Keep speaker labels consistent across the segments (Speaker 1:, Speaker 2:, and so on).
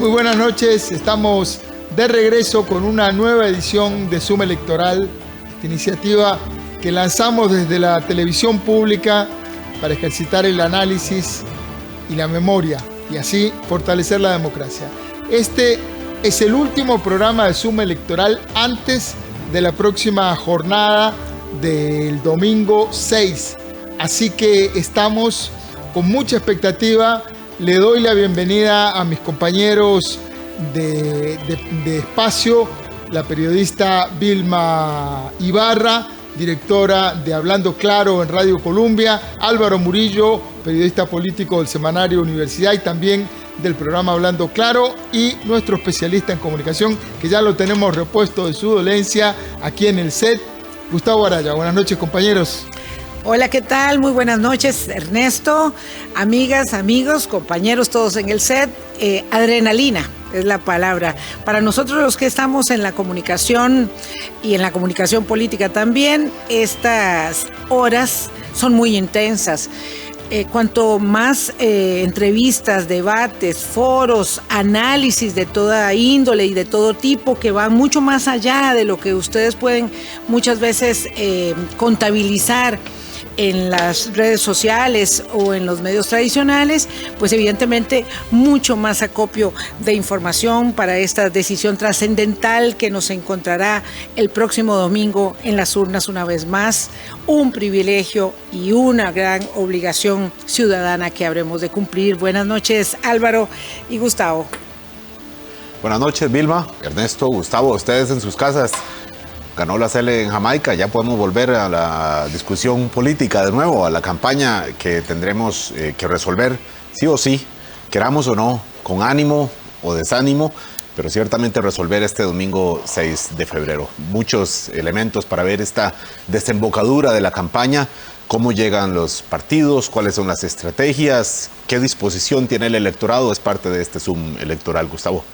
Speaker 1: Muy buenas noches, estamos de regreso con una nueva edición de Suma Electoral, esta iniciativa que lanzamos desde la televisión pública para ejercitar el análisis y la memoria y así fortalecer la democracia. Este es el último programa de Suma Electoral antes de la próxima jornada del domingo 6, así que estamos con mucha expectativa. Le doy la bienvenida a mis compañeros de espacio, la periodista Vilma Ibarra, directora de Hablando Claro en Radio Colombia, Álvaro Murillo, periodista político del semanario Universidad y también del programa Hablando Claro, y nuestro especialista en comunicación, que ya lo tenemos repuesto de su dolencia aquí en el set, Gustavo Araya. Buenas noches, compañeros.
Speaker 2: Hola, ¿qué tal? Muy buenas noches, Ernesto, amigas, amigos, compañeros, todos en el set. Adrenalina es la palabra. Para nosotros los que estamos en la comunicación y en la comunicación política también, estas horas son muy intensas. Cuanto más entrevistas, debates, foros, análisis de toda índole y de todo tipo que van mucho más allá de lo que ustedes pueden muchas veces contabilizar en las redes sociales o en los medios tradicionales, pues evidentemente mucho más acopio de información para esta decisión trascendental que nos encontrará el próximo domingo en las urnas una vez más, un privilegio y una gran obligación ciudadana que habremos de cumplir. Buenas noches, Álvaro y Gustavo.
Speaker 3: Buenas noches, Vilma, Ernesto, Gustavo, ustedes en sus casas. Ganó la CL en Jamaica, ya podemos volver a la discusión política de nuevo, a la campaña que tendremos que resolver, sí o sí, queramos o no, con ánimo o desánimo, pero ciertamente resolver este domingo 6 de febrero. Muchos elementos para ver esta desembocadura de la campaña, cómo llegan los partidos, cuáles son las estrategias, qué disposición tiene el electorado, es parte de este Zoom electoral. Gustavo.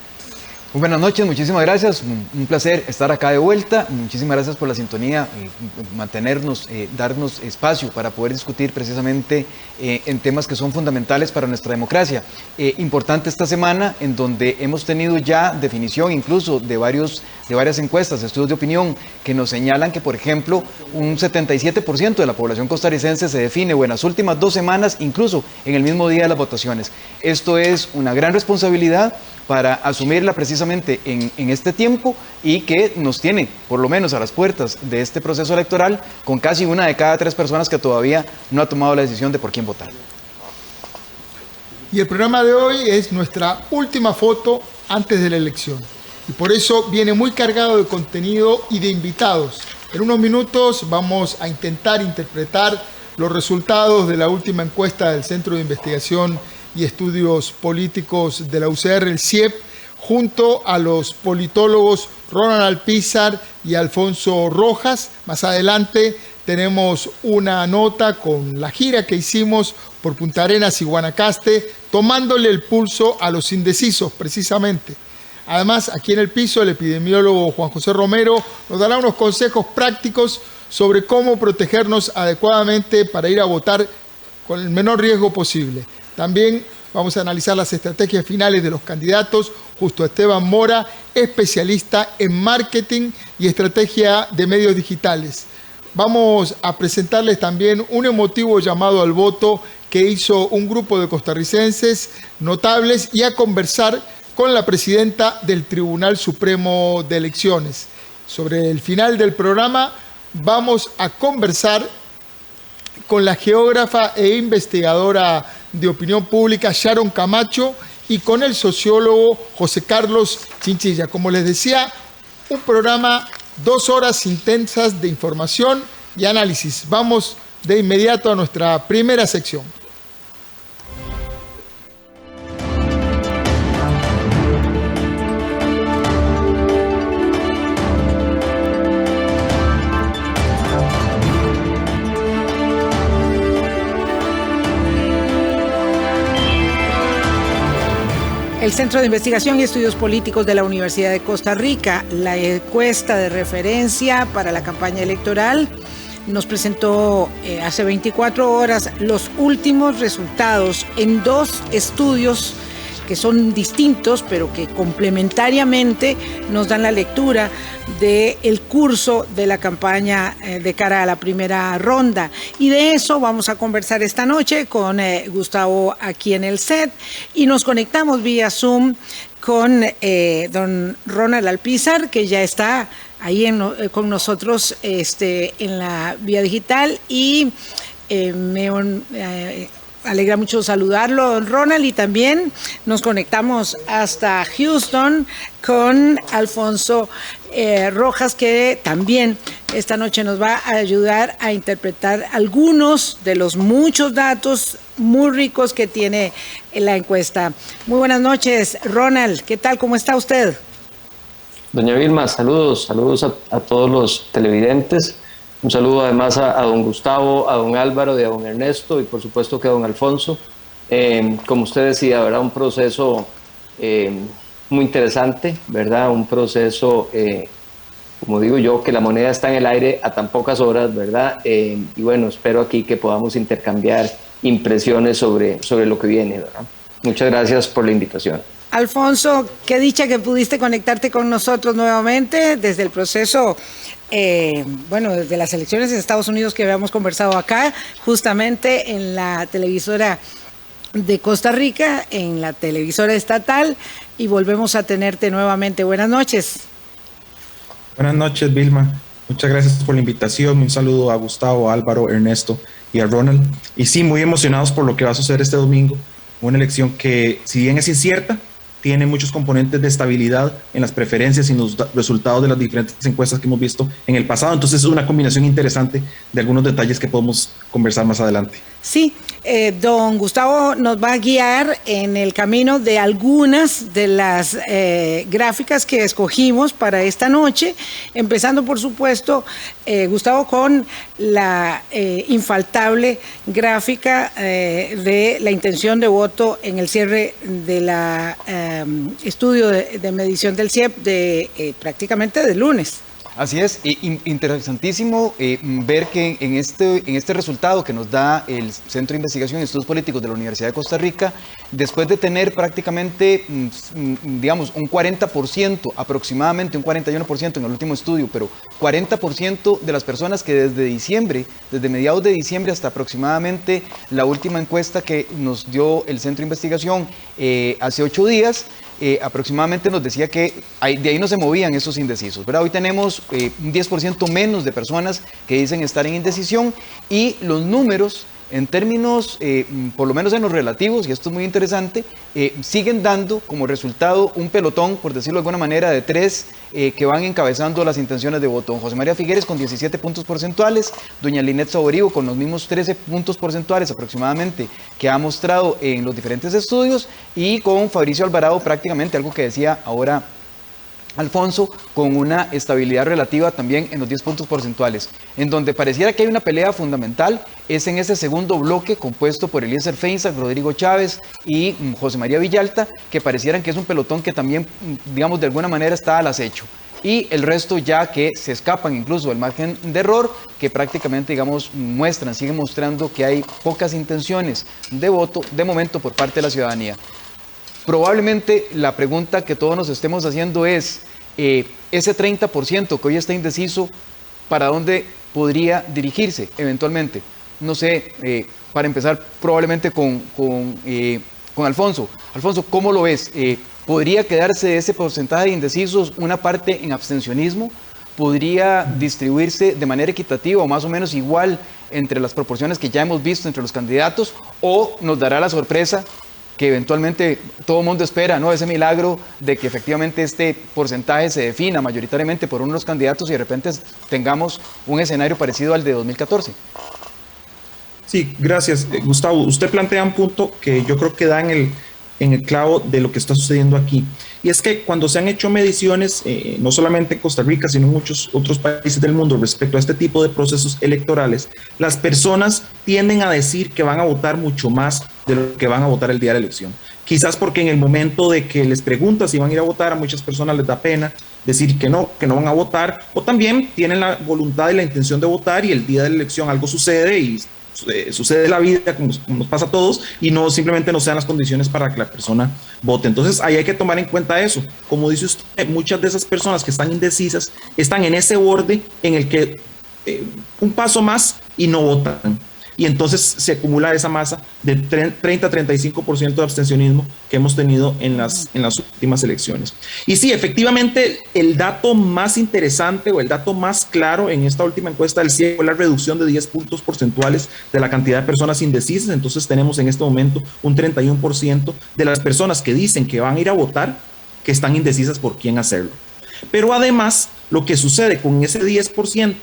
Speaker 4: Muy buenas noches, muchísimas gracias, un placer estar acá de vuelta, muchísimas gracias por la sintonía, mantenernos, darnos espacio para poder discutir precisamente en temas que son fundamentales para nuestra democracia. Importante esta semana en donde hemos tenido ya definición incluso de varias encuestas, estudios de opinión que nos señalan que, por ejemplo, un 77% de la población costarricense se define o en las últimas 2 semanas, incluso en el mismo día de las votaciones. Esto es una gran responsabilidad para asumirla precisamente en este tiempo y que nos tiene, por lo menos a las puertas de este proceso electoral, con casi 1 de cada 3 personas que todavía no ha tomado la decisión de por quién votar.
Speaker 1: Y el programa de hoy es nuestra última foto antes de la elección. Y por eso viene muy cargado de contenido y de invitados. En unos minutos vamos a intentar interpretar los resultados de la última encuesta del Centro de Investigación y Estudios Políticos de la UCR, el CIEP, junto a los politólogos Ronald Alpizar y Alfonso Rojas. Más adelante tenemos una nota con la gira que hicimos por Punta Arenas y Guanacaste, tomándole el pulso a los indecisos precisamente. Además, aquí en el piso, el epidemiólogo Juan José Romero nos dará unos consejos prácticos sobre cómo protegernos adecuadamente para ir a votar con el menor riesgo posible. También vamos a analizar las estrategias finales de los candidatos, justo Esteban Mora, especialista en marketing y estrategia de medios digitales. Vamos a presentarles también un emotivo llamado al voto que hizo un grupo de costarricenses notables y a conversar con la presidenta del Tribunal Supremo de Elecciones. Sobre el final del programa vamos a conversar con la geógrafa e investigadora de opinión pública Sharon Camacho y con el sociólogo José Carlos Chinchilla. Como les decía, un programa 2 horas intensas de información y análisis. Vamos de inmediato a nuestra primera sección.
Speaker 2: El Centro de Investigación y Estudios Políticos de la Universidad de Costa Rica, la encuesta de referencia para la campaña electoral, nos presentó hace 24 horas los últimos resultados en 2 estudios que son distintos, pero que complementariamente nos dan la lectura del curso de la campaña de cara a la primera ronda. Y de eso vamos a conversar esta noche con Gustavo aquí en el set, y nos conectamos vía Zoom con don Ronald Alpizar, que ya está ahí con nosotros en la vía digital, y me alegra mucho saludarlo, don Ronald, y también nos conectamos hasta Houston con Alfonso Rojas, que también esta noche nos va a ayudar a interpretar algunos de los muchos datos muy ricos que tiene la encuesta. Muy buenas noches, Ronald. ¿Qué tal? ¿Cómo está usted?
Speaker 5: Doña Vilma, saludos a todos los televidentes. Un saludo además a don Gustavo, a don Álvaro y a don Ernesto, y por supuesto que a don Alfonso. Como usted decía, ¿verdad? Un proceso muy interesante, ¿verdad? Un proceso, como digo yo, que la moneda está en el aire a tan pocas horas, ¿verdad? Y bueno, espero aquí que podamos intercambiar impresiones sobre lo que viene, ¿verdad? Muchas gracias por la invitación.
Speaker 2: Alfonso, qué dicha que pudiste conectarte con nosotros nuevamente desde el proceso, desde las elecciones en Estados Unidos que habíamos conversado acá, justamente en la televisora de Costa Rica, en la televisora estatal, y volvemos a tenerte nuevamente. Buenas noches.
Speaker 6: Buenas noches, Vilma. Muchas gracias por la invitación. Un saludo a Gustavo, a Álvaro, Ernesto y a Ronald. Y sí, muy emocionados por lo que va a suceder este domingo. Una elección que, si bien es incierta, tiene muchos componentes de estabilidad en las preferencias y en los resultados de las diferentes encuestas que hemos visto en el pasado. Entonces es una combinación interesante de algunos detalles que podemos conversar más adelante.
Speaker 2: Sí, don Gustavo nos va a guiar en el camino de algunas de las gráficas que escogimos para esta noche, empezando por supuesto, Gustavo, con la infaltable gráfica de la intención de voto en el cierre de la estudio de medición del CIEP de prácticamente de lunes.
Speaker 4: Así es, interesantísimo ver que en este resultado que nos da el Centro de Investigación y Estudios Políticos de la Universidad de Costa Rica, después de tener prácticamente, digamos, un 40%, aproximadamente un 41% en el último estudio, pero 40% de las personas que desde mediados de diciembre hasta aproximadamente la última encuesta que nos dio el Centro de Investigación hace 8 días, aproximadamente nos decía que de ahí no se movían esos indecisos, ¿verdad? Hoy tenemos un 10% menos de personas que dicen estar en indecisión, y los números en términos, por lo menos en los relativos, y esto es muy interesante, siguen dando como resultado un pelotón, por decirlo de alguna manera, de 3 que van encabezando las intenciones de voto. Don José María Figueres con 17 puntos porcentuales, doña Linet Saborido con los mismos 13 puntos porcentuales aproximadamente que ha mostrado en los diferentes estudios, y con Fabricio Alvarado prácticamente, algo que decía ahora Alfonso, con una estabilidad relativa también en los 10 puntos porcentuales. En donde pareciera que hay una pelea fundamental es en ese segundo bloque compuesto por Eliezer Feinsack, Rodrigo Chávez y José María Villalta, que parecieran que es un pelotón que también, digamos, de alguna manera está al acecho. Y el resto ya que se escapan incluso del margen de error, que prácticamente, digamos, siguen mostrando que hay pocas intenciones de voto de momento por parte de la ciudadanía. Probablemente la pregunta que todos nos estemos haciendo es, ese 30% que hoy está indeciso, ¿para dónde podría dirigirse eventualmente? No sé, para empezar probablemente con Alfonso. Alfonso, ¿cómo lo ves? ¿Podría quedarse de ese porcentaje de indecisos una parte en abstencionismo? ¿Podría distribuirse de manera equitativa o más o menos igual entre las proporciones que ya hemos visto entre los candidatos? ¿O nos dará la sorpresa que eventualmente todo el mundo espera, ¿no? Ese milagro de que efectivamente este porcentaje se defina mayoritariamente por uno de los candidatos y de repente tengamos un escenario parecido al de 2014.
Speaker 6: Sí, gracias, Gustavo. Usted plantea un punto que yo creo que da en el clavo de lo que está sucediendo aquí. Y es que cuando se han hecho mediciones, no solamente en Costa Rica, sino en muchos otros países del mundo respecto a este tipo de procesos electorales, las personas tienden a decir que van a votar mucho más de lo que van a votar el día de la elección. Quizás porque en el momento de que les pregunta si van a ir a votar, a muchas personas les da pena decir que no van a votar, o también tienen la voluntad y la intención de votar y el día de la elección algo sucede y sucede la vida, como nos pasa a todos, y no simplemente no sean las condiciones para que la persona vote. Entonces ahí hay que tomar en cuenta eso. Como dice usted, muchas de esas personas que están indecisas están en ese borde en el que un paso más y no votan. Y entonces se acumula esa masa de 30-35% de abstencionismo que hemos tenido en las últimas elecciones. Y sí, efectivamente, el dato más interesante o el dato más claro en esta última encuesta del CIE fue la reducción de 10 puntos porcentuales de la cantidad de personas indecisas. Entonces tenemos en este momento un 31% de las personas que dicen que van a ir a votar que están indecisas por quién hacerlo. Pero además, lo que sucede con ese 10%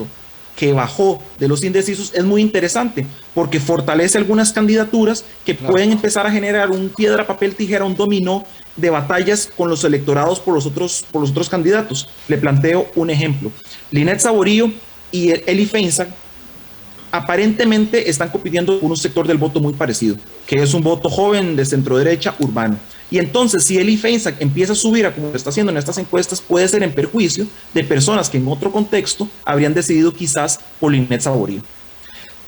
Speaker 6: que bajó de los indecisos es muy interesante porque fortalece algunas candidaturas que pueden empezar a generar un piedra, papel, tijera, un dominó de batallas con los electorados por los otros candidatos. Le planteo un ejemplo. Linet Saborío y Eli Feinsack aparentemente están compitiendo por un sector del voto muy parecido, que es un voto joven de centro derecha urbano. Y entonces, si Eli Feinsack empieza a subir a como lo está haciendo en estas encuestas, puede ser en perjuicio de personas que en otro contexto habrían decidido quizás por Linet Saborío.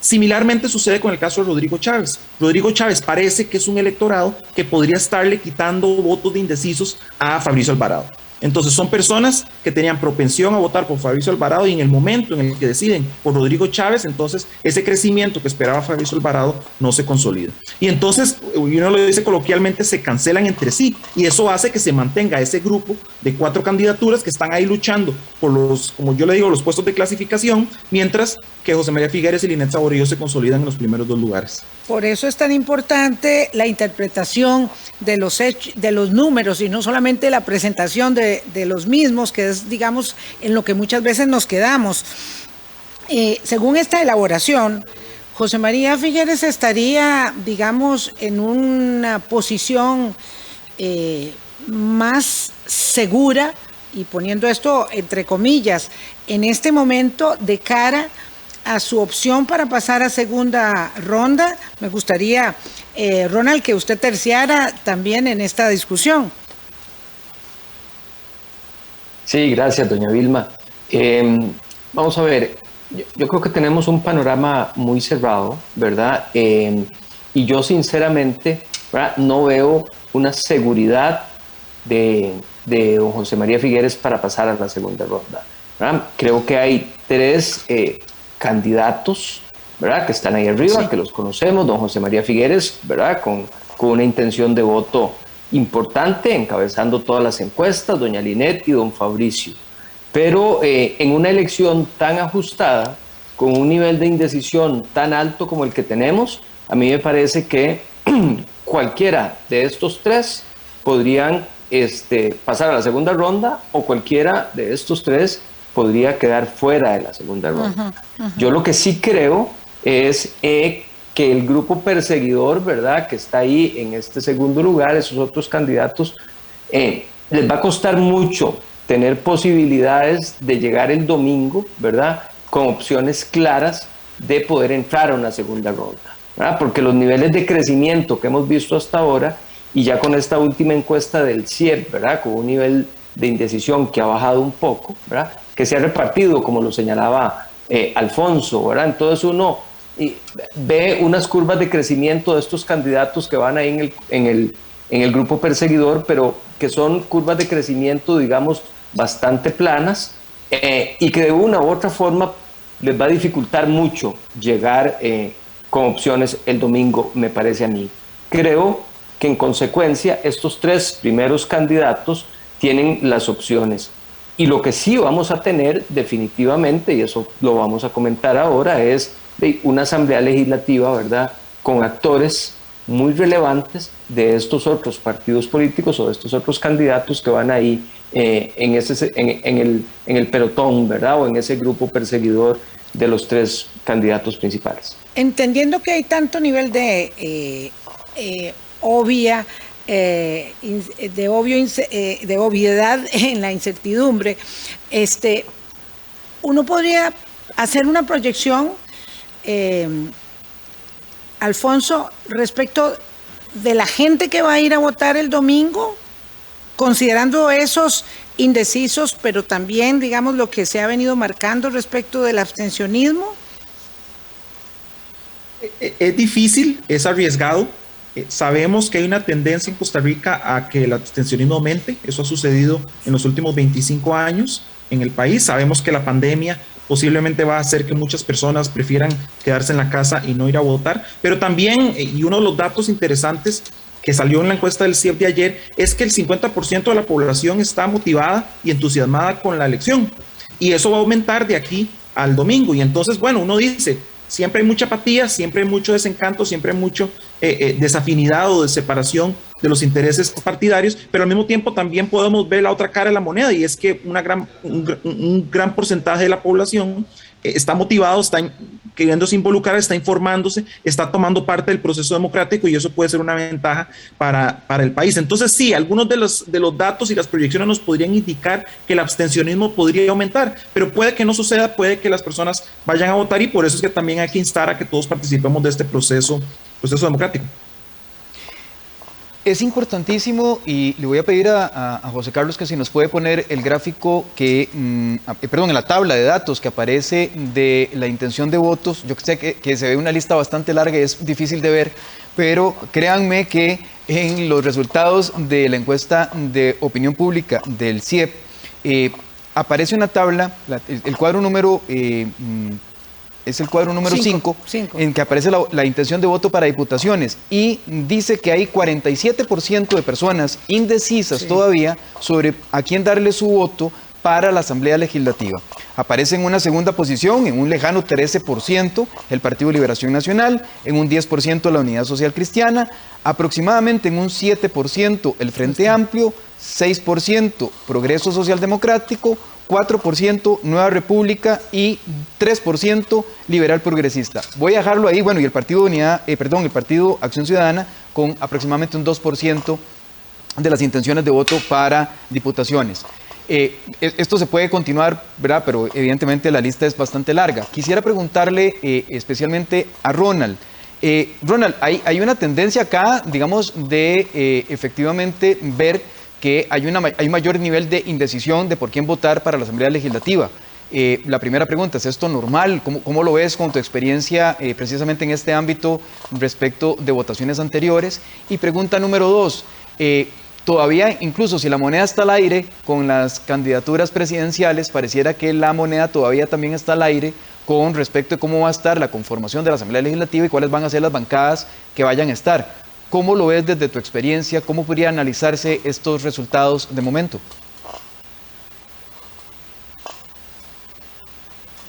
Speaker 6: Similarmente sucede con el caso de Rodrigo Chávez. Rodrigo Chávez parece que es un electorado que podría estarle quitando votos de indecisos a Fabricio Alvarado. Entonces son personas que tenían propensión a votar por Fabricio Alvarado y en el momento en el que deciden por Rodrigo Chávez, entonces ese crecimiento que esperaba Fabricio Alvarado no se consolida. Y entonces, uno lo dice coloquialmente, se cancelan entre sí y eso hace que se mantenga ese grupo de 4 candidaturas que están ahí luchando por los, como yo le digo, los puestos de clasificación, mientras que José María Figueres y Linet Saborío se consolidan en los primeros 2 lugares.
Speaker 2: Por eso es tan importante la interpretación de los hechos, de los números y no solamente la presentación de los mismos, que es, digamos, en lo que muchas veces nos quedamos. Según esta elaboración, José María Figueres estaría, digamos, en una posición más segura, y poniendo esto entre comillas, en este momento de cara a su opción para pasar a segunda ronda. Me gustaría, Ronald, que usted terciara también en esta discusión.
Speaker 5: Sí, gracias, doña Vilma. Vamos a ver, yo creo que tenemos un panorama muy cerrado, ¿verdad? Y yo sinceramente, ¿verdad?, no veo una seguridad de don José María Figueres para pasar a la segunda ronda, ¿verdad? Creo que hay 3 candidatos, ¿verdad?, que están ahí arriba, sí, que los conocemos. Don José María Figueres, ¿verdad?, con una intención de voto importante, encabezando todas las encuestas, doña Linet y don Fabricio. Pero en una elección tan ajustada, con un nivel de indecisión tan alto como el que tenemos, a mí me parece que cualquiera de estos 3 podrían pasar a la segunda ronda, o cualquiera de estos 3 podría quedar fuera de la segunda ronda. Yo lo que sí creo es que el grupo perseguidor, ¿verdad?, que está ahí en este segundo lugar, esos otros candidatos, les va a costar mucho tener posibilidades de llegar el domingo, ¿verdad?, con opciones claras de poder entrar a una segunda ronda, ¿verdad?, porque los niveles de crecimiento que hemos visto hasta ahora, y ya con esta última encuesta del CIEP, ¿verdad?, con un nivel de indecisión que ha bajado un poco, ¿verdad?, que se ha repartido, como lo señalaba Alfonso, ¿verdad? Entonces uno ve unas curvas de crecimiento de estos candidatos que van ahí en el grupo perseguidor, pero que son curvas de crecimiento, digamos, bastante planas, y que de una u otra forma les va a dificultar mucho llegar con opciones el domingo, me parece a mí. Creo que en consecuencia estos 3 primeros candidatos tienen las opciones. Y lo que sí vamos a tener definitivamente, y eso lo vamos a comentar ahora, es una asamblea legislativa, ¿verdad?, con actores muy relevantes de estos otros partidos políticos o de estos otros candidatos que van ahí en el pelotón, ¿verdad?, o en ese grupo perseguidor de los 3 candidatos principales.
Speaker 2: Entendiendo que hay tanto nivel de obviedad en la incertidumbre, uno podría hacer una proyección, Alfonso, respecto de la gente que va a ir a votar el domingo, considerando esos indecisos, pero también, digamos, lo que se ha venido marcando respecto del abstencionismo.
Speaker 6: Es difícil, es arriesgado. Sabemos que hay una tendencia en Costa Rica a que el abstencionismo aumente. Eso ha sucedido en los últimos 25 años en el país. Sabemos que la pandemia posiblemente va a hacer que muchas personas prefieran quedarse en la casa y no ir a votar. Pero también, y uno de los datos interesantes que salió en la encuesta del CIEP de ayer, es que el 50% de la población está motivada y entusiasmada con la elección. Y eso va a aumentar de aquí al domingo. Y entonces, bueno, uno dice, siempre hay mucha apatía, siempre hay mucho desencanto, siempre hay mucho desafinidad o de separación de los intereses partidarios, pero al mismo tiempo también podemos ver la otra cara de la moneda, y es que un gran porcentaje de la población está motivado, está queriéndose involucrar, está informándose, está tomando parte del proceso democrático, y eso puede ser una ventaja para el país. Entonces sí, algunos de los datos y las proyecciones nos podrían indicar que el abstencionismo podría aumentar, pero puede que no suceda, puede que las personas vayan a votar, y por eso es que también hay que instar a que todos participemos de este proceso democrático.
Speaker 4: Es importantísimo, y le voy a pedir a José Carlos que si nos puede poner el gráfico en la tabla de datos que aparece de la intención de votos. Yo sé que se ve una lista bastante larga y es difícil de ver, pero créanme que en los resultados de la encuesta de opinión pública del CIEP aparece una tabla, el cuadro número... es el cuadro número 5, en que aparece la intención de voto para diputaciones, y dice que hay 47% de personas indecisas todavía sobre a quién darle su voto para la Asamblea Legislativa. Aparece en una segunda posición, en un lejano 13%, el Partido Liberación Nacional, en un 10% la Unidad Social Cristiana, aproximadamente en un 7% el Frente Amplio, 6% Progreso Social Democrático, 4% Nueva República y 3% Liberal Progresista. Voy a dejarlo ahí, bueno, y el Partido el Partido Acción Ciudadana con aproximadamente un 2% de las intenciones de voto para diputaciones. Esto se puede continuar, ¿verdad? Pero evidentemente la lista es bastante larga. Quisiera preguntarle especialmente a Ronald. Ronald, hay una tendencia acá, digamos, de efectivamente ver que hay mayor nivel de indecisión de por quién votar para la Asamblea Legislativa. La primera pregunta, ¿es esto normal? ¿Cómo lo ves con tu experiencia precisamente en este ámbito respecto de votaciones anteriores? Y pregunta número 2, todavía, incluso si la moneda está al aire con las candidaturas presidenciales, pareciera que la moneda todavía también está al aire con respecto de cómo va a estar la conformación de la Asamblea Legislativa y cuáles van a ser las bancadas que vayan a estar. ¿Cómo lo ves desde tu experiencia? ¿Cómo podría analizarse estos resultados de momento?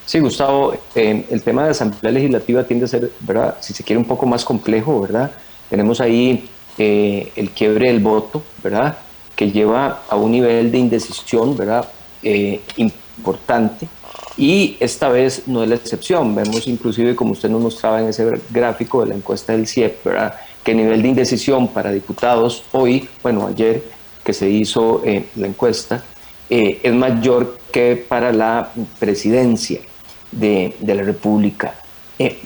Speaker 5: Sí, Gustavo, el tema de la Asamblea Legislativa tiende a ser, ¿verdad?, si se quiere, un poco más complejo, ¿verdad? Tenemos ahí el quiebre del voto, ¿verdad?, que lleva a un nivel de indecisión, ¿verdad?, importante, y esta vez no es la excepción. Vemos inclusive, como usted nos mostraba en ese gráfico de la encuesta del CIEP, ¿verdad?, que el nivel de indecisión para diputados hoy, bueno, ayer que se hizo la encuesta, es mayor que para la presidencia de la República.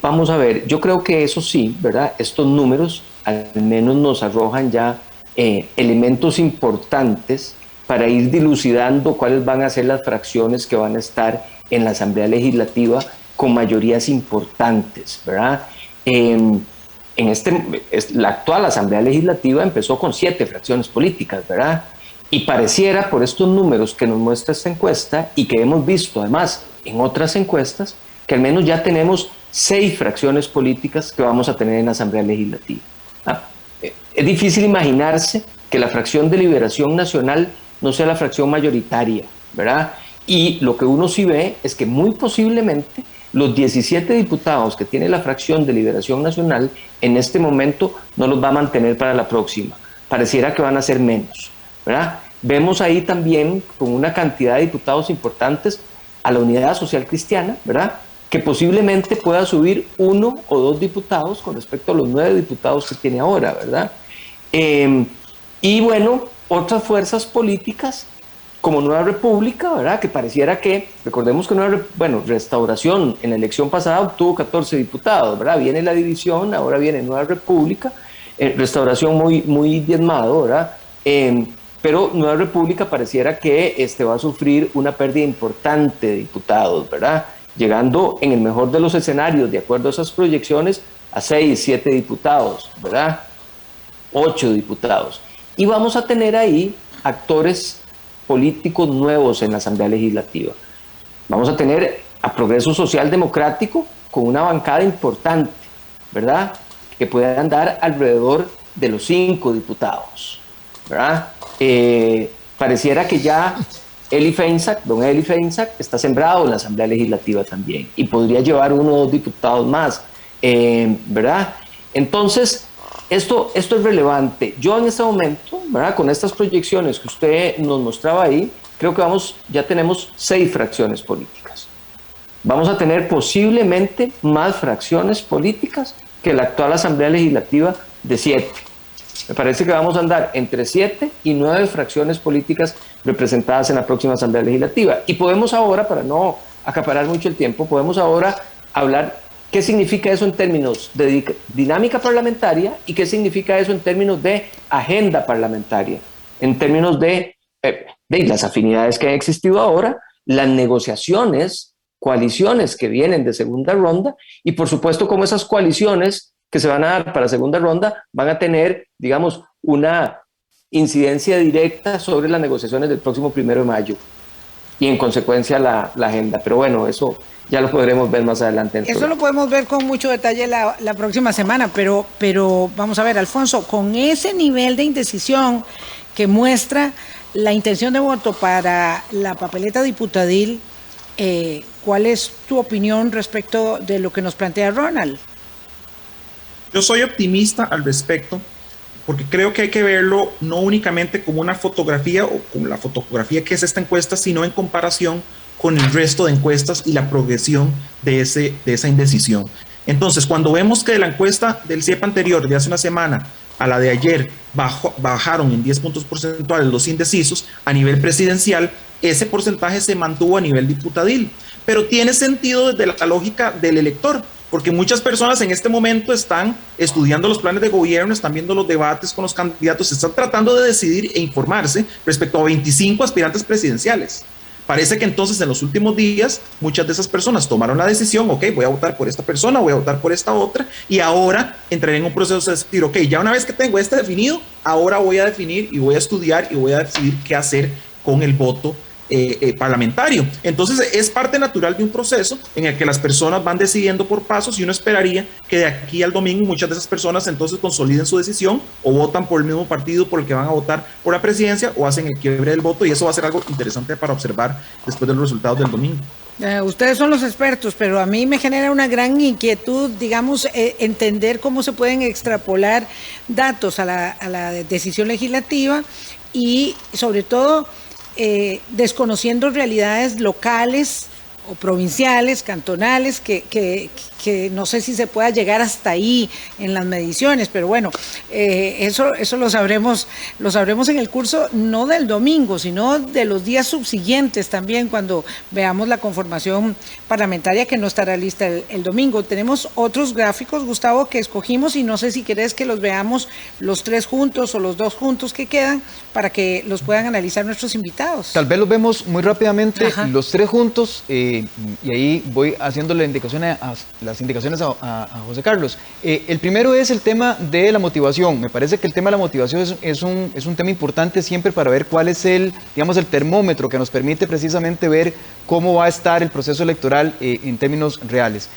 Speaker 5: Vamos a ver, yo creo que eso sí, ¿verdad? Estos números al menos nos arrojan ya elementos importantes para ir dilucidando cuáles van a ser las fracciones que van a estar en la Asamblea Legislativa con mayorías importantes, ¿verdad? La actual Asamblea Legislativa empezó con 7 fracciones políticas, ¿verdad? Y pareciera, por estos números que nos muestra esta encuesta y que hemos visto además en otras encuestas, que al menos ya tenemos 6 fracciones políticas que vamos a tener en la Asamblea Legislativa. Es difícil imaginarse que la fracción de Liberación Nacional no sea la fracción mayoritaria, ¿verdad? Y lo que uno sí ve es que muy posiblemente los 17 diputados que tiene la fracción de Liberación Nacional en este momento no los va a mantener para la próxima. Pareciera que van a ser menos, ¿verdad? Vemos ahí también con una cantidad de diputados importantes a la Unidad Social Cristiana, ¿verdad?, que posiblemente pueda subir 1 o 2 diputados con respecto a los 9 diputados que tiene ahora, ¿verdad? Y bueno, otras fuerzas políticas como Nueva República, ¿verdad?, que pareciera que, recordemos que Restauración en la elección pasada obtuvo 14 diputados, ¿verdad? Viene la división, ahora viene Nueva República, Restauración muy diezmado, ¿verdad? Pero Nueva República pareciera que va a sufrir una pérdida importante de diputados, ¿verdad?, llegando en el mejor de los escenarios, de acuerdo a esas proyecciones, a 6, 7 diputados, ¿verdad? 8 diputados. Y vamos a tener ahí actores políticos nuevos en la Asamblea Legislativa. Vamos a tener a Progreso Social Democrático con una bancada importante, ¿verdad? Que puede andar alrededor de los 5 diputados, ¿verdad? Pareciera que ya don Eli Feinsack está sembrado en la Asamblea Legislativa también y podría llevar 1 o 2 diputados más, ¿verdad? Entonces, esto es relevante. Yo en este momento, ¿verdad? Con estas proyecciones que usted nos mostraba ahí, creo que ya tenemos 6 fracciones políticas. Vamos a tener posiblemente más fracciones políticas que la actual Asamblea Legislativa de 7. Me parece que vamos a andar entre 7 y 9 fracciones políticas representadas en la próxima Asamblea Legislativa. Y podemos ahora, para no acaparar mucho el tiempo, podemos ahora hablar qué significa eso en términos de dinámica parlamentaria y qué significa eso en términos de agenda parlamentaria, en términos de las afinidades que han existido ahora, las negociaciones, coaliciones que vienen de segunda ronda y por supuesto cómo esas coaliciones que se van a dar para segunda ronda van a tener, digamos, una incidencia directa sobre las negociaciones del próximo 1 de mayo y en consecuencia la agenda. Pero bueno, eso ya lo podremos ver más adelante.
Speaker 2: Eso lo podemos ver con mucho detalle la próxima semana, pero vamos a ver, Alfonso, con ese nivel de indecisión que muestra la intención de voto para la papeleta diputadil, ¿cuál es tu opinión respecto de lo que nos plantea Ronald?
Speaker 6: Yo soy optimista al respecto, porque creo que hay que verlo no únicamente como una fotografía o como la fotografía que es esta encuesta, sino en comparación con el resto de encuestas y la progresión de esa indecisión. Entonces, cuando vemos que de la encuesta del CIEP anterior, de hace una semana, a la de ayer, bajaron en 10 puntos porcentuales los indecisos, a nivel presidencial, ese porcentaje se mantuvo a nivel diputadil. Pero tiene sentido desde la lógica del elector, porque muchas personas en este momento están estudiando los planes de gobierno, están viendo los debates con los candidatos, están tratando de decidir e informarse respecto a 25 aspirantes presidenciales. Parece que entonces en los últimos días muchas de esas personas tomaron la decisión, ok, voy a votar por esta persona, voy a votar por esta otra, y ahora entraré en un proceso de decir, ok, ya una vez que tengo este definido, ahora voy a definir y voy a estudiar y voy a decidir qué hacer con el voto parlamentario. Entonces es parte natural de un proceso en el que las personas van decidiendo por pasos y uno esperaría que de aquí al domingo muchas de esas personas entonces consoliden su decisión o votan por el mismo partido por el que van a votar por la presidencia o hacen el quiebre del voto, y eso va a ser algo interesante para observar después de los resultados del domingo.
Speaker 2: Ustedes son los expertos, pero a mí me genera una gran inquietud, digamos, entender cómo se pueden extrapolar datos a la decisión legislativa y sobre todo desconociendo realidades locales o provinciales, cantonales, que no sé si se pueda llegar hasta ahí en las mediciones, pero bueno, eso lo sabremos en el curso, no del domingo, sino de los días subsiguientes también, cuando veamos la conformación parlamentaria que no estará lista el domingo. Tenemos otros gráficos, Gustavo, que escogimos y no sé si querés que los veamos los 3 juntos o los 2 juntos que quedan para que los puedan analizar nuestros invitados.
Speaker 4: Tal vez los vemos muy rápidamente,
Speaker 2: Ajá.
Speaker 4: los 3 juntos, y ahí voy haciéndole las indicaciones a José Carlos. El primero es el tema de la motivación. Me parece que el tema de la motivación es un tema importante siempre para ver cuál es el termómetro que nos permite precisamente ver cómo va a estar el proceso electoral en términos reales.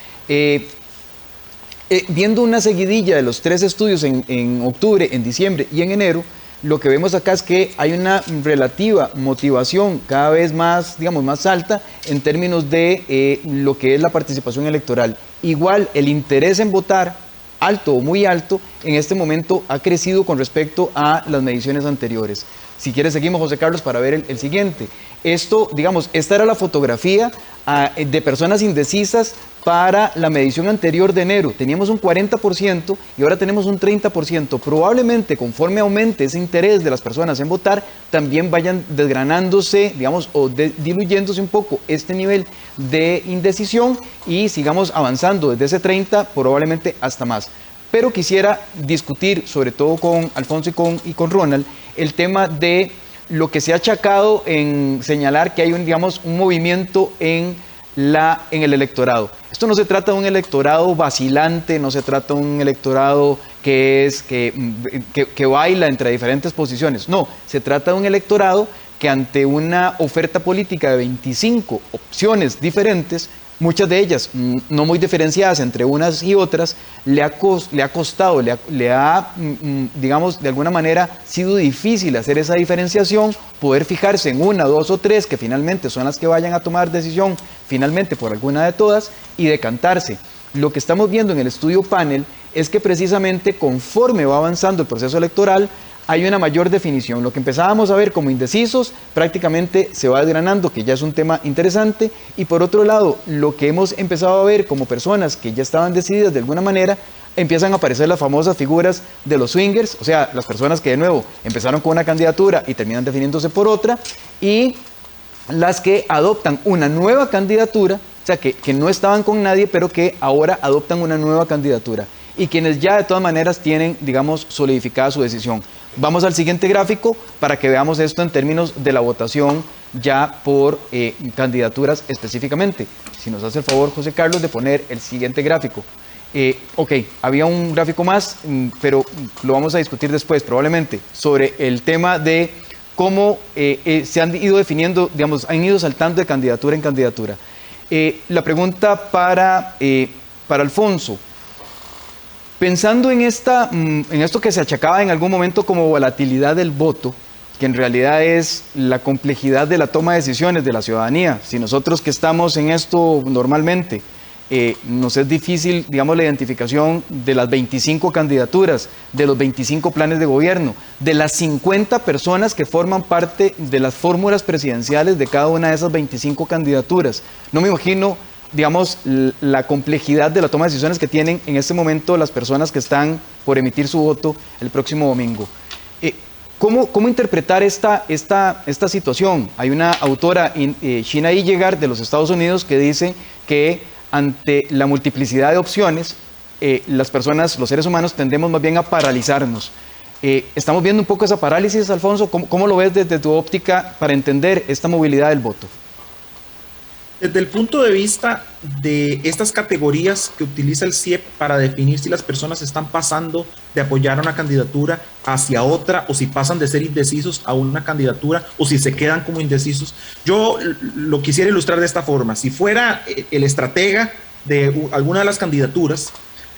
Speaker 4: Viendo una seguidilla de los 3 estudios en octubre, en diciembre y en enero, lo que vemos acá es que hay una relativa motivación cada vez más, más alta en términos de lo que es la participación electoral. Igual, el interés en votar, alto o muy alto, en este momento ha crecido con respecto a las mediciones anteriores. Si quieres, seguimos, José Carlos, para ver el siguiente. Esta era la fotografía de personas indecisas para la medición anterior de enero. Teníamos un 40% y ahora tenemos un 30%. Probablemente, conforme aumente ese interés de las personas en votar, también vayan desgranándose, o diluyéndose un poco este nivel de indecisión y sigamos avanzando desde ese 30, probablemente hasta más. Pero quisiera discutir, sobre todo con Alfonso y con Ronald, el tema de lo que se ha achacado en señalar que hay un movimiento en en el electorado. Esto no se trata de un electorado vacilante, no se trata de un electorado que baila entre diferentes posiciones. No, se trata de un electorado que ante una oferta política de 25 opciones diferentes, muchas de ellas no muy diferenciadas entre unas y otras, le ha costado, digamos, de alguna manera sido difícil hacer esa diferenciación, poder fijarse en una, dos o tres que finalmente son las que vayan a tomar decisión finalmente por alguna de todas y decantarse. Lo que estamos viendo en el estudio panel es que precisamente conforme va avanzando el proceso electoral, hay una mayor definición. Lo que empezábamos a ver como indecisos prácticamente se va desgranando, que ya es un tema interesante, y por otro lado, lo que hemos empezado a ver como personas que ya estaban decididas de alguna manera, empiezan a aparecer las famosas figuras de los swingers, o sea, las personas que de nuevo empezaron con una candidatura y terminan definiéndose por otra, y las que adoptan una nueva candidatura, o sea, que no estaban con nadie, pero que ahora adoptan una nueva candidatura, y quienes ya de todas maneras tienen, digamos, solidificada su decisión. Vamos al siguiente gráfico para que veamos esto en términos de la votación ya por candidaturas específicamente. Si nos hace el favor, José Carlos, de poner el siguiente gráfico. Ok, había un gráfico más, pero lo vamos a discutir después probablemente, sobre el tema de cómo se han ido definiendo, digamos, han ido saltando de candidatura en candidatura. La pregunta para Alfonso. Pensando en esto que se achacaba en algún momento como volatilidad del voto, que en realidad es la complejidad de la toma de decisiones de la ciudadanía. Si nosotros que estamos en esto normalmente, nos es difícil, digamos, la identificación de las 25 candidaturas, de los 25 planes de gobierno, de las 50 personas que forman parte de las fórmulas presidenciales de cada una de esas 25 candidaturas. No me imagino, digamos, la complejidad de la toma de decisiones que tienen en este momento las personas que están por emitir su voto el próximo domingo. ¿Cómo interpretar esta situación? Hay una autora, Sheena Iyengar, de los Estados Unidos, que dice que ante la multiplicidad de opciones, las personas, los seres humanos, tendemos más bien a paralizarnos. ¿Estamos viendo un poco esa parálisis, Alfonso? ¿Cómo lo ves desde tu óptica para entender esta movilidad del voto?
Speaker 6: Desde el punto de vista de estas categorías que utiliza el CIEP para definir si las personas están pasando de apoyar a una candidatura hacia otra, o si pasan de ser indecisos a una candidatura, o si se quedan como indecisos, yo lo quisiera ilustrar de esta forma. Si fuera el estratega de alguna de las candidaturas,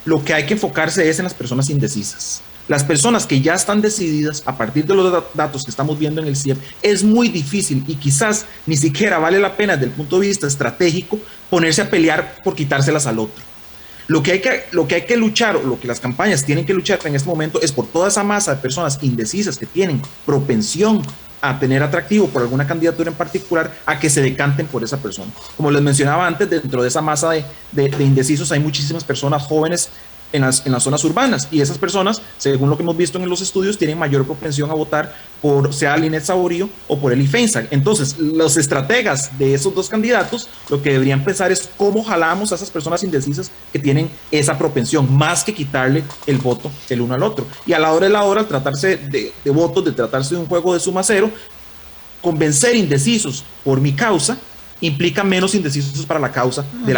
Speaker 6: lo que hay que enfocarse es en las personas indecisas. Las personas que ya están decididas, a partir de los datos que estamos viendo en el CIEP, es muy difícil y quizás ni siquiera vale la pena desde el punto de vista estratégico ponerse a pelear por quitárselas al otro. Lo que hay que luchar, o lo que las campañas tienen que luchar en este momento, es por toda esa masa de personas indecisas que tienen propensión a tener atractivo por alguna candidatura en particular, a que se decanten por esa persona. Como les mencionaba antes, dentro de esa masa de indecisos hay muchísimas personas jóvenes en las zonas urbanas, y esas personas, según lo que hemos visto en los estudios, tienen mayor propensión a votar por sea Linet Saborío o por Eli Feinsack. Entonces, los estrategas de esos dos candidatos lo que deberían pensar es cómo jalamos a esas personas indecisas que tienen esa propensión, más que quitarle el voto el uno al otro. Y a la hora, al tratarse de votos, de tratarse de un juego de suma cero, convencer indecisos por mi causa implica menos indecisos para la causa de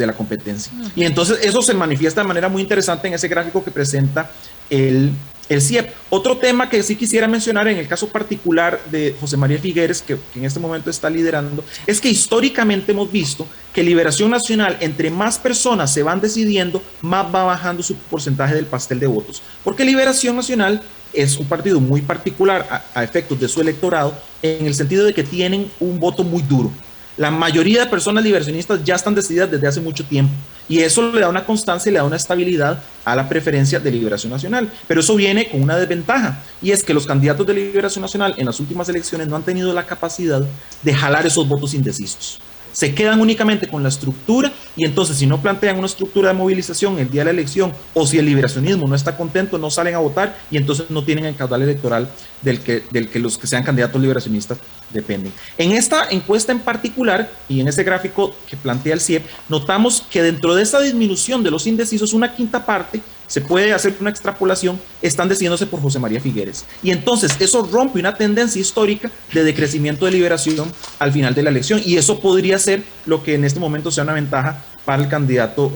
Speaker 6: la competencia. Y entonces eso se manifiesta de manera muy interesante en ese gráfico que presenta el CIEP. Otro tema que sí quisiera mencionar en el caso particular de José María Figueres, que en este momento está liderando, es que históricamente hemos visto que Liberación Nacional, entre más personas se van decidiendo, más va bajando su porcentaje del pastel de votos. Porque Liberación Nacional es un partido muy particular a efectos de su electorado, en el sentido de que tienen un voto muy duro. La mayoría de personas liberacionistas ya están decididas desde hace mucho tiempo, y eso le da una constancia y le da una estabilidad a la preferencia de Liberación Nacional. Pero eso viene con una desventaja, y es que los candidatos de Liberación Nacional en las últimas elecciones no han tenido la capacidad de jalar esos votos indecisos. Se quedan únicamente con la estructura, y entonces si no plantean una estructura de movilización el día de la elección, o si el liberacionismo no está contento, no salen a votar, y entonces no tienen el caudal electoral del que los que sean candidatos liberacionistas dependen. En esta encuesta en particular, y en ese gráfico que plantea el CIEP, notamos que dentro de esa disminución de los indecisos, una quinta parte se puede hacer una extrapolación, están decidiéndose por José María Figueres. Y entonces eso rompe una tendencia histórica de decrecimiento de Liberación al final de la elección, y eso podría ser lo que en este momento sea una ventaja para el candidato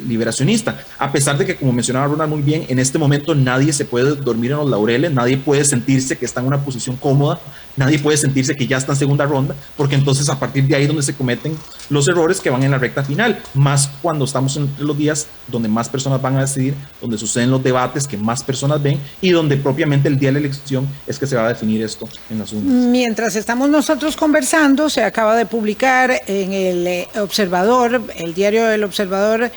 Speaker 6: liberacionista, a pesar de que, como mencionaba Ronald muy bien, en este momento nadie se puede dormir en los laureles, nadie puede sentirse que está en una posición cómoda, nadie puede sentirse que ya está en segunda ronda, porque entonces a partir de ahí es donde se cometen los errores que van en la recta final, más cuando estamos entre los días donde más personas van a decidir, donde suceden los debates que más personas ven y donde propiamente el día de la elección es que se va a definir esto en las urnas.
Speaker 2: Mientras estamos nosotros conversando, se acaba de publicar en el Observador, el diario El Observador,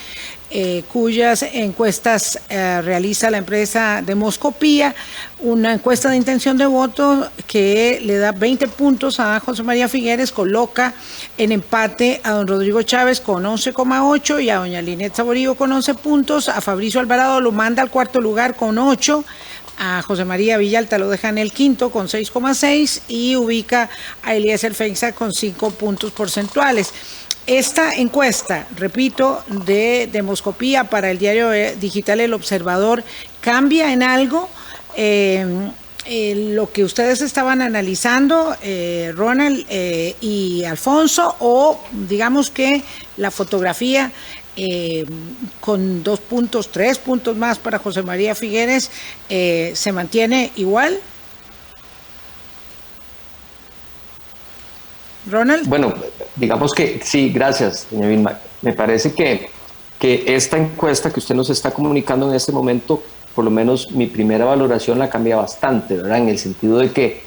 Speaker 2: cuyas encuestas realiza la empresa Demoscopía, una encuesta de intención de voto que le da 20 puntos a José María Figueres, coloca en empate a don Rodrigo Chávez con 11,8 y a doña Linet Saborío con 11 puntos, a Fabricio Alvarado lo manda al cuarto lugar con 8, a José María Villalta lo deja en el quinto con 6,6 y ubica a Eliezer Feinsack con 5 puntos porcentuales. Esta encuesta, repito, de Demoscopía para el diario digital El Observador, ¿cambia en algo lo que ustedes estaban analizando, Ronald y Alfonso, o digamos que la fotografía con 2 puntos, 3 puntos más para José María Figueres se mantiene igual? Ronald.
Speaker 5: Bueno, digamos que sí, gracias, doña Vilma. Me parece que esta encuesta que usted nos está comunicando en este momento, por lo menos mi primera valoración la cambia bastante, ¿verdad? En el sentido de que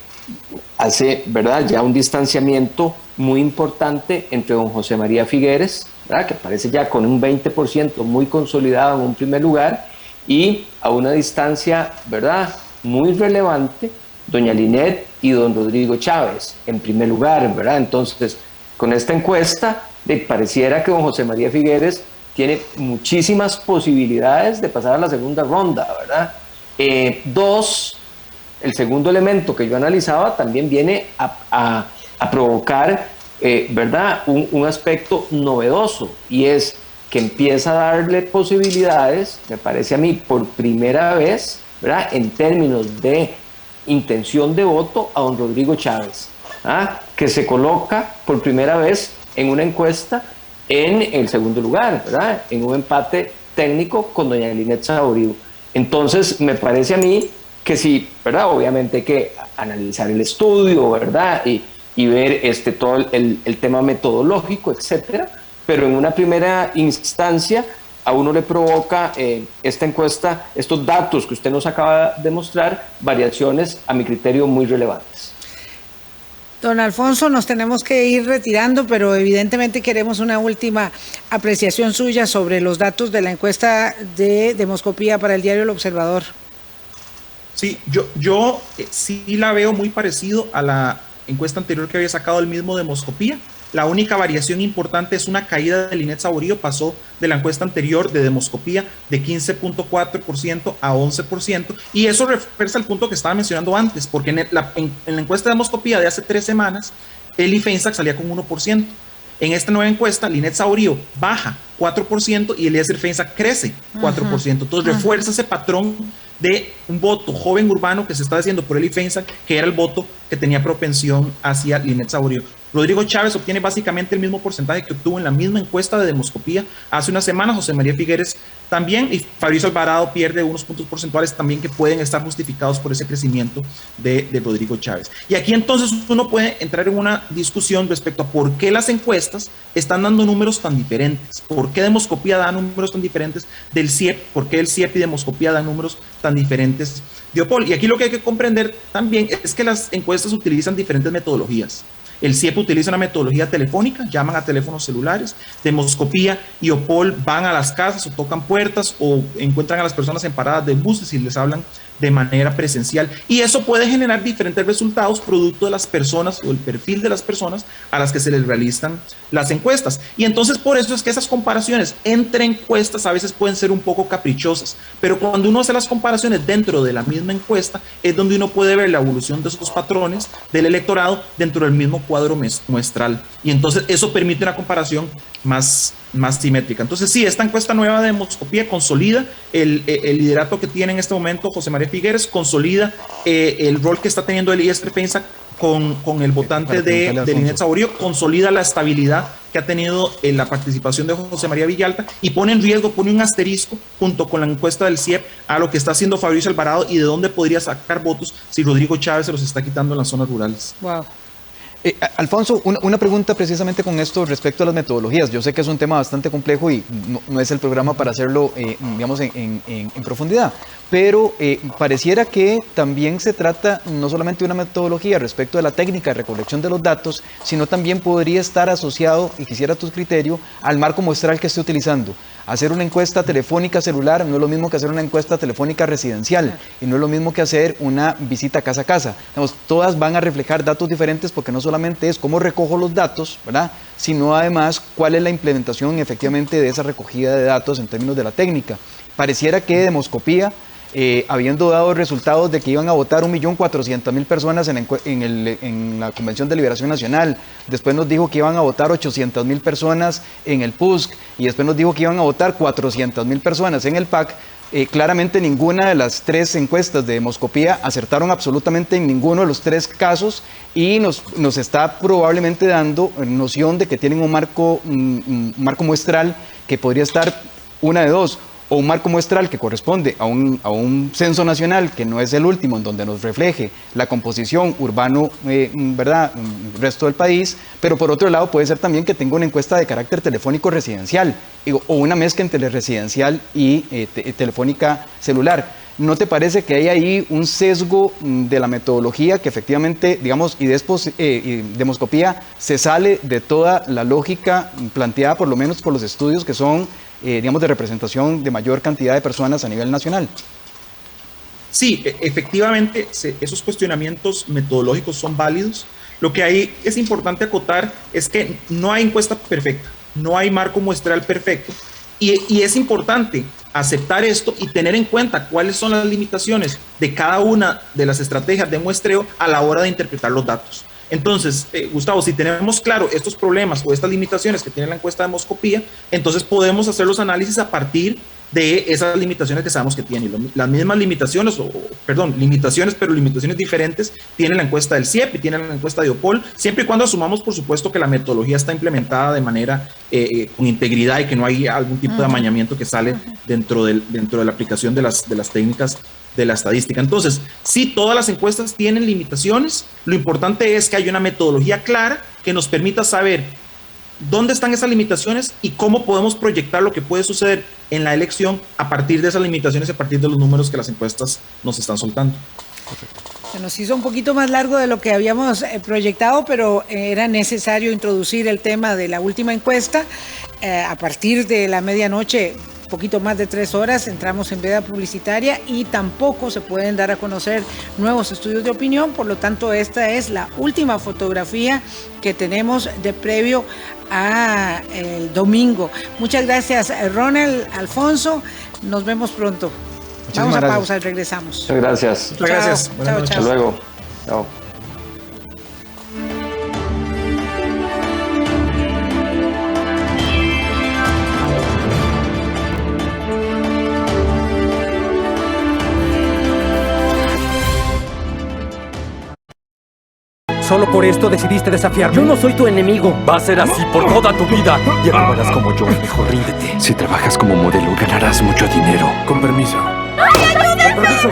Speaker 5: hace, ¿verdad?, ya un distanciamiento muy importante entre don José María Figueres, ¿verdad?, que aparece ya con un 20% muy consolidado en un primer lugar, y a una distancia, ¿verdad?, muy relevante, doña Linet y don Rodrigo Chávez en primer lugar, ¿verdad? Entonces, con esta encuesta, pareciera que don José María Figueres tiene muchísimas posibilidades de pasar a la segunda ronda, ¿verdad? Dos, el segundo elemento que yo analizaba también viene a provocar, ¿verdad?, un aspecto novedoso, y es que empieza a darle posibilidades, me parece a mí, por primera vez, ¿verdad?, en términos de intención de voto a don Rodrigo Chávez, que se coloca por primera vez en una encuesta en el segundo lugar, ¿verdad?, en un empate técnico con doña Linet Saborío. Entonces, me parece a mí que sí, ¿verdad?, obviamente hay que analizar el estudio, ¿verdad?, y ver todo el tema metodológico, etcétera, pero en una primera instancia a uno le provoca esta encuesta, estos datos que usted nos acaba de mostrar, variaciones a mi criterio muy relevantes.
Speaker 2: Don Alfonso, nos tenemos que ir retirando, pero evidentemente queremos una última apreciación suya sobre los datos de la encuesta de Demoscopía para el diario El Observador.
Speaker 6: Sí, yo sí la veo muy parecido a la encuesta anterior que había sacado el mismo Demoscopía. La única variación importante es una caída de Linet Saborío, pasó de la encuesta anterior de Demoscopía de 15.4% a 11%, y eso refuerza el punto que estaba mencionando antes, porque en la encuesta de Demoscopía de hace 3 semanas, Eli Feinsack salía con 1%. En esta nueva encuesta, Linet Saborío baja 4% y Eliezer Feinsack crece 4%. Entonces refuerza ese patrón de un voto joven urbano que se está haciendo por Eli Feinsack, que era el voto que tenía propensión hacia Linet Saborío. Rodrigo Chávez obtiene básicamente el mismo porcentaje que obtuvo en la misma encuesta de Demoscopía hace una semana. José María Figueres también, y Fabricio Alvarado pierde unos puntos porcentuales también que pueden estar justificados por ese crecimiento de Rodrigo Chávez. Y aquí entonces uno puede entrar en una discusión respecto a por qué las encuestas están dando números tan diferentes, por qué Demoscopía da números tan diferentes del CIEP, por qué el CIEP y Demoscopía dan números tan diferentes de OPOL. Y aquí lo que hay que comprender también es que las encuestas utilizan diferentes metodologías. El CIEP utiliza una metodología telefónica, llaman a teléfonos celulares. Demoscopía y OPOL van a las casas o tocan puertas o encuentran a las personas en paradas de buses y les hablan de manera presencial, y eso puede generar diferentes resultados producto de las personas o el perfil de las personas a las que se les realizan las encuestas. Y entonces por eso es que esas comparaciones entre encuestas a veces pueden ser un poco caprichosas, pero cuando uno hace las comparaciones dentro de la misma encuesta es donde uno puede ver la evolución de esos patrones del electorado dentro del mismo cuadro muestral, y entonces eso permite una comparación más más simétrica. Entonces sí, esta encuesta nueva de Demoscopía consolida el liderato que tiene en este momento José María Figueres, consolida el rol que está teniendo Elías Trepensa con el votante de Linet Saborío, consolida la estabilidad que ha tenido en la participación de José María Villalta y pone en riesgo, pone un asterisco junto con la encuesta del CIEP a lo que está haciendo Fabricio Alvarado y de dónde podría sacar votos si Rodrigo Chávez se los está quitando en las zonas rurales.
Speaker 2: Wow.
Speaker 4: Alfonso, una pregunta precisamente con esto respecto a las metodologías. Yo sé que es un tema bastante complejo y no es el programa para hacerlo, digamos, en profundidad, pero pareciera que también se trata no solamente de una metodología respecto de la técnica de recolección de los datos, sino también podría estar asociado, y quisiera tu criterio, al marco muestral que esté utilizando. Hacer una encuesta telefónica celular no es lo mismo que hacer una encuesta telefónica residencial, y no es lo mismo que hacer una visita casa a casa. Digamos, todas van a reflejar datos diferentes porque no solamente es cómo recojo los datos, ¿verdad?, sino además cuál es la implementación efectivamente de esa recogida de datos en términos de la técnica. Pareciera que Demoscopía, habiendo dado resultados de que iban a votar 1.400.000 personas en la Convención de Liberación Nacional, después nos dijo que iban a votar 800.000 personas en el PUSC, y después nos dijo que iban a votar 400.000 personas en el PAC. Claramente ninguna de las tres encuestas de Demoscopía acertaron absolutamente en ninguno de los tres casos, y nos está probablemente dando noción de que tienen un marco muestral que podría estar una de dos: o un marco muestral que corresponde a un censo nacional que no es el último, en donde nos refleje la composición urbano, ¿verdad?, el resto del país, pero por otro lado puede ser también que tenga una encuesta de carácter telefónico residencial, o una mezcla entre residencial y telefónica celular. ¿No te parece que hay ahí un sesgo de la metodología que efectivamente, digamos, y Demoscopía se sale de toda la lógica planteada por lo menos por los estudios que son, digamos, de representación de mayor cantidad de personas a nivel nacional?
Speaker 6: Sí, efectivamente, esos cuestionamientos metodológicos son válidos. Lo que ahí es importante acotar es que no hay encuesta perfecta, no hay marco muestral perfecto, y es importante aceptar esto y tener en cuenta cuáles son las limitaciones de cada una de las estrategias de muestreo a la hora de interpretar los datos. Entonces, Gustavo, si tenemos claro estos problemas o estas limitaciones que tiene la encuesta de Demoscopía, entonces podemos hacer los análisis a partir de esas limitaciones que sabemos que tiene. Las mismas limitaciones, limitaciones, pero limitaciones diferentes, tiene la encuesta del CIEP y tiene la encuesta de OPOL, siempre y cuando asumamos, por supuesto, que la metodología está implementada de manera con integridad y que no hay algún tipo de amañamiento que sale dentro de la aplicación de las técnicas de la estadística. Entonces, sí, todas las encuestas tienen limitaciones. Lo importante es que haya una metodología clara que nos permita saber dónde están esas limitaciones y cómo podemos proyectar lo que puede suceder en la elección a partir de esas limitaciones, a partir de los números que las encuestas nos están soltando.
Speaker 2: Se nos hizo un poquito más largo de lo que habíamos proyectado, pero era necesario introducir el tema de la última encuesta. A partir de la medianoche, poquito más de 3 horas, entramos en veda publicitaria y tampoco se pueden dar a conocer nuevos estudios de opinión. Por lo tanto, esta es la última fotografía que tenemos de previo a el domingo. Muchas gracias, Ronald, Alfonso. Nos vemos pronto. Vamos a pausa y regresamos.
Speaker 5: Muchas gracias.
Speaker 6: Muchas gracias.
Speaker 2: Chao, chao.
Speaker 5: Hasta luego. Chao.
Speaker 7: ¿Solo por esto decidiste desafiarme?
Speaker 8: Yo no soy tu enemigo.
Speaker 7: Va a ser así por toda tu vida. Ya no harás como yo, mejor ríndete.
Speaker 8: Si trabajas como modelo, ganarás mucho dinero.
Speaker 7: Con permiso.
Speaker 8: Con permiso.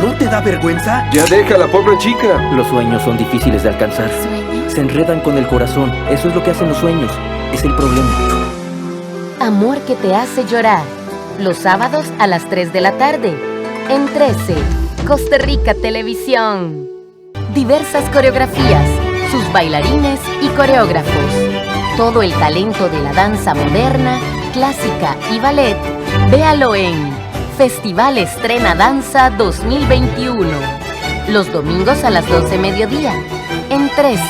Speaker 7: ¿No te da vergüenza?
Speaker 8: Ya deja a la pobre chica.
Speaker 9: Los sueños son difíciles de alcanzar.
Speaker 10: ¿Sueños?
Speaker 9: Se enredan con el corazón. Eso es lo que hacen los sueños. Es el problema.
Speaker 10: Amor que te hace llorar. Los sábados a las 3 de la tarde. En 13. Costa Rica Televisión. Diversas coreografías, sus bailarines y coreógrafos. Todo el talento de la danza moderna, clásica y ballet. Véalo en Festival Estrena Danza 2021. Los domingos a las 12 mediodía. En 13.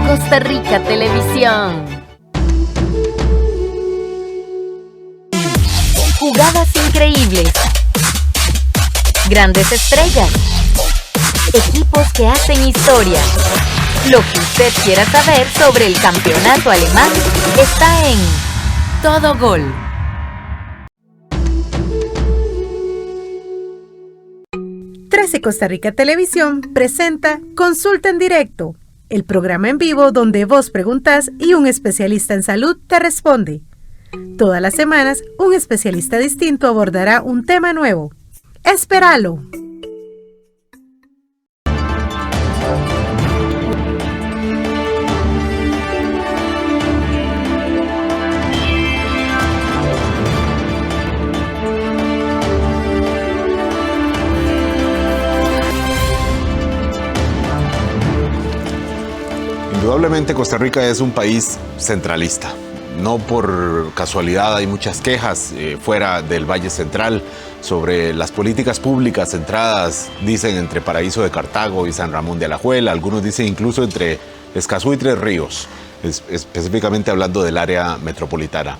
Speaker 10: Costa Rica Televisión. Jugadas increíbles. Grandes estrellas. equipos que hacen historia. Lo que usted quiera saber sobre el campeonato alemán está en Todo Gol.
Speaker 11: 13 Costa Rica Televisión presenta Consulta en Directo, el programa en vivo donde vos preguntas y un especialista en salud te responde. Todas las semanas, un especialista distinto abordará un tema nuevo. ¡Espéralo!
Speaker 3: Indudablemente Costa Rica es un país centralista. No por casualidad hay muchas quejas fuera del Valle Central sobre las políticas públicas centradas, dicen, entre Paraíso de Cartago y San Ramón de Alajuela. Algunos dicen incluso entre Escazú y Tres Ríos, específicamente hablando del área metropolitana.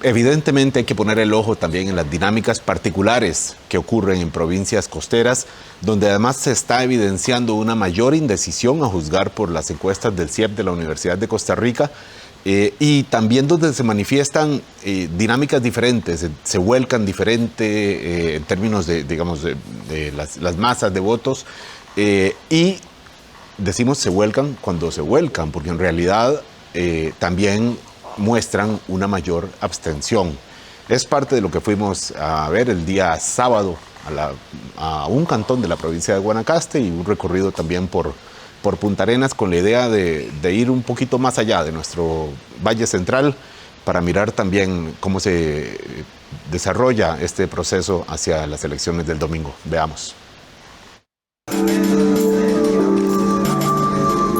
Speaker 3: Evidentemente hay que poner el ojo también en las dinámicas particulares que ocurren en provincias costeras, donde además se está evidenciando una mayor indecisión a juzgar por las encuestas del CIEP de la Universidad de Costa Rica, y también donde se manifiestan dinámicas diferentes, se vuelcan diferente en términos de, digamos, de las masas de votos, y decimos se vuelcan cuando se vuelcan, porque en realidad también muestran una mayor abstención. Es parte de lo que fuimos a ver el día sábado a un cantón de la provincia de Guanacaste y un recorrido también por Punta Arenas con la idea de ir un poquito más allá de nuestro Valle Central para mirar también cómo se desarrolla este proceso hacia las elecciones del domingo. Veamos.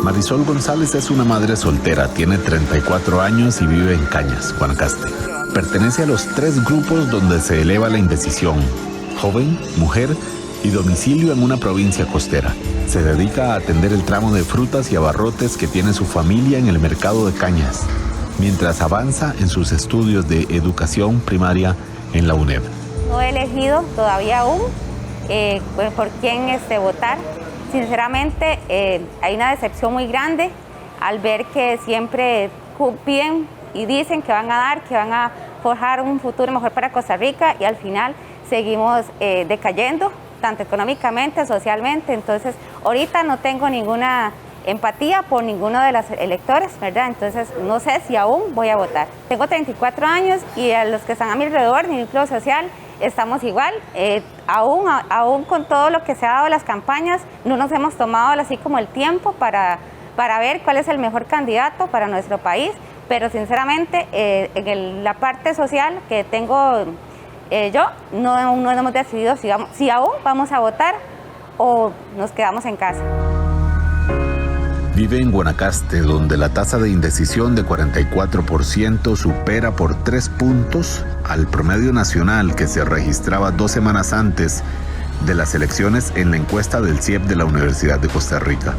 Speaker 12: Marisol González es una madre soltera, tiene 34 años y vive en Cañas, Guanacaste. Pertenece a los 3 grupos donde se eleva la indecisión: joven, mujer y domicilio en una provincia costera. Se dedica a atender el tramo de frutas y abarrotes que tiene su familia en el mercado de Cañas, mientras avanza en sus estudios de educación primaria en la UNED.
Speaker 13: No he elegido todavía aún por quién votar. Sinceramente, hay una decepción muy grande al ver que siempre piden y dicen que van a dar, que van a forjar un futuro mejor para Costa Rica, y al final seguimos decayendo, tanto económicamente, socialmente. Entonces, ahorita no tengo ninguna empatía por ninguno de los electores, ¿verdad? Entonces, no sé si aún voy a votar. Tengo 34 años y a los que están a mi alrededor, mi núcleo social, estamos igual. Aún con todo lo que se ha dado en las campañas, no nos hemos tomado así como el tiempo para ver cuál es el mejor candidato para nuestro país, pero sinceramente en la parte social que tengo yo, no hemos decidido si aún vamos a votar o nos quedamos en casa.
Speaker 12: Vive en Guanacaste, donde la tasa de indecisión de 44% supera por 3 puntos al promedio nacional que se registraba 2 semanas antes de las elecciones en la encuesta del CIEP de la Universidad de Costa Rica.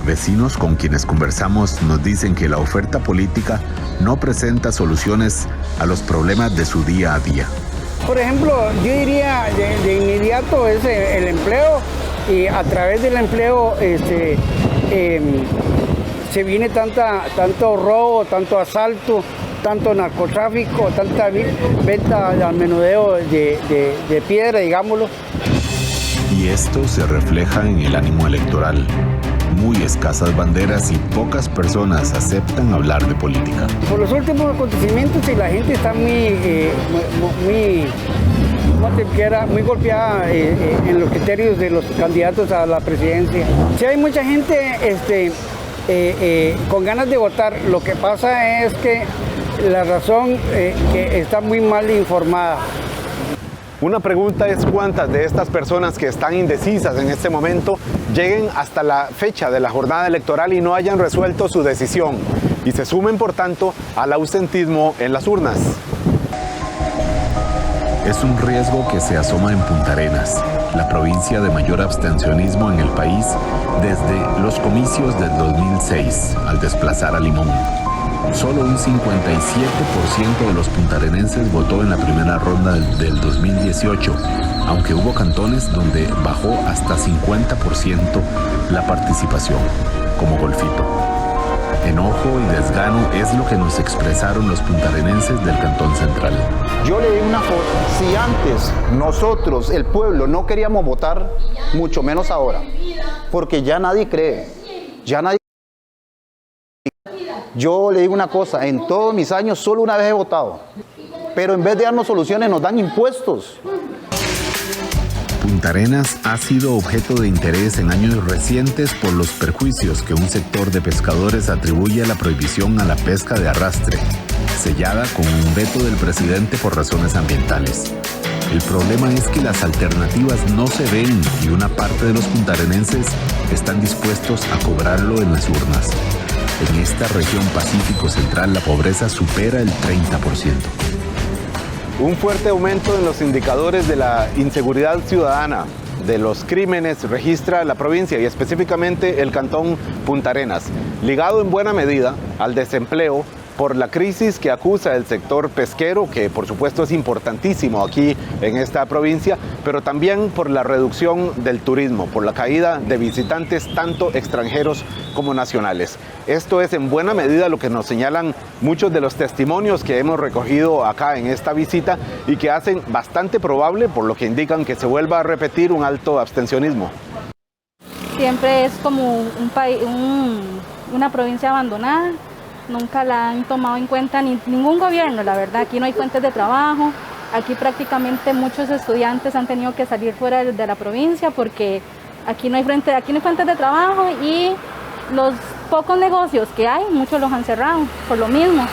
Speaker 12: Vecinos con quienes conversamos nos dicen que la oferta política no presenta soluciones a los problemas de su día a día.
Speaker 14: Por ejemplo, yo diría de inmediato es el empleo, y a través del empleo se viene tanto robo, tanto asalto, tanto narcotráfico, tanta venta al menudeo de piedra, digámoslo.
Speaker 12: Y esto se refleja en el ánimo electoral. Muy escasas banderas y pocas personas aceptan hablar de política.
Speaker 14: Por los últimos acontecimientos, y la gente está muy golpeada en los criterios de los candidatos a la presidencia. Sí hay mucha gente con ganas de votar. Lo que pasa es que la razón que está muy mal informada.
Speaker 3: Una pregunta es cuántas de estas personas que están indecisas en este momento lleguen hasta la fecha de la jornada electoral y no hayan resuelto su decisión y se sumen, por tanto, al ausentismo en las urnas.
Speaker 12: Es un riesgo que se asoma en Punta Arenas, la provincia de mayor abstencionismo en el país desde los comicios del 2006, al desplazar a Limón. Solo un 57% de los puntarenenses votó en la primera ronda del 2018, aunque hubo cantones donde bajó hasta 50% la participación, como Golfito. Enojo y desgano es lo que nos expresaron los puntarenenses del Cantón Central.
Speaker 15: Yo le digo una cosa, si antes nosotros, el pueblo, no queríamos votar, mucho menos ahora, porque ya nadie cree, ya nadie. Yo le digo una cosa, en todos mis años solo una vez he votado, pero en vez de darnos soluciones nos dan impuestos.
Speaker 12: Punta Arenas ha sido objeto de interés en años recientes por los perjuicios que un sector de pescadores atribuye a la prohibición a la pesca de arrastre, sellada con un veto del presidente por razones ambientales. El problema es que las alternativas no se ven y una parte de los puntarenenses están dispuestos a cobrarlo en las urnas. En esta región Pacífico Central la pobreza supera el 30%.
Speaker 3: Un fuerte aumento en los indicadores de la inseguridad ciudadana, de los crímenes, registra la provincia y específicamente el cantón Punta Arenas, ligado en buena medida al desempleo por la crisis que acusa el sector pesquero, que por supuesto es importantísimo aquí en esta provincia, pero también por la reducción del turismo, por la caída de visitantes tanto extranjeros como nacionales. Esto es en buena medida lo que nos señalan muchos de los testimonios que hemos recogido acá en esta visita y que hacen bastante probable, por lo que indican, que se vuelva a repetir un alto abstencionismo.
Speaker 16: Siempre es como una provincia abandonada. Nunca la han tomado en cuenta ningún gobierno, la verdad. Aquí no hay fuentes de trabajo, aquí prácticamente muchos estudiantes han tenido que salir fuera de la provincia porque aquí no hay fuentes de trabajo y los pocos negocios que hay, muchos los han cerrado por lo mismo,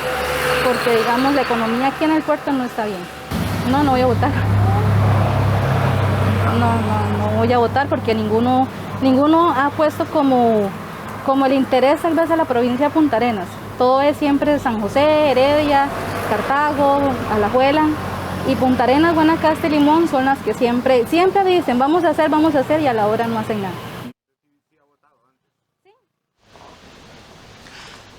Speaker 16: porque digamos la economía aquí en el puerto no está bien. No voy a votar. No voy a votar porque ninguno ha puesto como el interés tal vez a la provincia de Punta Arenas. Todo es siempre San José, Heredia, Cartago, Alajuela y Punta Arenas, Guanacaste y Limón son las que siempre dicen vamos a hacer y a la hora no hacen nada.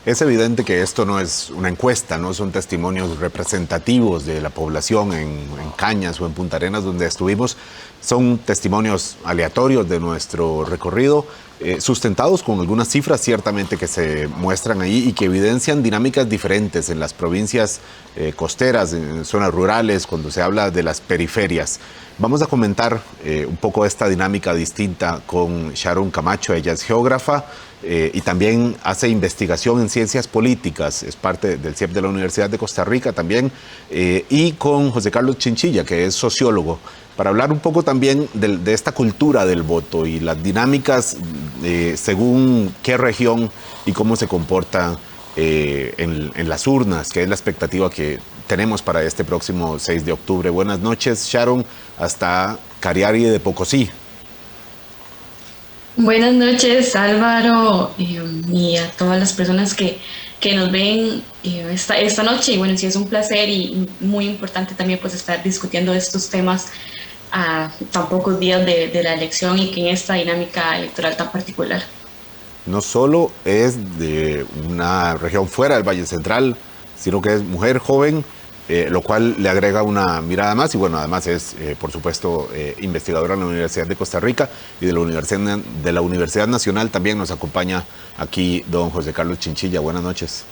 Speaker 3: Es evidente que esto no es una encuesta, no son testimonios representativos de la población en Cañas o en Punta Arenas donde estuvimos, son testimonios aleatorios de nuestro recorrido, sustentados con algunas cifras ciertamente que se muestran ahí y que evidencian dinámicas diferentes en las provincias costeras, en zonas rurales, cuando se habla de las periferias. Vamos a comentar un poco esta dinámica distinta con Sharon Camacho. Ella es geógrafa y también hace investigación en ciencias políticas, es parte del CIEP de la Universidad de Costa Rica también, y con José Carlos Chinchilla, que es sociólogo, para hablar un poco también de esta cultura del voto y las dinámicas según qué región y cómo se comporta en las urnas, que es la expectativa que tenemos para este próximo 6 de octubre. Buenas noches, Sharon, hasta Cariari de Pocosí.
Speaker 17: Buenas noches, Álvaro, y a todas las personas que nos ven esta noche. Y bueno, sí es un placer y muy importante también pues estar discutiendo estos temas a tan pocos días de la elección y que en esta dinámica electoral tan particular.
Speaker 3: No solo es de una región fuera del Valle Central, sino que es mujer joven, lo cual le agrega una mirada más. Y bueno, además es, por supuesto, investigadora en la Universidad de Costa Rica y de la Universidad Nacional. También nos acompaña aquí don José Carlos Chinchilla. Buenas noches.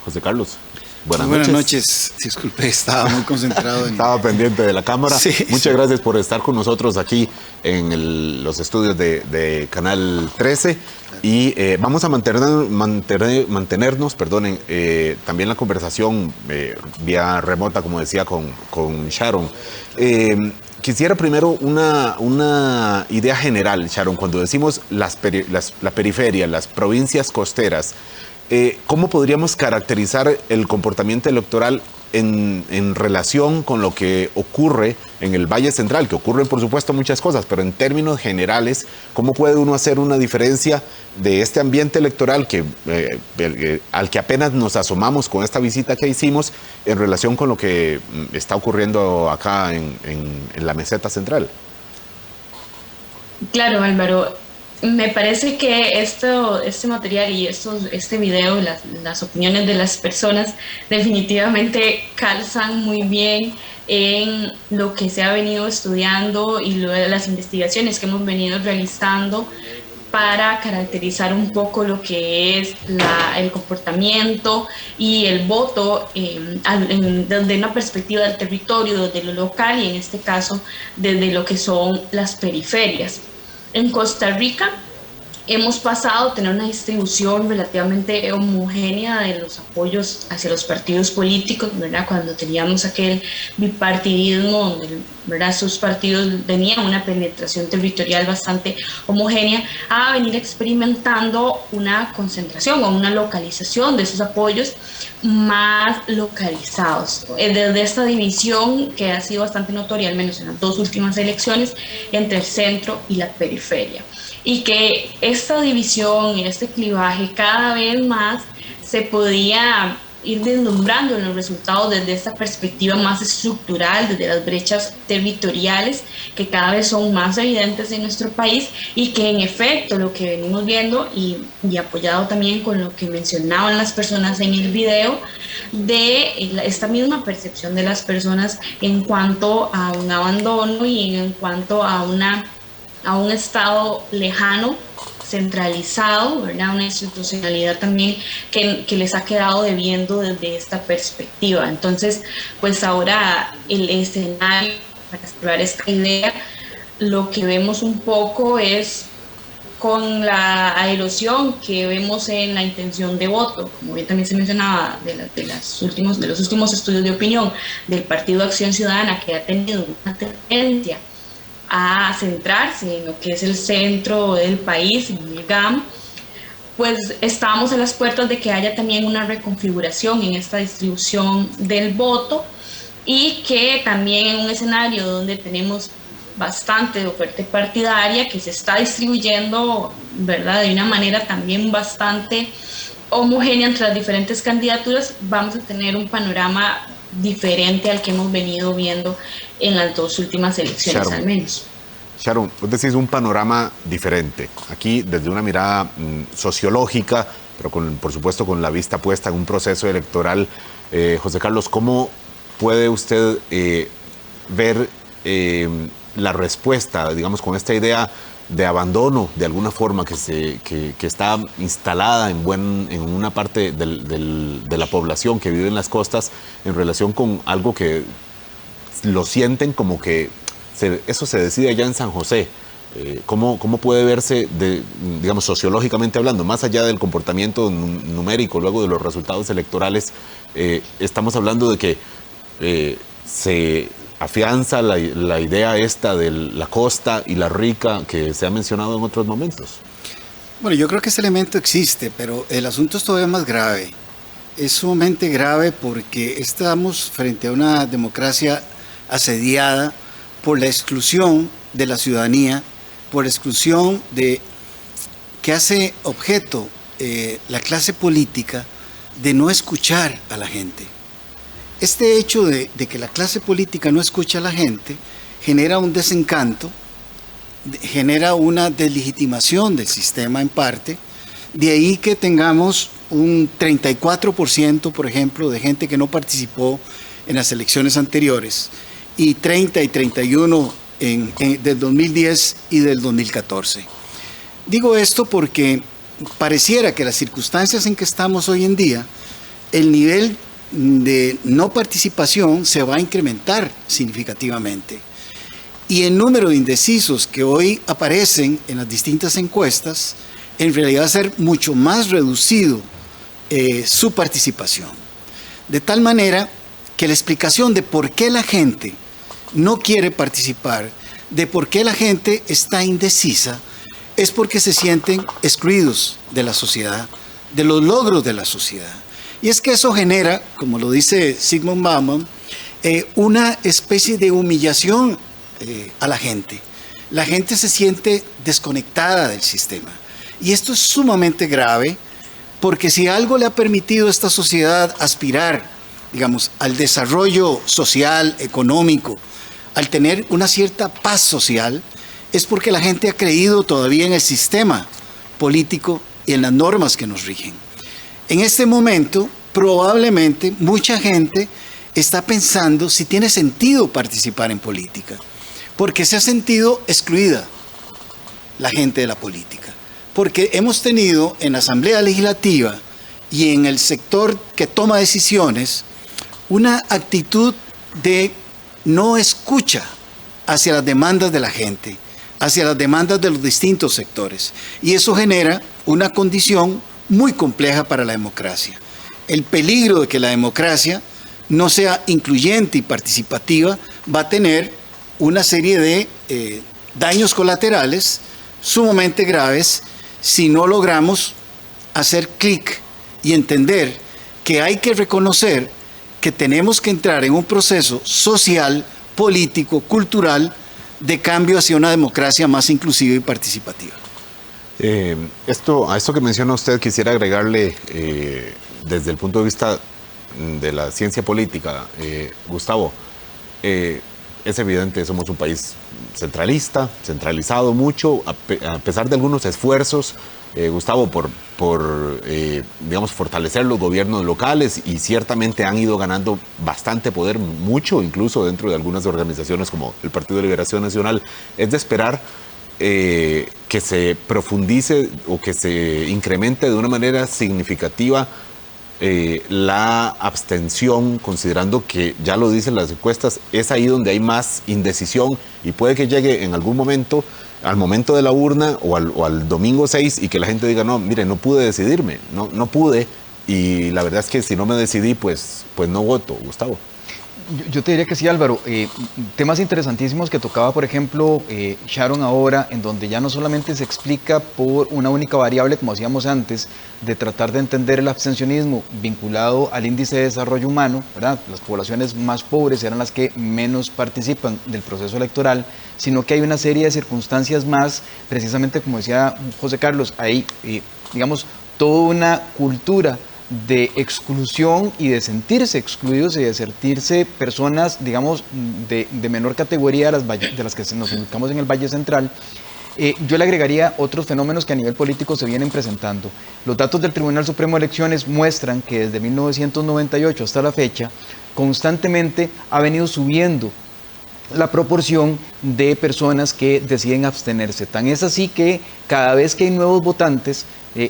Speaker 3: José Carlos.
Speaker 18: Buenas noches. Disculpe, estaba muy concentrado.
Speaker 3: Estaba pendiente de la cámara.
Speaker 18: Sí,
Speaker 3: Muchas gracias por estar con nosotros aquí en los estudios de Canal 13. Y vamos a mantenernos, también la conversación vía remota, como decía, con Sharon. Quisiera primero una idea general, Sharon, cuando decimos la periferia, las provincias costeras, ¿cómo podríamos caracterizar el comportamiento electoral en relación con lo que ocurre en el Valle Central? Que ocurren, por supuesto, muchas cosas, pero en términos generales, ¿cómo puede uno hacer una diferencia de este ambiente electoral al que apenas nos asomamos con esta visita que hicimos en relación con lo que está ocurriendo acá en la meseta central?
Speaker 17: Claro, Álvaro. Me parece que este material y este video, las opiniones de las personas definitivamente calzan muy bien en lo que se ha venido estudiando y las investigaciones que hemos venido realizando para caracterizar un poco lo que es el comportamiento y el voto desde una perspectiva del territorio, desde lo local y en este caso desde lo que son las periferias. En Costa Rica hemos pasado a tener una distribución relativamente homogénea de los apoyos hacia los partidos políticos, ¿verdad? Cuando teníamos aquel bipartidismo, donde, ¿verdad?, sus partidos tenían una penetración territorial bastante homogénea, a venir experimentando una concentración o una localización de esos apoyos más localizados. Desde esta división que ha sido bastante notoria, al menos en las dos últimas elecciones, entre el centro y la periferia. Y que esta división y este clivaje cada vez más se podía ir deslumbrando en los resultados desde esta perspectiva más estructural, desde las brechas territoriales que cada vez son más evidentes en nuestro país y que en efecto lo que venimos viendo y apoyado también con lo que mencionaban las personas en el video, de esta misma percepción de las personas en cuanto a un abandono y en cuanto a un estado lejano, centralizado, ¿verdad? Una institucionalidad también que les ha quedado debiendo desde esta perspectiva. Entonces, pues ahora el escenario, para explorar esta idea, lo que vemos un poco es con la erosión que vemos en la intención de voto, como bien también se mencionaba de los últimos estudios de opinión del Partido Acción Ciudadana, que ha tenido una tendencia a centrarse en lo que es el centro del país, en el GAM, pues estamos a las puertas de que haya también una reconfiguración en esta distribución del voto y que también en un escenario donde tenemos bastante oferta partidaria que se está distribuyendo, ¿verdad?, de una manera también bastante homogénea entre las diferentes candidaturas, vamos a tener un panorama diferente al que hemos venido viendo en las dos últimas elecciones, Sharon, al menos.
Speaker 3: Sharon, vos decís un panorama diferente. Aquí, desde una mirada sociológica, pero por supuesto con la vista puesta en un proceso electoral, José Carlos, ¿cómo puede usted ver la respuesta, digamos, con esta idea de abandono, de alguna forma, que está instalada en una parte de la población que vive en las costas, en relación con algo que lo sienten como que eso se decide allá en San José? ¿Cómo puede verse, digamos, sociológicamente hablando, más allá del comportamiento numérico luego de los resultados electorales? Estamos hablando de que se afianza la idea esta de la costa y la rica que se ha mencionado en otros momentos.
Speaker 19: Bueno, yo creo que ese elemento existe, pero el asunto es todavía más grave. Es sumamente grave porque estamos frente a una democracia asediada por la exclusión de la ciudadanía, por la exclusión que hace objeto la clase política de no escuchar a la gente. Este hecho de que la clase política no escucha a la gente genera un desencanto, genera una deslegitimación del sistema en parte, de ahí que tengamos un 34%, por ejemplo, de gente que no participó en las elecciones anteriores, y 30 y 31 del 2010 y del 2014. Digo esto porque pareciera que las circunstancias en que estamos hoy en día, el nivel de no participación se va a incrementar significativamente. Y el número de indecisos que hoy aparecen en las distintas encuestas, en realidad va a ser mucho más reducido su participación. De tal manera que la explicación de por qué la gente no quiere participar, de por qué la gente está indecisa, es porque se sienten excluidos de la sociedad, de los logros de la sociedad. Y es que eso genera, como lo dice Zygmunt Bauman, una especie de humillación a la gente. La gente se siente desconectada del sistema. Y esto es sumamente grave, porque si algo le ha permitido a esta sociedad aspirar, digamos, al desarrollo social, económico, al tener una cierta paz social, es porque la gente ha creído todavía en el sistema político y en las normas que nos rigen. En este momento, probablemente mucha gente está pensando si tiene sentido participar en política, porque se ha sentido excluida la gente de la política, porque hemos tenido en la Asamblea Legislativa y en el sector que toma decisiones una actitud de no escucha hacia las demandas de la gente, hacia las demandas de los distintos sectores, y eso genera una condición muy compleja para la democracia. El peligro de que la democracia no sea incluyente y participativa va a tener una serie de daños colaterales sumamente graves si no logramos hacer clic y entender que hay que reconocer que tenemos que entrar en un proceso social, político, cultural de cambio hacia una democracia más inclusiva y participativa.
Speaker 3: A esto que menciona usted, quisiera agregarle desde el punto de vista de la ciencia política, Gustavo, es evidente, somos un país centralista, centralizado mucho, a pesar de algunos esfuerzos, Gustavo, por digamos, fortalecer los gobiernos locales, y ciertamente han ido ganando bastante poder, mucho, incluso dentro de algunas organizaciones como el Partido de Liberación Nacional. Es de esperar que se profundice o que se incremente de una manera significativa la abstención, considerando que, ya lo dicen las encuestas, es ahí donde hay más indecisión, y puede que llegue en algún momento, al momento de la urna o al domingo 6, y que la gente diga, no, mire, no pude decidirme, no pude, y la verdad es que si no me decidí, pues no voto. Gustavo.
Speaker 4: Yo te diría que sí, Álvaro. Temas interesantísimos que tocaba, por ejemplo, Sharon ahora, en donde ya no solamente se explica por una única variable, como hacíamos antes, de tratar de entender el abstencionismo vinculado al índice de desarrollo humano, ¿verdad? Las poblaciones más pobres eran las que menos participan del proceso electoral, sino que hay una serie de circunstancias más, precisamente como decía José Carlos, hay, digamos, toda una cultura de exclusión y de sentirse excluidos y de sentirse personas, digamos, de menor categoría de las que nos ubicamos en el Valle Central. Yo le agregaría otros fenómenos que a nivel político se vienen presentando. Los datos del Tribunal Supremo de Elecciones muestran que desde 1998 hasta la fecha, constantemente ha venido subiendo la proporción de personas que deciden abstenerse. Tan es así que cada vez que hay nuevos votantes,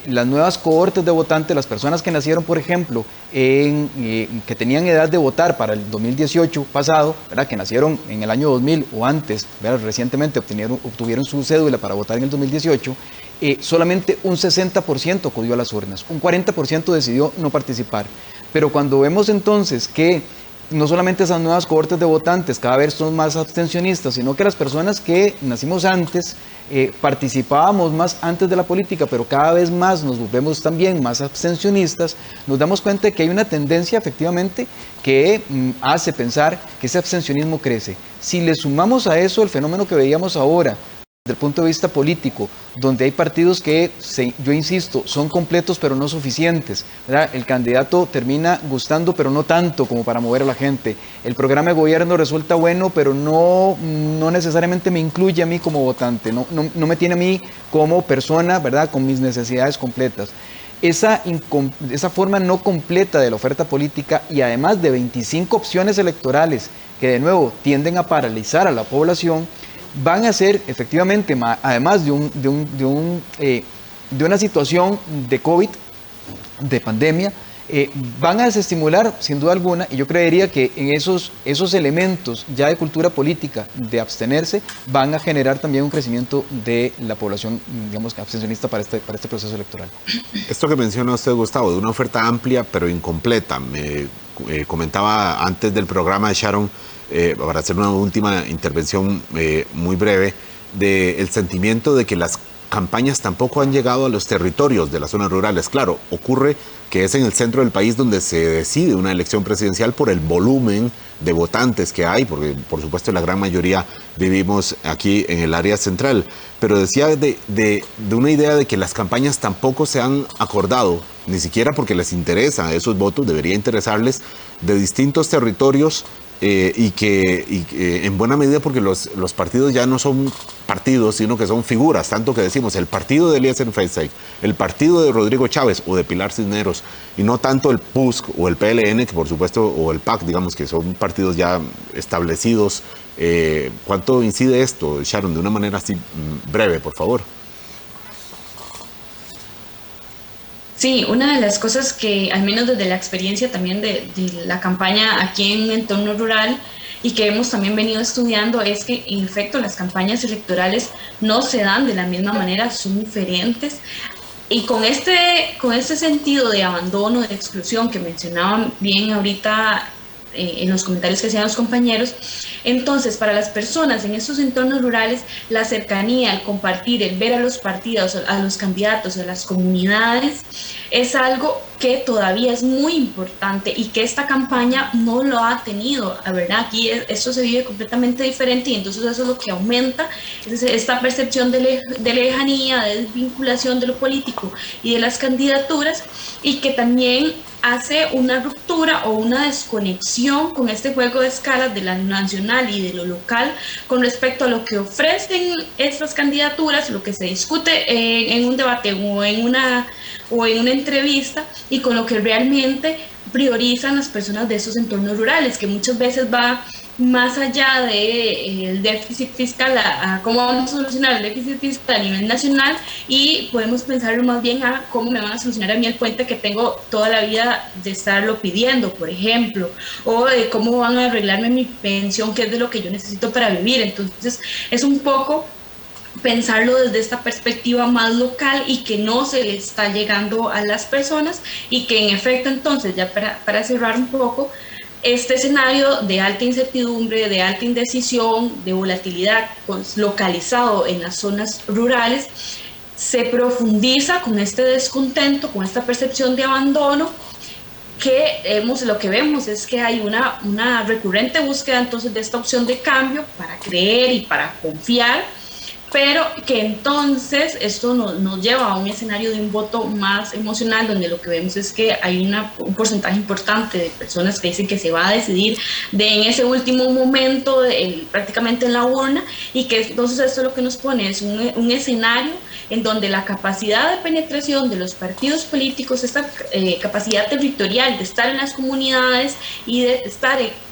Speaker 4: las nuevas cohortes de votantes, las personas que nacieron, por ejemplo, que tenían edad de votar para el 2018 pasado, ¿verdad?, que nacieron en el año 2000 o antes, ¿verdad?, recientemente obtuvieron su cédula para votar en el 2018, solamente un 60% acudió a las urnas, un 40% decidió no participar. Pero cuando vemos entonces que no solamente esas nuevas cohortes de votantes cada vez son más abstencionistas, sino que las personas que nacimos antes, participábamos más antes de la política, pero cada vez más nos volvemos también más abstencionistas, nos damos cuenta de que hay una tendencia efectivamente que hace pensar que ese abstencionismo crece. Si le sumamos a eso el fenómeno que veíamos ahora, desde el punto de vista político, donde hay partidos que, yo insisto, son completos pero no suficientes, ¿verdad? El candidato termina gustando pero no tanto como para mover a la gente. El programa de gobierno resulta bueno pero no necesariamente me incluye a mí como votante, no me tiene a mí como persona, ¿verdad?, con mis necesidades completas. Esa forma no completa de la oferta política, y además de 25 opciones electorales que de nuevo tienden a paralizar a la población, van a ser efectivamente, además de una situación de COVID, de pandemia, van a desestimular sin duda alguna, y yo creería que en esos elementos ya de cultura política, de abstenerse, van a generar también un crecimiento de la población, digamos, abstencionista para este proceso electoral.
Speaker 3: Esto que menciona usted, Gustavo, de una oferta amplia pero incompleta, me comentaba antes del programa de Sharon, para hacer una última intervención muy breve, del sentimiento de que las campañas tampoco han llegado a los territorios de las zonas rurales. Claro, ocurre que es en el centro del país donde se decide una elección presidencial por el volumen de votantes que hay, porque por supuesto la gran mayoría vivimos aquí en el área central. Pero decía de una idea de que las campañas tampoco se han acordado, ni siquiera porque les interesa esos votos, debería interesarles, de distintos territorios y que en buena medida porque los partidos ya no son partidos, sino que son figuras, tanto que decimos el partido de Eliezer Feinstein, el partido de Rodrigo Chávez o de Pilar Cisneros, y no tanto el PUSC o el PLN, que por supuesto, o el PAC, digamos que son partidos ya establecidos. ¿Cuánto incide esto, Sharon, de una manera así breve, por favor?
Speaker 17: Sí, una de las cosas que, al menos desde la experiencia también de la campaña aquí en un entorno rural y que hemos también venido estudiando, es que en efecto las campañas electorales no se dan de la misma manera, son diferentes. Y con este sentido de abandono, de exclusión que mencionaban bien ahorita en los comentarios que hacían los compañeros, entonces para las personas en estos entornos rurales, la cercanía, el compartir, el ver a los partidos, a los candidatos, a las comunidades, es algo que todavía es muy importante y que esta campaña no lo ha tenido, la verdad. Aquí esto se vive completamente diferente y entonces eso es lo que aumenta esta percepción de lejanía, de desvinculación de lo político y de las candidaturas, y que también hace una ruptura o una desconexión con este juego de escalas de la nacional y de lo local con respecto a lo que ofrecen estas candidaturas, lo que se discute en un debate o en una entrevista, y con lo que realmente priorizan las personas de esos entornos rurales, que muchas veces va más allá del déficit fiscal, a cómo vamos a solucionar el déficit fiscal a nivel nacional, y podemos pensarlo más bien a cómo me van a solucionar a mí el puente que tengo toda la vida de estarlo pidiendo, por ejemplo, o de cómo van a arreglarme mi pensión, que es de lo que yo necesito para vivir. Entonces es un poco pensarlo desde esta perspectiva más local y que no se le está llegando a las personas, y que en efecto entonces, ya para cerrar un poco, este escenario de alta incertidumbre, de alta indecisión, de volatilidad localizado en las zonas rurales, se profundiza con este descontento, con esta percepción de abandono, que lo que vemos es que hay una recurrente búsqueda entonces de esta opción de cambio para creer y para confiar, pero que entonces esto nos lleva a un escenario de un voto más emocional, donde lo que vemos es que hay un porcentaje importante de personas que dicen que se va a decidir en ese último momento, prácticamente en la urna, y que entonces esto lo que nos pone es un escenario en donde la capacidad de penetración de los partidos políticos, esta capacidad territorial de estar en las comunidades y de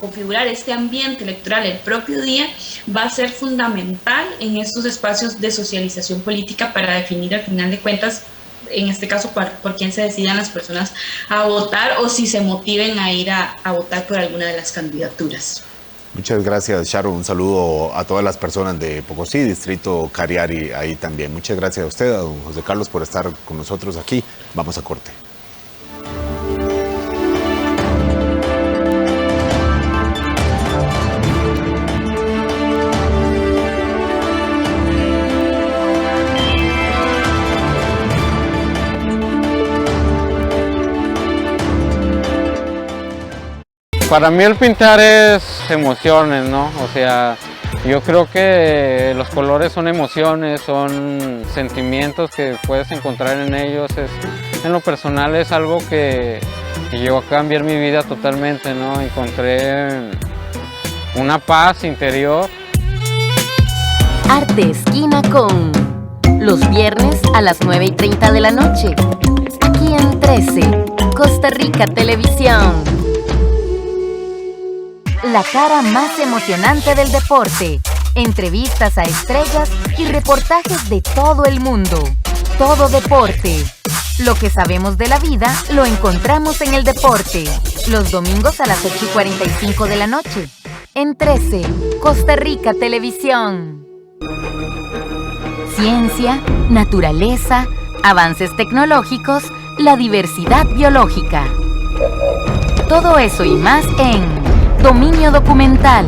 Speaker 17: configurar este ambiente electoral el propio día, va a ser fundamental en estos espacios de socialización política para definir al final de cuentas, en este caso, por quién se decidan las personas a votar, o si se motiven a ir a votar por alguna de las candidaturas.
Speaker 3: Muchas gracias, Sharon. Un saludo a todas las personas de Pocosí, Distrito Cariari, ahí también. Muchas gracias a usted, a don José Carlos, por estar con nosotros aquí. Vamos a corte.
Speaker 20: Para mí el pintar es emociones, ¿no? O sea, yo creo que los colores son emociones, son sentimientos que puedes encontrar en ellos. En lo personal es algo que llegó a cambiar mi vida totalmente, ¿no? Encontré una paz interior.
Speaker 10: Arte Esquina con los viernes a las 9:30 de la noche, aquí en 13, Costa Rica Televisión. La cara más emocionante del deporte, entrevistas a estrellas y reportajes de todo el mundo. Todo deporte. Lo que sabemos de la vida lo encontramos en el deporte. Los domingos a las 8:45 de la noche. En 13, Costa Rica Televisión. Ciencia, naturaleza, avances tecnológicos, la diversidad biológica. Todo eso y más en Dominio Documental.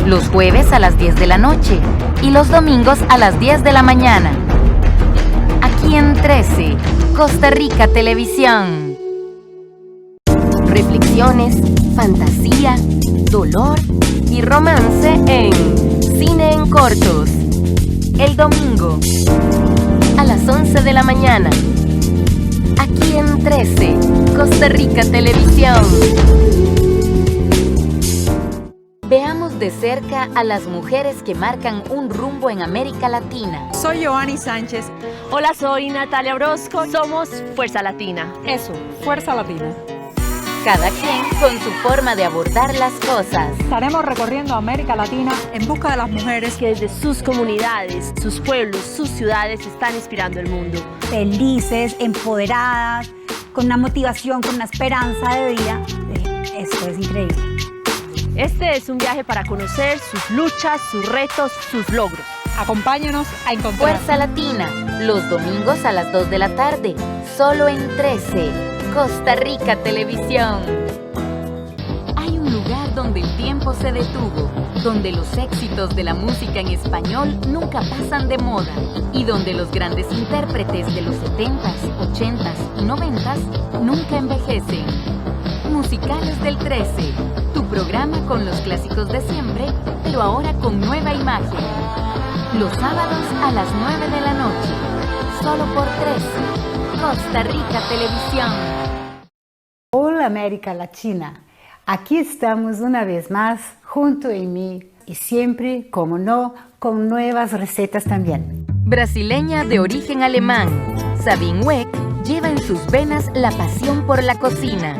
Speaker 10: Los jueves a las 10 de la noche y los domingos a las 10 de la mañana. Aquí en 13, Costa Rica Televisión. Reflexiones, fantasía, dolor y romance en Cine en Cortos. El domingo a las 11 de la mañana. Aquí en 13, Costa Rica Televisión. de cerca a las mujeres que marcan un rumbo en América Latina.
Speaker 21: Soy Joanny Sánchez.
Speaker 22: Hola, soy Natalia Orozco. Somos Fuerza Latina.
Speaker 21: Eso, Fuerza Latina.
Speaker 10: Cada quien con su forma de abordar las cosas.
Speaker 21: Estaremos recorriendo América Latina en busca de las mujeres
Speaker 22: que desde sus comunidades, sus pueblos, sus ciudades están inspirando el mundo.
Speaker 23: Felices, empoderadas, con una motivación, con una esperanza de vida. Esto es increíble.
Speaker 22: Este es un viaje para conocer sus luchas, sus retos, sus logros.
Speaker 21: Acompáñanos a encontrar
Speaker 10: Fuerza Latina, los domingos a las 2 de la tarde, solo en 13. Costa Rica Televisión. Hay un lugar donde el tiempo se detuvo, donde los éxitos de la música en español nunca pasan de moda y donde los grandes intérpretes de los 70s, 80s y 90s nunca envejecen. Musicales del 13, tu programa con los clásicos de siempre, pero ahora con nueva imagen. Los sábados a las 9 de la noche, solo por 13. Costa Rica Televisión.
Speaker 23: Hola América Latina, aquí estamos una vez más junto a mí y siempre, como no, con nuevas recetas también.
Speaker 10: Brasileña de origen alemán, Sabine Weck lleva en sus venas la pasión por la cocina.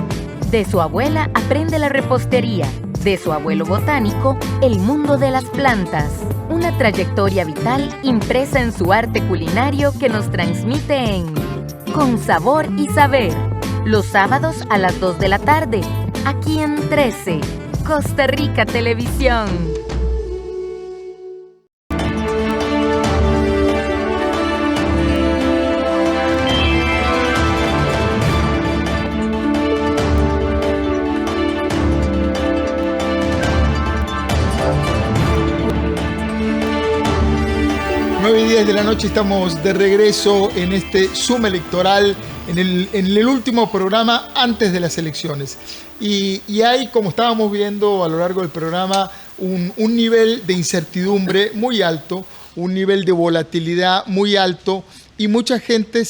Speaker 10: De su abuela aprende la repostería, de su abuelo botánico, el mundo de las plantas. Una trayectoria vital impresa en su arte culinario que nos transmite en Con Sabor y Saber, los sábados a las 2 de la tarde, aquí en 13, Costa Rica Televisión.
Speaker 1: Nueve y 10 de la noche estamos de regreso en este Zoom electoral, en el último programa antes de las elecciones. Y hay, como estábamos viendo a lo largo del programa, un nivel de incertidumbre muy alto, un nivel de volatilidad muy alto y mucha gente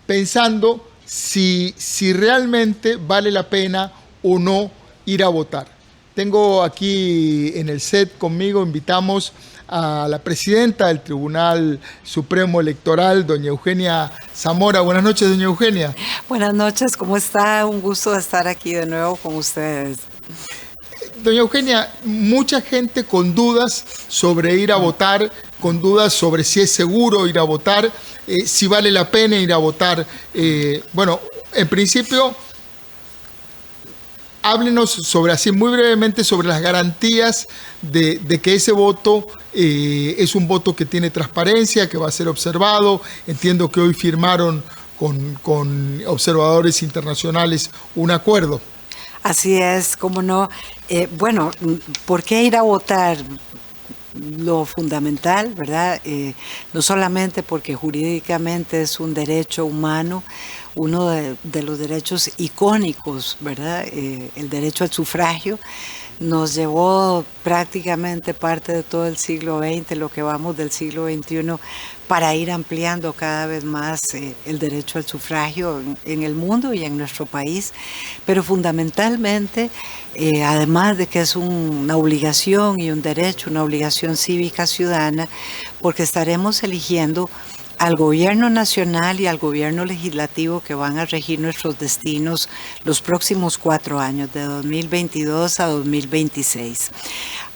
Speaker 1: pensando si realmente vale la pena o no ir a votar. Tengo aquí en el set conmigo, invitamos a la presidenta del Tribunal Supremo Electoral, doña Eugenia Zamora. Buenas noches, doña Eugenia.
Speaker 24: Buenas noches, ¿cómo está? Un gusto estar aquí de nuevo con ustedes.
Speaker 1: Doña Eugenia, mucha gente con dudas sobre ir a votar, con dudas sobre si es seguro ir a votar, si vale la pena ir a votar. Bueno, en principio, háblenos sobre, así muy brevemente, sobre las garantías de que ese voto es un voto que tiene transparencia, que va a ser observado. Entiendo que hoy firmaron con observadores internacionales un acuerdo.
Speaker 24: Así es, cómo no. Bueno, ¿por qué ir a votar? Lo fundamental, ¿verdad? No solamente porque jurídicamente es un derecho humano, uno de los derechos icónicos, ¿verdad? El derecho al sufragio nos llevó prácticamente parte de todo el siglo XX, lo que vamos del siglo XXI, para ir ampliando cada vez más el derecho al sufragio en el mundo y en nuestro país. Pero fundamentalmente, además de que es una obligación y un derecho, una obligación cívica ciudadana, porque estaremos eligiendo al gobierno nacional y al gobierno legislativo que van a regir nuestros destinos los próximos 4 años, de 2022 a 2026.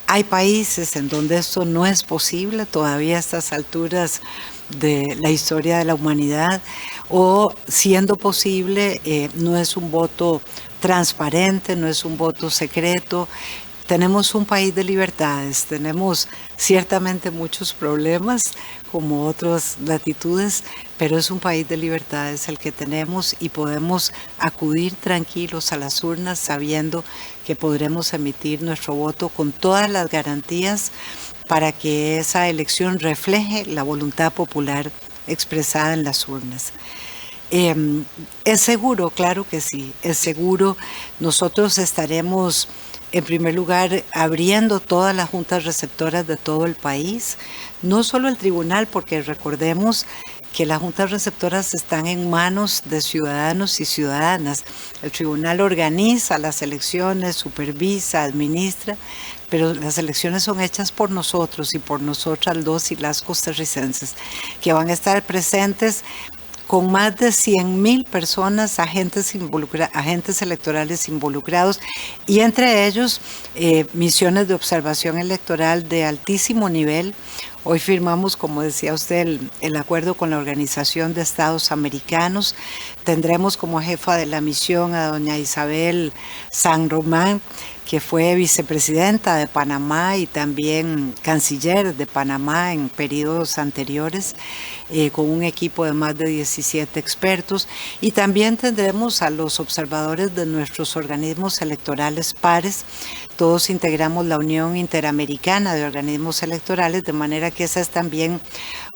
Speaker 24: Hay países en donde esto no es posible todavía a estas alturas de la historia de la humanidad, o siendo posible, no es un voto transparente, no es un voto secreto. Tenemos un país de libertades, tenemos ciertamente muchos problemas como otras latitudes, pero es un país de libertades el que tenemos y podemos acudir tranquilos a las urnas sabiendo que podremos emitir nuestro voto con todas las garantías para que esa elección refleje la voluntad popular expresada en las urnas. ¿Es seguro? Claro que sí, es seguro. Nosotros estaremos, en primer lugar, abriendo todas las juntas receptoras de todo el país, no solo el tribunal, porque recordemos que las juntas receptoras están en manos de ciudadanos y ciudadanas. El tribunal organiza las elecciones, supervisa, administra, pero las elecciones son hechas por nosotros y por nosotras los y las costarricenses, que van a estar presentes con más de 100,000 personas, agentes electorales involucrados, y entre ellos misiones de observación electoral de altísimo nivel. Hoy firmamos, como decía usted, el acuerdo con la Organización de Estados Americanos. Tendremos como jefa de la misión a doña Isabel San Román, que fue vicepresidenta de Panamá y también canciller de Panamá en periodos anteriores, con un equipo de más de 17 expertos. Y también tendremos a los observadores de nuestros organismos electorales pares. Todos integramos la Unión Interamericana de Organismos Electorales, de manera que esa es también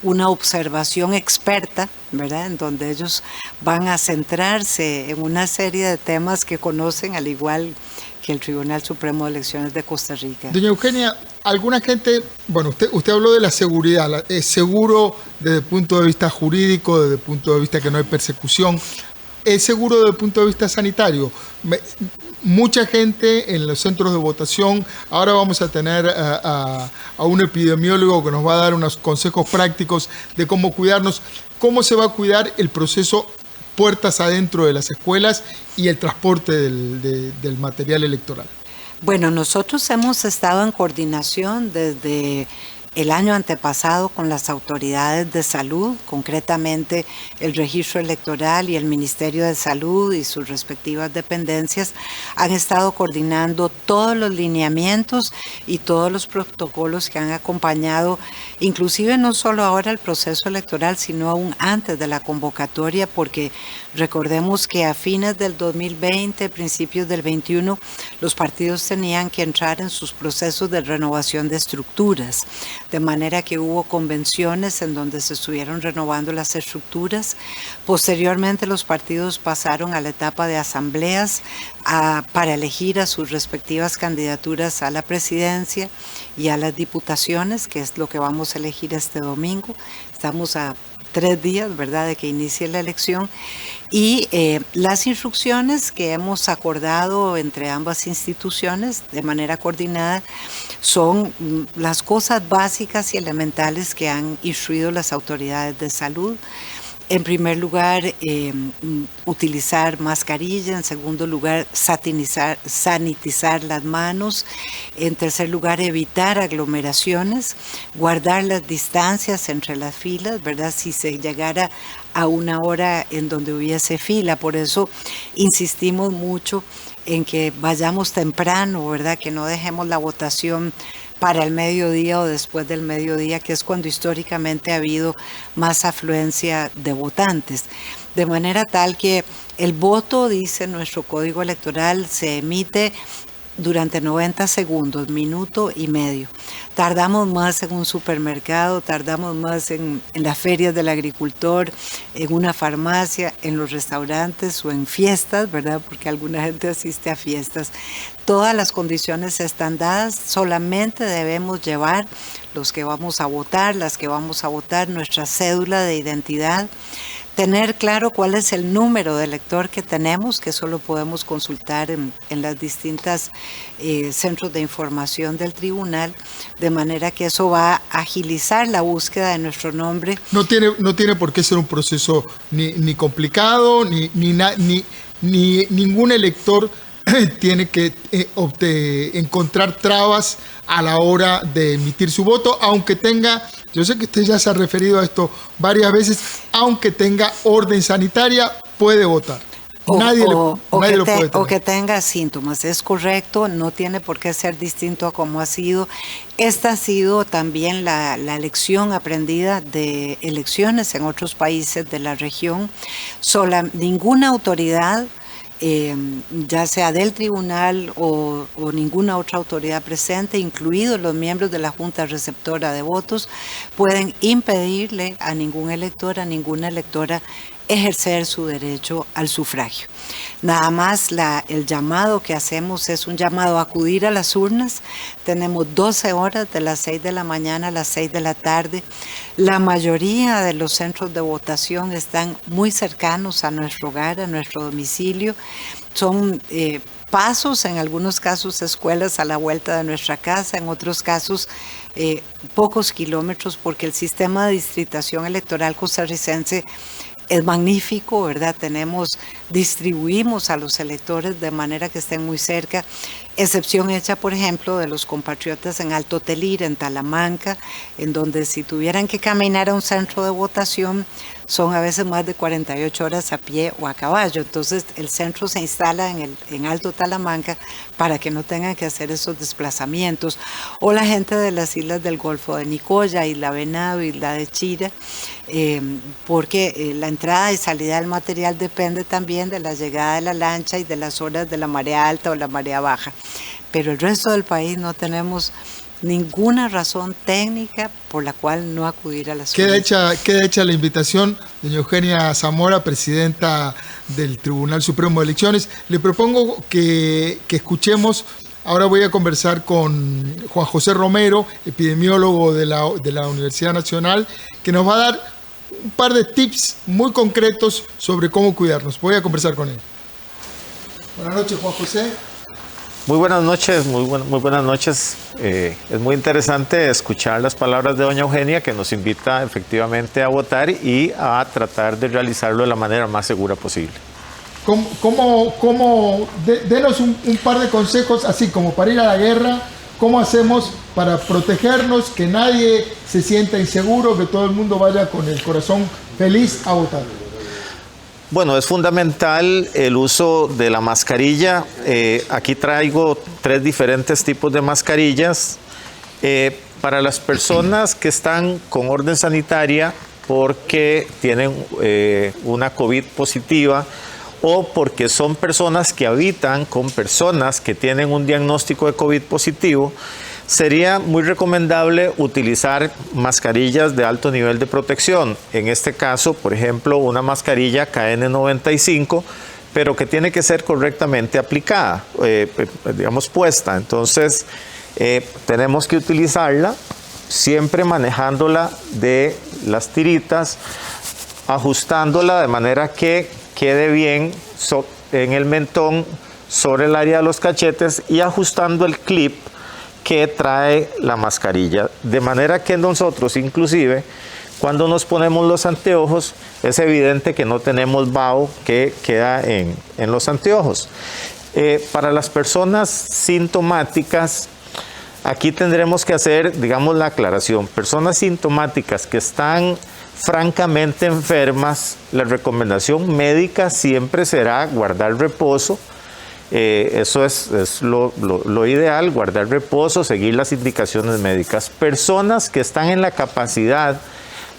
Speaker 24: una observación experta, ¿verdad?, en donde ellos van a centrarse en una serie de temas que conocen, al igual que el Tribunal Supremo de Elecciones de Costa Rica.
Speaker 1: Doña Eugenia, alguna gente, bueno, usted habló de la seguridad, es seguro desde el punto de vista jurídico, desde el punto de vista que no hay persecución, es seguro desde el punto de vista sanitario. Mucha gente en los centros de votación, ahora vamos a tener a un epidemiólogo que nos va a dar unos consejos prácticos de cómo cuidarnos, cómo se va a cuidar el proceso puertas adentro de las escuelas y el transporte del material electoral.
Speaker 24: Bueno, nosotros hemos estado en coordinación desde el año antepasado con las autoridades de salud, concretamente el Registro Electoral y el Ministerio de Salud y sus respectivas dependencias han estado coordinando todos los lineamientos y todos los protocolos que han acompañado, inclusive no solo ahora el proceso electoral, sino aún antes de la convocatoria, porque recordemos que a fines del 2020, principios del 21, los partidos tenían que entrar en sus procesos de renovación de estructuras. De manera que hubo convenciones en donde se estuvieron renovando las estructuras. Posteriormente los partidos pasaron a la etapa de asambleas para elegir a sus respectivas candidaturas a la presidencia y a las diputaciones, que es lo que vamos a elegir este domingo. Estamos a 3 días, ¿verdad?, de que inicie la elección, y las instrucciones que hemos acordado entre ambas instituciones de manera coordinada son las cosas básicas y elementales que han instruido las autoridades de salud. En primer lugar, utilizar mascarilla. En segundo lugar, sanitizar las manos. En tercer lugar, evitar aglomeraciones, guardar las distancias entre las filas, ¿verdad?, si se llegara a una hora en donde hubiese fila. Por eso insistimos mucho en que vayamos temprano, ¿verdad?, que no dejemos la votación para el mediodía o después del mediodía, que es cuando históricamente ha habido más afluencia de votantes. De manera tal que el voto, dice nuestro código electoral, se emite durante 90 segundos, minuto y medio. Tardamos más en un supermercado, tardamos más en las ferias del agricultor, en una farmacia, en los restaurantes o en fiestas, ¿verdad?, porque alguna gente asiste a fiestas. Todas las condiciones están dadas, solamente debemos llevar los que vamos a votar, las que vamos a votar, nuestra cédula de identidad, tener claro cuál es el número de elector que tenemos, que eso lo podemos consultar en las distintas centros de información del tribunal, de manera que eso va a agilizar la búsqueda de nuestro nombre.
Speaker 1: No tiene por qué ser un proceso ni complicado, ni ningún elector tiene que encontrar trabas a la hora de emitir su voto, aunque tenga, yo sé que usted ya se ha referido a esto varias veces, aunque tenga orden sanitaria, puede votar. Nadie lo puede tener.
Speaker 24: O que tenga síntomas, es correcto, no tiene por qué ser distinto a como ha sido. Esta ha sido también la lección aprendida de elecciones en otros países de la región. Ninguna autoridad, ya sea del tribunal o ninguna otra autoridad presente, incluidos los miembros de la Junta Receptora de Votos, pueden impedirle a ningún elector, a ninguna electora ejercer su derecho al sufragio. Nada más el llamado que hacemos es un llamado a acudir a las urnas. Tenemos 12 horas de las 6 de la mañana a las 6 de la tarde. La mayoría de los centros de votación están muy cercanos a nuestro hogar, a nuestro domicilio. Son pasos, en algunos casos escuelas a la vuelta de nuestra casa, en otros casos pocos kilómetros, porque el sistema de distritación electoral costarricense es magnífico, ¿verdad? Distribuimos a los electores de manera que estén muy cerca, excepción hecha, por ejemplo, de los compatriotas en Alto Telir, en Talamanca, en donde si tuvieran que caminar a un centro de votación, son a veces más de 48 horas a pie o a caballo. Entonces el centro se instala en Alto Talamanca para que no tengan que hacer esos desplazamientos. O la gente de las islas del Golfo de Nicoya, Isla Venado, Isla de Chira, porque la entrada y salida del material depende también de la llegada de la lancha y de las horas de la marea alta o la marea baja. Pero el resto del país no tenemos ninguna razón técnica por la cual no acudir a las urnas.
Speaker 1: Queda hecha la invitación, doña Eugenia Zamora, presidenta del Tribunal Supremo de Elecciones. Le propongo que escuchemos, ahora voy a conversar con Juan José Romero, epidemiólogo de la Universidad Nacional, que nos va a dar un par de tips muy concretos sobre cómo cuidarnos. Voy a conversar con él. Buenas noches, Juan José.
Speaker 2: Muy buenas noches, muy buenas noches. Es muy interesante escuchar las palabras de doña Eugenia, que nos invita efectivamente a votar y a tratar de realizarlo de la manera más segura posible.
Speaker 1: Denos un par de consejos, así como para ir a la guerra, ¿cómo hacemos para protegernos, que nadie se sienta inseguro, que todo el mundo vaya con el corazón feliz a votar?
Speaker 2: Bueno, es fundamental el uso de la mascarilla. Aquí traigo 3 diferentes tipos de mascarillas. Para las personas que están con orden sanitaria porque tienen una COVID positiva o porque son personas que habitan con personas que tienen un diagnóstico de COVID positivo, sería muy recomendable utilizar mascarillas de alto nivel de protección. En este caso, por ejemplo, una mascarilla KN95, pero que tiene que ser correctamente aplicada, digamos puesta. Entonces, tenemos que utilizarla siempre manejándola de las tiritas, ajustándola de manera que quede bien en el mentón, sobre el área de los cachetes y ajustando el clip que trae la mascarilla, de manera que nosotros inclusive cuando nos ponemos los anteojos es evidente que no tenemos vaho que queda en los anteojos. Para las personas sintomáticas, aquí tendremos que hacer, digamos, la aclaración. Personas sintomáticas que están francamente enfermas, la recomendación médica siempre será guardar reposo. Eso es lo ideal, guardar reposo, seguir las indicaciones médicas. Personas que están en la capacidad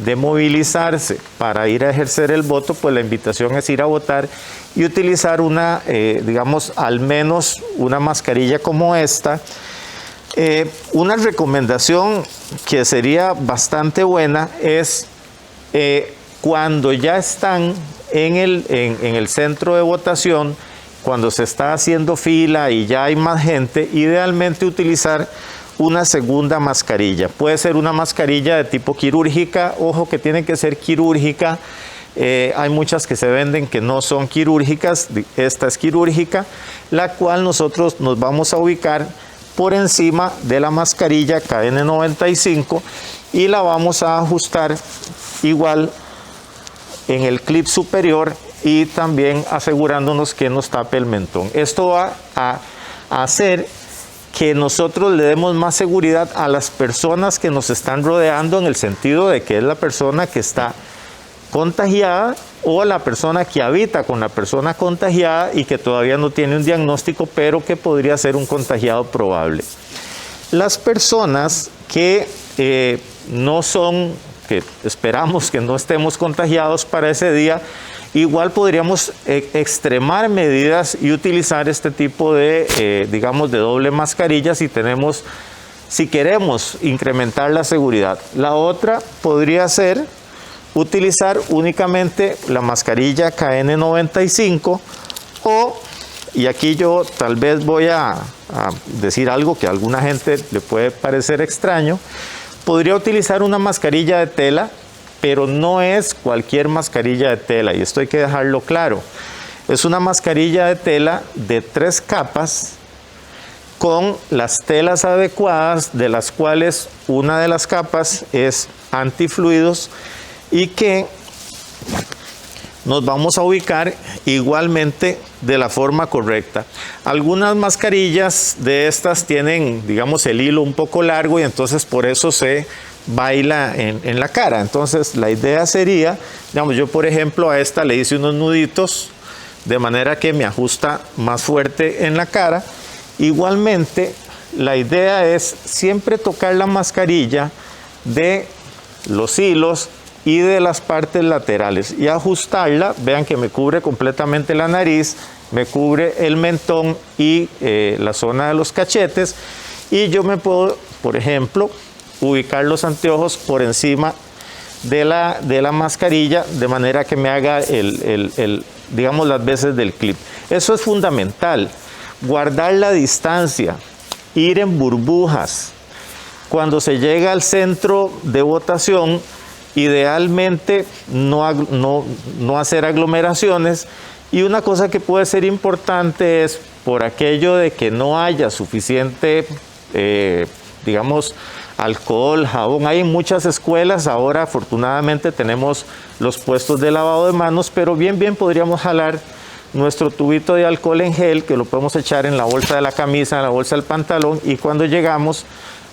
Speaker 2: de movilizarse para ir a ejercer el voto, pues la invitación es ir a votar y utilizar digamos, al menos una mascarilla como esta. Una recomendación que sería bastante buena es cuando ya están en el centro de votación, cuando se está haciendo fila y ya hay más gente, idealmente utilizar una segunda mascarilla. Puede ser una mascarilla de tipo quirúrgica, ojo que tiene que ser quirúrgica. Hay muchas que se venden que no son quirúrgicas, esta es quirúrgica, la cual nosotros nos vamos a ubicar por encima de la mascarilla KN95 y la vamos a ajustar igual en el clip superior y también asegurándonos que nos tape el mentón. Esto va a hacer que nosotros le demos más seguridad a las personas que nos están rodeando, en el sentido de que es la persona que está contagiada o la persona que habita con la persona contagiada y que todavía no tiene un diagnóstico, pero que podría ser un contagiado probable. Las personas que no son, que esperamos que no estemos contagiados para ese día, igual podríamos extremar medidas y utilizar este tipo de, digamos, de doble mascarilla si queremos incrementar la seguridad. La otra podría ser utilizar únicamente la mascarilla KN95 o, y aquí yo tal vez voy a decir algo que a alguna gente le puede parecer extraño, podría utilizar una mascarilla de tela, pero no es cualquier mascarilla de tela, y esto hay que dejarlo claro. Es una mascarilla de tela de 3 capas con las telas adecuadas, de las cuales una de las capas es antifluidos y que nos vamos a ubicar igualmente de la forma correcta. Algunas mascarillas de estas tienen, digamos, el hilo un poco largo y entonces por eso se baila en la cara. Entonces la idea sería, digamos, yo por ejemplo a esta le hice unos nuditos de manera que me ajusta más fuerte en la cara. Igualmente, la idea es siempre tocar la mascarilla de los hilos y de las partes laterales y ajustarla. Vean que me cubre completamente la nariz, me cubre el mentón y la zona de los cachetes, y yo me puedo, por ejemplo, ubicar los anteojos por encima de la mascarilla, de manera que me haga digamos, las veces del clip. Eso es fundamental. Guardar la distancia, ir en burbujas. Cuando se llega al centro de votación, idealmente no hacer aglomeraciones. Y una cosa que puede ser importante es, por aquello de que no haya suficiente, digamos, alcohol, jabón. Hay en muchas escuelas, ahora afortunadamente tenemos los puestos de lavado de manos, pero bien podríamos jalar nuestro tubito de alcohol en gel, que lo podemos echar en la bolsa de la camisa, en la bolsa del pantalón, y cuando llegamos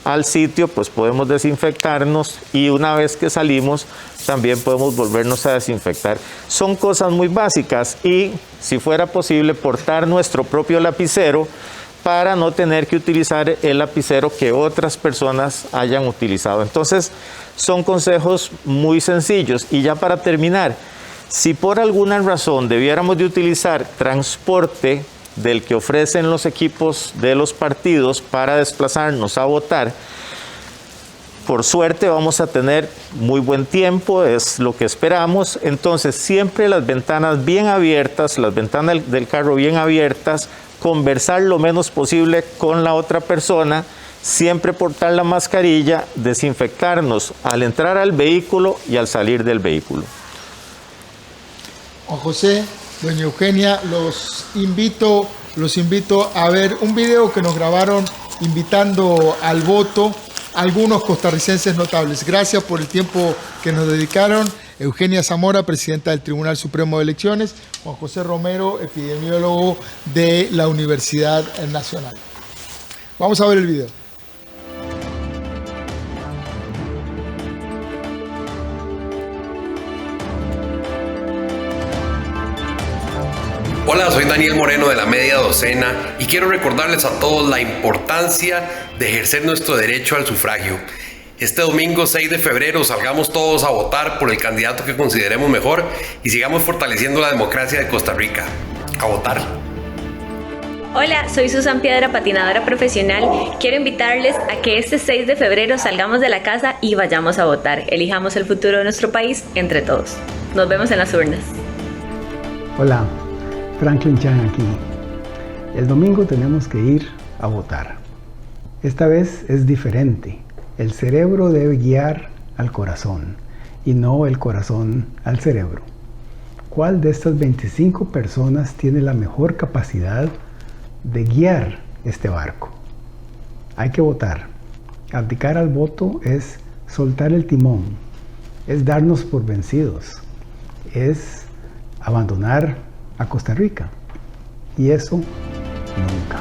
Speaker 2: al sitio pues podemos desinfectarnos, y una vez que salimos también podemos volvernos a desinfectar. Son cosas muy básicas, y si fuera posible portar nuestro propio lapicero para no tener que utilizar el lapicero que otras personas hayan utilizado. Entonces son consejos muy sencillos. Y ya para terminar, si por alguna razón debiéramos de utilizar transporte del que ofrecen los equipos de los partidos para desplazarnos a votar, por suerte vamos a tener muy buen tiempo, es lo que esperamos. Entonces siempre las ventanas bien abiertas, las ventanas del carro bien abiertas, conversar lo menos posible con la otra persona, siempre portar la mascarilla, desinfectarnos al entrar al vehículo y al salir del vehículo.
Speaker 1: Juan José, doña Eugenia, los invito a ver un video que nos grabaron invitando al voto a algunos costarricenses notables. Gracias por el tiempo que nos dedicaron. Eugenia Zamora, presidenta del Tribunal Supremo de Elecciones. Juan José Romero, epidemiólogo de la Universidad Nacional. Vamos a ver el video.
Speaker 5: Hola, soy Daniel Moreno de la Media Docena y quiero recordarles a todos la importancia de ejercer nuestro derecho al sufragio. Este domingo 6 de febrero salgamos todos a votar por el candidato que consideremos mejor y sigamos fortaleciendo la democracia de Costa Rica. A votar.
Speaker 6: Hola, soy Susan Piedra, patinadora profesional. Quiero invitarles a que este 6 de febrero salgamos de la casa y vayamos a votar. Elijamos el futuro de nuestro país entre todos. Nos vemos en las urnas.
Speaker 7: Hola, Franklin Chan aquí. El domingo tenemos que ir a votar. Esta vez es diferente. El cerebro debe guiar al corazón y no el corazón al cerebro. ¿Cuál de estas 25 personas tiene la mejor capacidad de guiar este barco? Hay que votar. Abdicar al voto es soltar el timón, es darnos por vencidos, es abandonar a Costa Rica. Y eso nunca.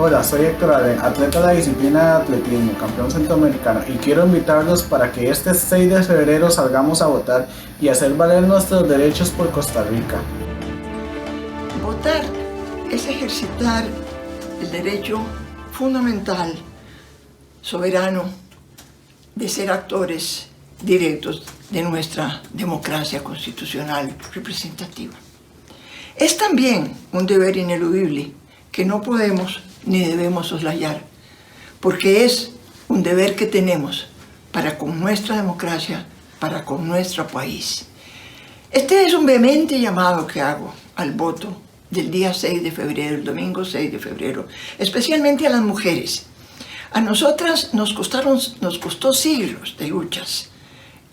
Speaker 8: Hola, soy Héctor Allen, atleta de la disciplina de atletismo, campeón centroamericano, y quiero invitarlos para que este 6 de febrero salgamos a votar y hacer valer nuestros derechos por Costa Rica.
Speaker 25: Votar es ejercitar el derecho fundamental, soberano, de ser actores directos de nuestra democracia constitucional representativa. Es también un deber ineludible que no podemos ni debemos soslayar, porque es un deber que tenemos para con nuestra democracia para con nuestro país. Este es un vehemente llamado que hago al voto del día 6 de febrero, el domingo 6 de febrero, especialmente a las mujeres. A nosotras nos costó siglos de luchas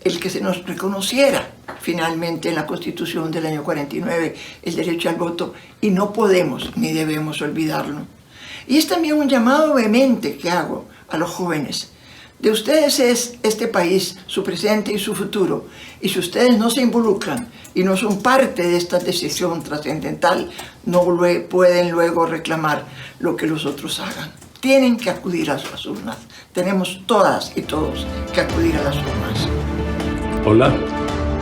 Speaker 25: el que se nos reconociera finalmente en la Constitución del año 49 el derecho al voto, y no podemos ni debemos olvidarlo. Y es también un llamado vehemente que hago a los jóvenes. De ustedes es este país, su presente y su futuro, y si ustedes no se involucran y no son parte de esta decisión trascendental, no pueden luego reclamar lo que los otros hagan. Tienen que acudir a las urnas. Tenemos todas y todos que acudir a las urnas.
Speaker 9: Hola,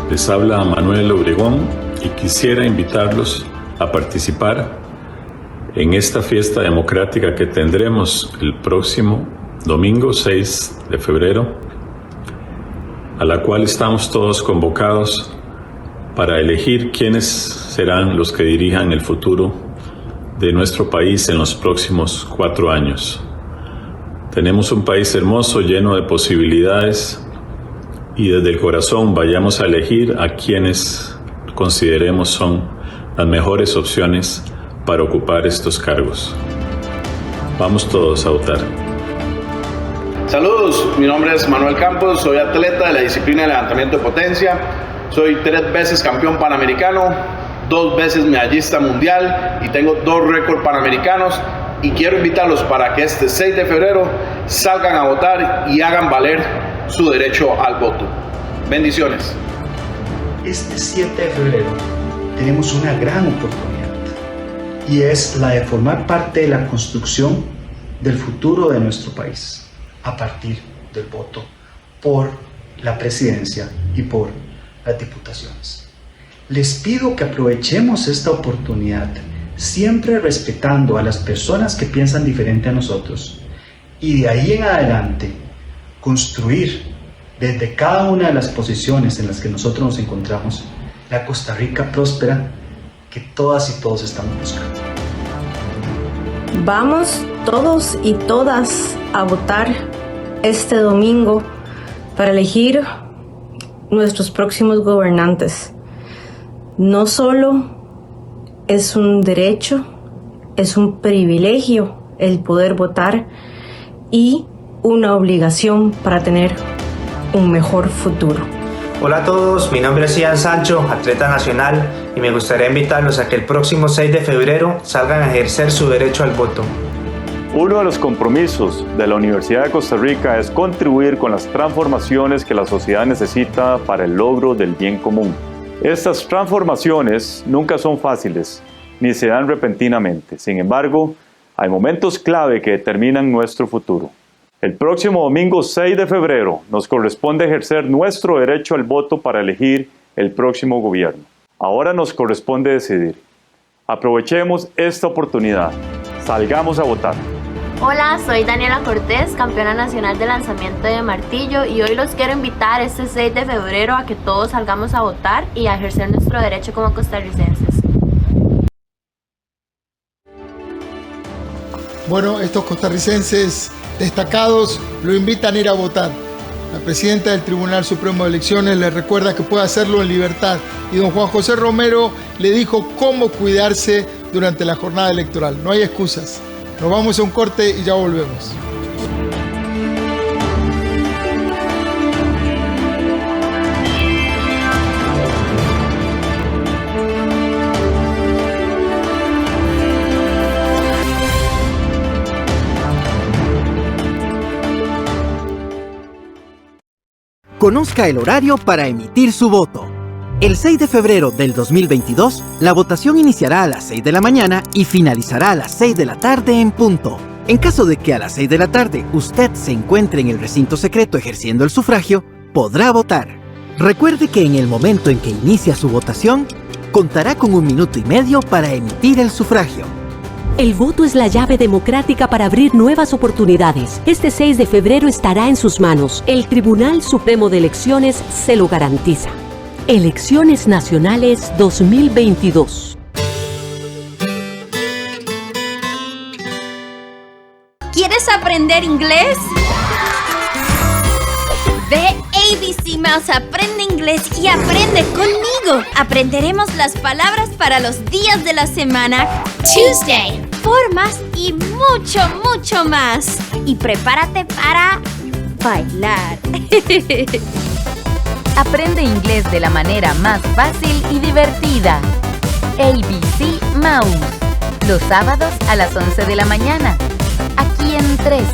Speaker 9: les habla Manuel Obregón y quisiera invitarlos a participar en esta fiesta democrática que tendremos el próximo domingo 6 de febrero, a la cual estamos todos convocados para elegir quiénes serán los que dirijan el futuro de nuestro país en los próximos 4 años. Tenemos un país hermoso, lleno de posibilidades, y desde el corazón vayamos a elegir a quienes consideremos son las mejores opciones para ocupar estos cargos. Vamos todos a votar.
Speaker 11: Saludos, mi nombre es Manuel Campos, soy atleta de la disciplina de levantamiento de potencia, soy 3 veces campeón panamericano, 2 veces medallista mundial y tengo 2 récords panamericanos, y quiero invitarlos para que este 6 de febrero salgan a votar y hagan valer su derecho al voto. Bendiciones.
Speaker 13: Este 7 de febrero tenemos una gran oportunidad, y es la de formar parte de la construcción del futuro de nuestro país a partir del voto por la presidencia y por las diputaciones. Les pido que aprovechemos esta oportunidad, siempre respetando a las personas que piensan diferente a nosotros, y de ahí en adelante construir desde cada una de las posiciones en las que nosotros nos encontramos la Costa Rica próspera que todas y todos estamos buscando.
Speaker 14: Vamos todos y todas a votar este domingo para elegir nuestros próximos gobernantes. No solo es un derecho, es un privilegio el poder votar y una obligación para tener un mejor futuro.
Speaker 15: Hola a todos, mi nombre es Ian Sancho, atleta nacional, y me gustaría invitarlos a que el próximo 6 de febrero salgan a ejercer su derecho al voto.
Speaker 26: Uno de los compromisos de la Universidad de Costa Rica es contribuir con las transformaciones que la sociedad necesita para el logro del bien común. Estas transformaciones nunca son fáciles, ni se dan repentinamente. Sin embargo, hay momentos clave que determinan nuestro futuro. El próximo domingo 6 de febrero nos corresponde ejercer nuestro derecho al voto para elegir el próximo gobierno. Ahora nos corresponde decidir. Aprovechemos esta oportunidad. Salgamos a votar.
Speaker 27: Hola, soy Daniela Cortés, campeona nacional de lanzamiento de martillo, y hoy los quiero invitar este 6 de febrero a que todos salgamos a votar y a ejercer nuestro derecho como costarricenses.
Speaker 1: Bueno, estos costarricenses destacados lo invitan a ir a votar. La presidenta del Tribunal Supremo de Elecciones le recuerda que puede hacerlo en libertad, y don Juan José Romero le dijo cómo cuidarse durante la jornada electoral. No hay excusas. Nos vamos a un corte y ya volvemos.
Speaker 28: Conozca el horario para emitir su voto. El 6 de febrero del 2022, la votación iniciará a las 6 de la mañana y finalizará a las 6 de la tarde en punto. En caso de que a las 6 de la tarde usted se encuentre en el recinto secreto ejerciendo el sufragio, podrá votar. Recuerde que en el momento en que inicia su votación, contará con 1 minuto y medio para emitir el sufragio.
Speaker 29: El voto es la llave democrática para abrir nuevas oportunidades. Este 6 de febrero estará en sus manos. El Tribunal Supremo de Elecciones se lo garantiza. Elecciones Nacionales 2022.
Speaker 30: ¿Quieres aprender inglés?
Speaker 3: Ve ABC Mouse Aprende Inglés y aprende conmigo. Aprenderemos las palabras para los días de la semana, Tuesday, formas y mucho, mucho más. Y prepárate para bailar.
Speaker 10: Aprende inglés de la manera más fácil y divertida. ABC Mouse. Los sábados a las 11 de la mañana. Aquí en 13,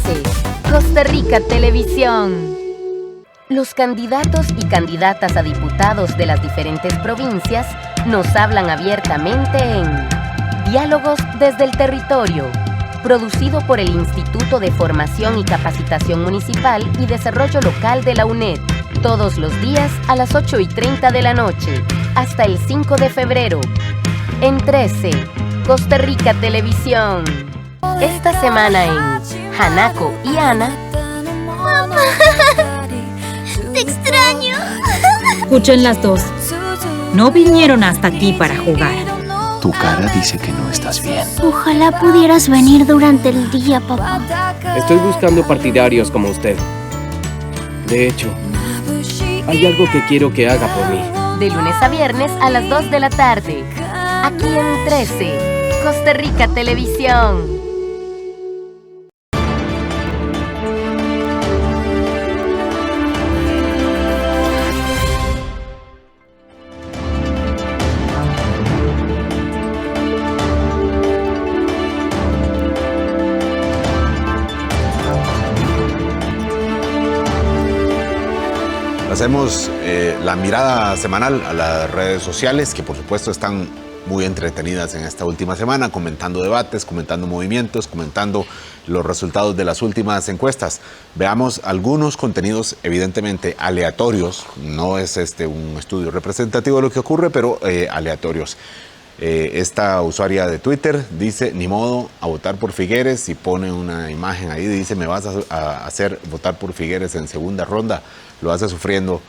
Speaker 10: Costa Rica Televisión. Los candidatos y candidatas a diputados de las diferentes provincias nos hablan abiertamente en Diálogos desde el Territorio, producido por el Instituto de Formación y Capacitación Municipal y Desarrollo Local de la UNED, todos los días a las 8:30 de la noche, hasta el 5 de febrero. En 13, Costa Rica Televisión. Esta semana en Hanako y Ana.
Speaker 3: ¡Mamá! ¡Te extraño!
Speaker 4: Escuchen las dos. No vinieron hasta aquí para jugar.
Speaker 12: Tu cara dice que no estás bien.
Speaker 3: Ojalá pudieras venir durante el día, papá.
Speaker 16: Estoy buscando partidarios como usted. De hecho, hay algo que quiero que haga por mí.
Speaker 10: De lunes a viernes a las 2 de la tarde. Aquí en 13, Costa Rica Televisión.
Speaker 17: Hacemos la mirada semanal a las redes sociales, que por supuesto están muy entretenidas en esta última semana, comentando debates, comentando movimientos, comentando los resultados de las últimas encuestas. Veamos algunos contenidos evidentemente aleatorios, no es un estudio representativo de lo que ocurre, pero aleatorios. Esta usuaria de Twitter dice, ni modo, a votar por Figueres, y pone una imagen ahí, dice, me vas a hacer votar por Figueres en segunda ronda. Lo hace sufriendo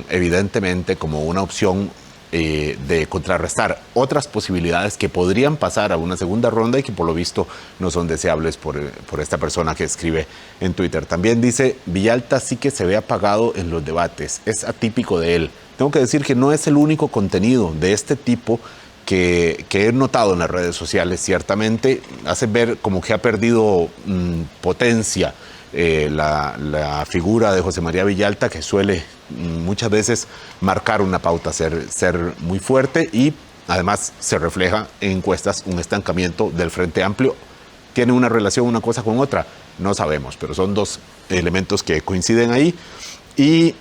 Speaker 17: evidentemente como una opción de contrarrestar otras posibilidades que podrían pasar a una segunda ronda y que por lo visto no son deseables por esta persona que escribe en Twitter. También dice, Villalta sí que se ve apagado en los debates, es atípico de él. Tengo que decir que no es el único contenido de este tipo que he notado en las redes sociales. Ciertamente hace ver como que ha perdido potencia la figura de José María Villalta, que suele muchas veces marcar una pauta, ser muy fuerte, y además se refleja en encuestas un estancamiento del Frente Amplio. ¿Tiene una relación una cosa con otra? No sabemos, pero son dos elementos que coinciden ahí. Y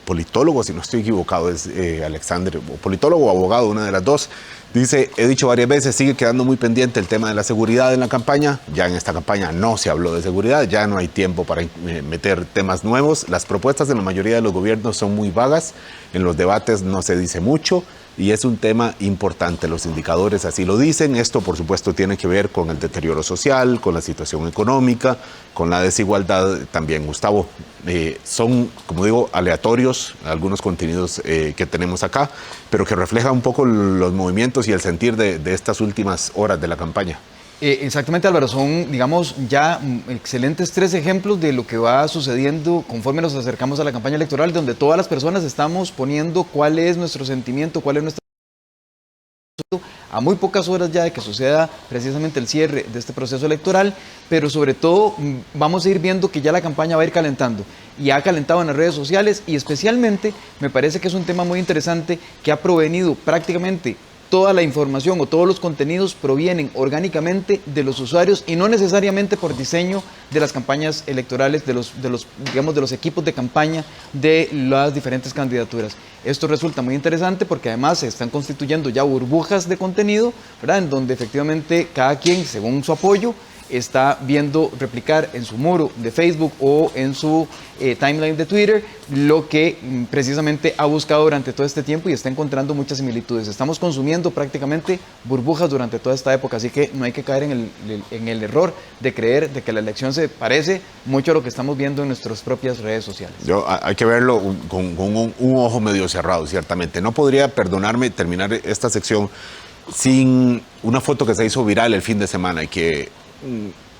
Speaker 17: politólogo, si no estoy equivocado, es Alexander, politólogo o abogado, una de las dos, dice, he dicho varias veces, sigue quedando muy pendiente el tema de la seguridad en la campaña. Ya en esta campaña no se habló de seguridad, ya no hay tiempo para meter temas nuevos. Las propuestas de la mayoría de los gobiernos son muy vagas, en los debates no se dice mucho, y es un tema importante, los indicadores así lo dicen. Esto por supuesto tiene que ver con el deterioro social, con la situación económica, con la desigualdad también. Gustavo, son, como digo, aleatorios algunos contenidos que tenemos acá, pero que reflejan un poco los movimientos y el sentir de estas últimas horas de la campaña.
Speaker 18: Exactamente, Álvaro, son, digamos, ya excelentes 3 ejemplos de lo que va sucediendo conforme nos acercamos a la campaña electoral, donde todas las personas estamos poniendo cuál es nuestro sentimiento, cuál es nuestra... a muy pocas horas ya de que suceda precisamente el cierre de este proceso electoral, pero sobre todo vamos a ir viendo que ya la campaña va a ir calentando, y ha calentado en las redes sociales, y especialmente me parece que es un tema muy interesante que ha provenido prácticamente toda la información o todos los contenidos provienen orgánicamente de los usuarios y no necesariamente por diseño de las campañas electorales, de los equipos de campaña de las diferentes candidaturas. Esto resulta muy interesante porque además se están constituyendo ya burbujas de contenido, ¿verdad?, en donde efectivamente cada quien, según su apoyo, está viendo replicar en su muro de Facebook o en su timeline de Twitter lo que precisamente ha buscado durante todo este tiempo, y está encontrando muchas similitudes. Estamos consumiendo prácticamente burbujas durante toda esta época, así que no hay que caer en el error de creer de que la elección se parece mucho a lo que estamos viendo en nuestras propias redes sociales.
Speaker 17: Hay que verlo con un ojo medio cerrado, ciertamente. No podría perdonarme terminar esta sección sin una foto que se hizo viral el fin de semana y que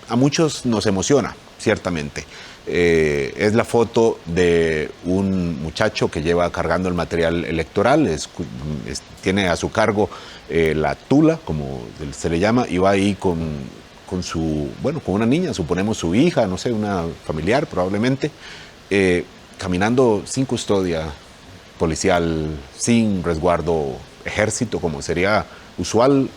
Speaker 17: a muchos nos emociona. ciertamente. Es la foto de un muchacho que lleva cargando el material electoral, tiene a su cargo la tula, como se le llama, y va ahí con una niña, suponemos su hija, no sé, una familiar probablemente, caminando sin custodia policial, sin resguardo ejército, como sería usual,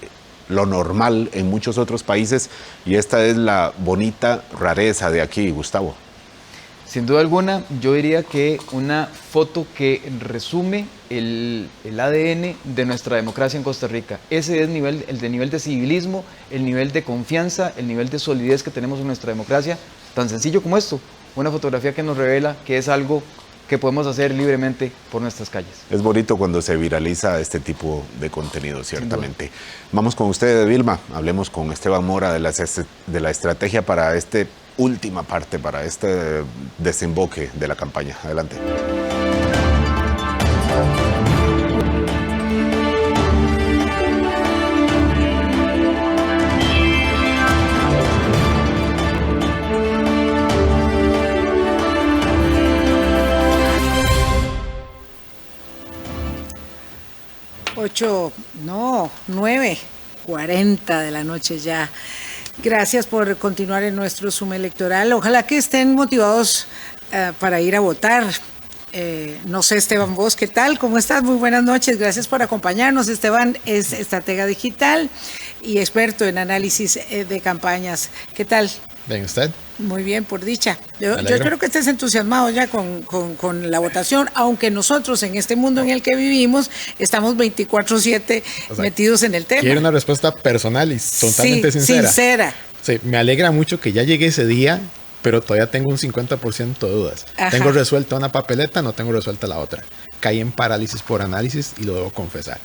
Speaker 17: lo normal en muchos otros países, y esta es la bonita rareza de aquí, Gustavo.
Speaker 18: Sin duda alguna, yo diría que una foto que resume el ADN de nuestra democracia en Costa Rica. Ese es el nivel de civilismo, el nivel de confianza, el nivel de solidez que tenemos en nuestra democracia, tan sencillo como esto. Una fotografía que nos revela que es algo que podemos hacer libremente por nuestras calles. Es bonito cuando se viraliza este tipo de contenido, ciertamente. Vamos con usted, Vilma. Hablemos con Esteban Mora de la estrategia para última parte, para este desemboque de la campaña. Adelante.
Speaker 2: No, 9:40 de la noche ya. Gracias por continuar en nuestro Zoom electoral. Ojalá que estén motivados para ir a votar. No sé, Esteban, vos, ¿qué tal? ¿Cómo estás? Muy buenas noches. Gracias por acompañarnos. Esteban es estratega digital y experto en análisis de campañas. ¿Qué tal?
Speaker 5: Bien, ¿usted?
Speaker 2: Muy bien, por dicha. Yo espero que estés entusiasmado ya con la votación, aunque nosotros en este mundo en el que vivimos estamos 24/7 metidos en el tema.
Speaker 5: Quiero una respuesta personal y totalmente sincera. Sí, me alegra mucho que ya llegue ese día, pero todavía tengo un 50% de dudas. Ajá. Tengo resuelta una papeleta, no tengo resuelta la otra. Caí en parálisis por análisis y lo debo confesar.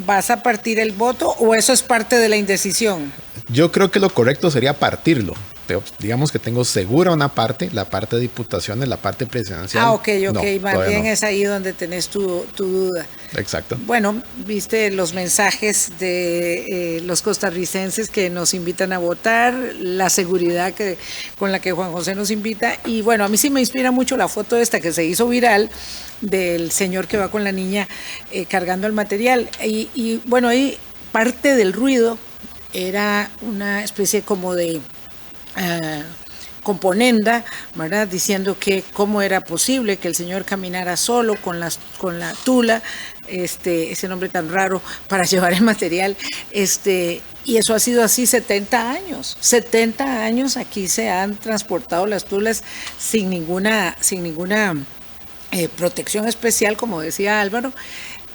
Speaker 2: ¿Vas a partir el voto o eso es parte de la indecisión?
Speaker 5: Yo creo que lo correcto sería partirlo. Pero digamos que tengo segura una parte, la parte de diputaciones, la parte presidencial.
Speaker 2: Ah, ok, más bien es ahí donde tenés tu duda.
Speaker 5: Exacto.
Speaker 2: Bueno, viste los mensajes de los costarricenses que nos invitan a votar, la seguridad con la que Juan José nos invita, y bueno, a mí sí me inspira mucho la foto esta que se hizo viral del señor que va con la niña cargando el material, y bueno, ahí parte del ruido era una especie como de componenda, ¿verdad? Diciendo que cómo era posible que el señor caminara solo con la tula, ese nombre tan raro, para llevar el material, y eso ha sido así 70 años. 70 años aquí se han transportado las tulas sin ninguna protección especial, como decía Álvaro,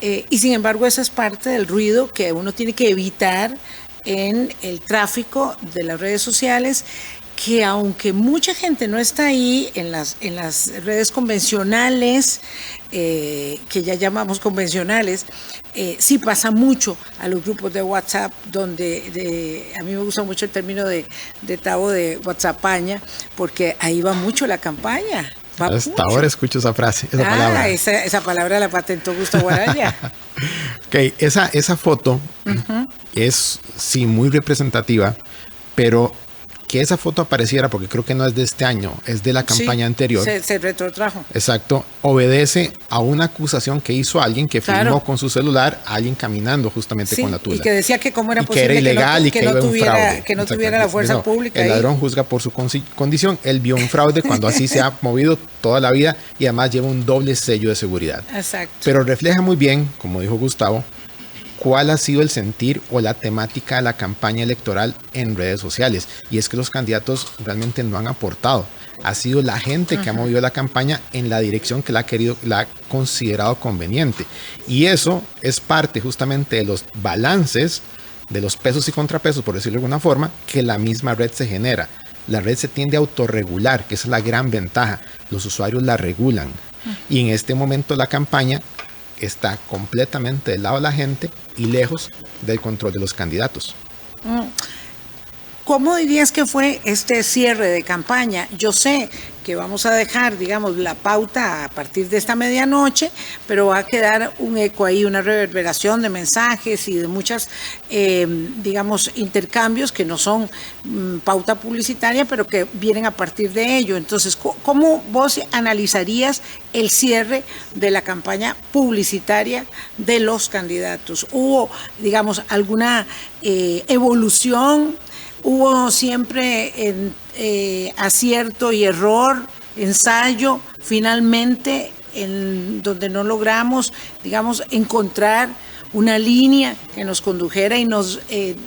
Speaker 2: y sin embargo esa es parte del ruido que uno tiene que evitar en el tráfico de las redes sociales, que aunque mucha gente no está ahí en las redes convencionales, que ya llamamos convencionales, sí pasa mucho a los grupos de WhatsApp, donde a mí me gusta mucho el término de Tavo de WhatsAppaña, porque ahí va mucho la campaña.
Speaker 5: Hasta ahora escucho esa frase, esa palabra.
Speaker 2: Esa palabra la patentó Gustavo Araya.
Speaker 5: Ok, esa foto es, sí, muy representativa, pero que esa foto apareciera, porque creo que no es de este año, es de la campaña anterior.
Speaker 2: Se retrotrajo.
Speaker 5: Exacto, obedece a una acusación que hizo alguien que filmó con su celular a alguien caminando justamente con la tula.
Speaker 2: Y que decía que cómo era posible
Speaker 5: que era ilegal
Speaker 2: que no tuviera la fuerza pública.
Speaker 5: El ladrón juzga por su condición, él vio un fraude cuando así se ha movido toda la vida y además lleva un doble sello de seguridad.
Speaker 2: Exacto.
Speaker 5: Pero refleja muy bien, como dijo Gustavo, cuál ha sido el sentir o la temática de la campaña electoral en redes sociales. Y es que los candidatos realmente no han aportado. Ha sido la gente que ha movido la campaña en la dirección que la ha considerado conveniente. Y eso es parte justamente de los balances, de los pesos y contrapesos, por decirlo de alguna forma, que la misma red se genera. La red se tiende a autorregular, que esa es la gran ventaja. Los usuarios la regulan. Y en este momento la campaña está completamente del lado de la gente y lejos del control de los candidatos.
Speaker 2: ¿Cómo dirías que fue este cierre de campaña? Yo sé que vamos a dejar, digamos, la pauta a partir de esta medianoche, pero va a quedar un eco ahí, una reverberación de mensajes y de muchas, digamos, intercambios que no son pauta publicitaria, pero que vienen a partir de ello. Entonces, ¿cómo vos analizarías el cierre de la campaña publicitaria de los candidatos? ¿Hubo, digamos, alguna evolución? ¿Hubo siempre acierto y error, ensayo, finalmente, en donde no logramos, digamos, encontrar una línea que nos condujera y nos,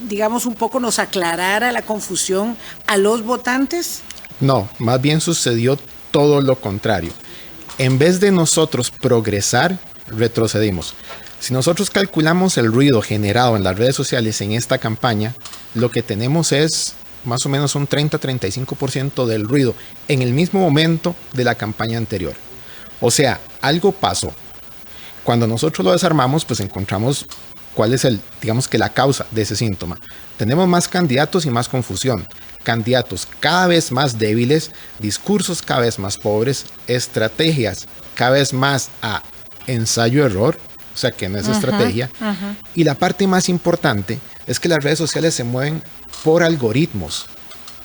Speaker 2: digamos, un poco nos aclarara la confusión a los votantes?
Speaker 5: No, más bien sucedió todo lo contrario. En vez de nosotros progresar, retrocedimos. Si nosotros calculamos el ruido generado en las redes sociales en esta campaña, lo que tenemos es más o menos un 30-35% del ruido en el mismo momento de la campaña anterior. O sea, algo pasó. Cuando nosotros lo desarmamos, pues encontramos cuál es digamos que la causa de ese síntoma. Tenemos más candidatos y más confusión. Candidatos cada vez más débiles, discursos cada vez más pobres, estrategias cada vez más a ensayo-error, o sea que no es estrategia. Y la parte más importante es que las redes sociales se mueven por algoritmos.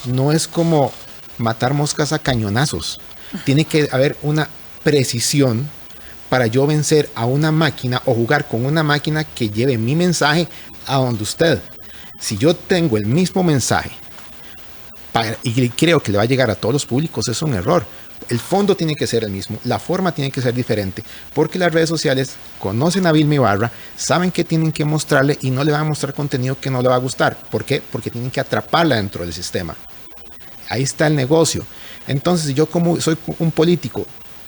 Speaker 5: No es como matar moscas a cañonazos. Tiene que haber una precisión para yo vencer a una máquina o jugar con una máquina que lleve mi mensaje a donde usted. Si yo tengo el mismo mensaje y creo que le va a llegar a todos los públicos, es un error. El fondo tiene que ser el mismo, la forma tiene que ser diferente, porque las redes sociales conocen a Vilma Ibarra, saben que tienen que mostrarle y no le van a mostrar contenido que no le va a gustar. ¿Por qué? Porque tienen que atraparla dentro del sistema. Ahí está el negocio. Entonces, yo como soy un político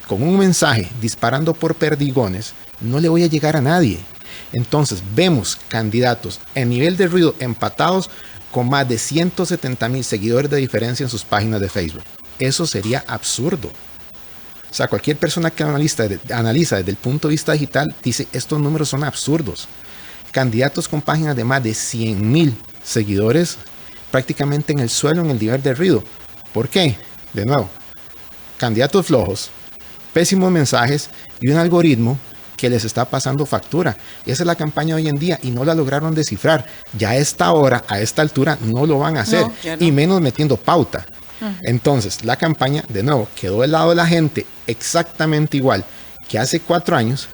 Speaker 5: con un mensaje disparando por perdigones, no le voy a llegar a nadie. Entonces, vemos candidatos en nivel de ruido empatados con más de 170,000 seguidores de diferencia en sus páginas de Facebook. Eso sería absurdo. O sea, cualquier persona que analiza desde el punto de vista digital dice, estos números son absurdos. Candidatos con páginas de más de 100,000 seguidores prácticamente en el suelo en el nivel de ruido. ¿Por qué? De nuevo, candidatos flojos, pésimos mensajes y un algoritmo que les está pasando factura. Y esa es la campaña hoy en día y no la lograron descifrar. Ya a esta hora, a esta altura, no lo van a hacer. No, y menos metiendo pauta. Entonces, la campaña, de nuevo, quedó del lado de la gente exactamente igual que hace 4 años,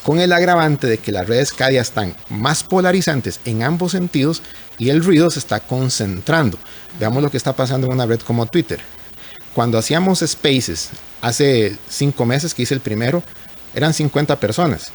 Speaker 5: con el agravante de que las redes cada día están más polarizantes en ambos sentidos y el ruido se está concentrando. Veamos lo que está pasando en una red como Twitter. Cuando hacíamos Spaces hace 5 meses, que hice el primero, eran 50 personas.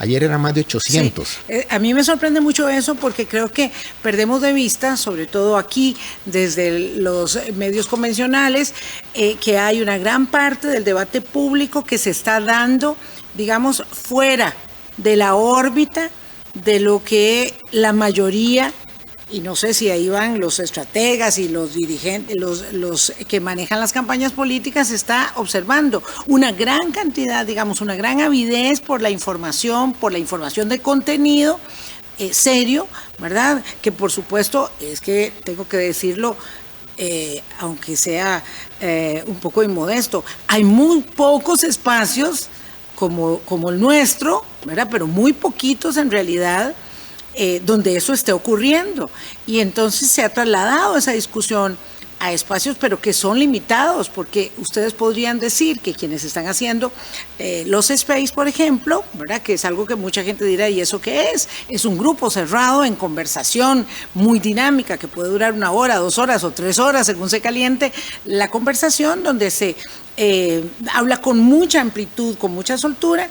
Speaker 5: Ayer eran más de 800.
Speaker 2: Sí, a mí me sorprende mucho eso porque creo que perdemos de vista, sobre todo aquí desde los medios convencionales, que hay una gran parte del debate público que se está dando, digamos, fuera de la órbita de lo que la mayoría, y no sé si ahí van los estrategas y los dirigentes, los que manejan las campañas políticas, está observando una gran cantidad, digamos, una gran avidez por la información de contenido serio, ¿verdad? Que por supuesto, es que tengo que decirlo, aunque sea un poco inmodesto, hay muy pocos espacios como el nuestro, ¿verdad? Pero muy poquitos en realidad, donde eso esté ocurriendo. Y entonces se ha trasladado esa discusión a espacios, pero que son limitados, porque ustedes podrían decir que quienes están haciendo los space, por ejemplo, ¿verdad? Que es algo que mucha gente dirá, ¿y eso qué es? Es un grupo cerrado en conversación muy dinámica que puede durar 1 hora, 2 horas o 3 horas, según se caliente la conversación, donde se habla con mucha amplitud, con mucha soltura,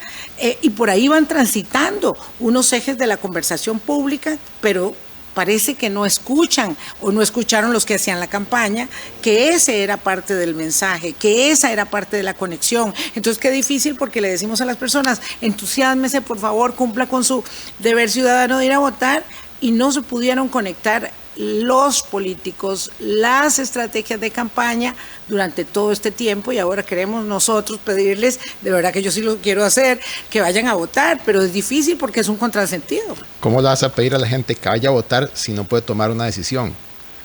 Speaker 2: y por ahí van transitando unos ejes de la conversación pública, pero parece que no escuchan o no escucharon los que hacían la campaña, que ese era parte del mensaje, que esa era parte de la conexión. Entonces, qué difícil, porque le decimos a las personas, entusiásmese, por favor, cumpla con su deber ciudadano de ir a votar, y no se pudieron conectar los políticos, las estrategias de campaña durante todo este tiempo, y ahora queremos nosotros pedirles, de verdad que yo sí lo quiero hacer, que vayan a votar, pero es difícil porque es un contrasentido.
Speaker 5: ¿Cómo le vas a pedir a la gente que vaya a votar si no puede tomar una decisión?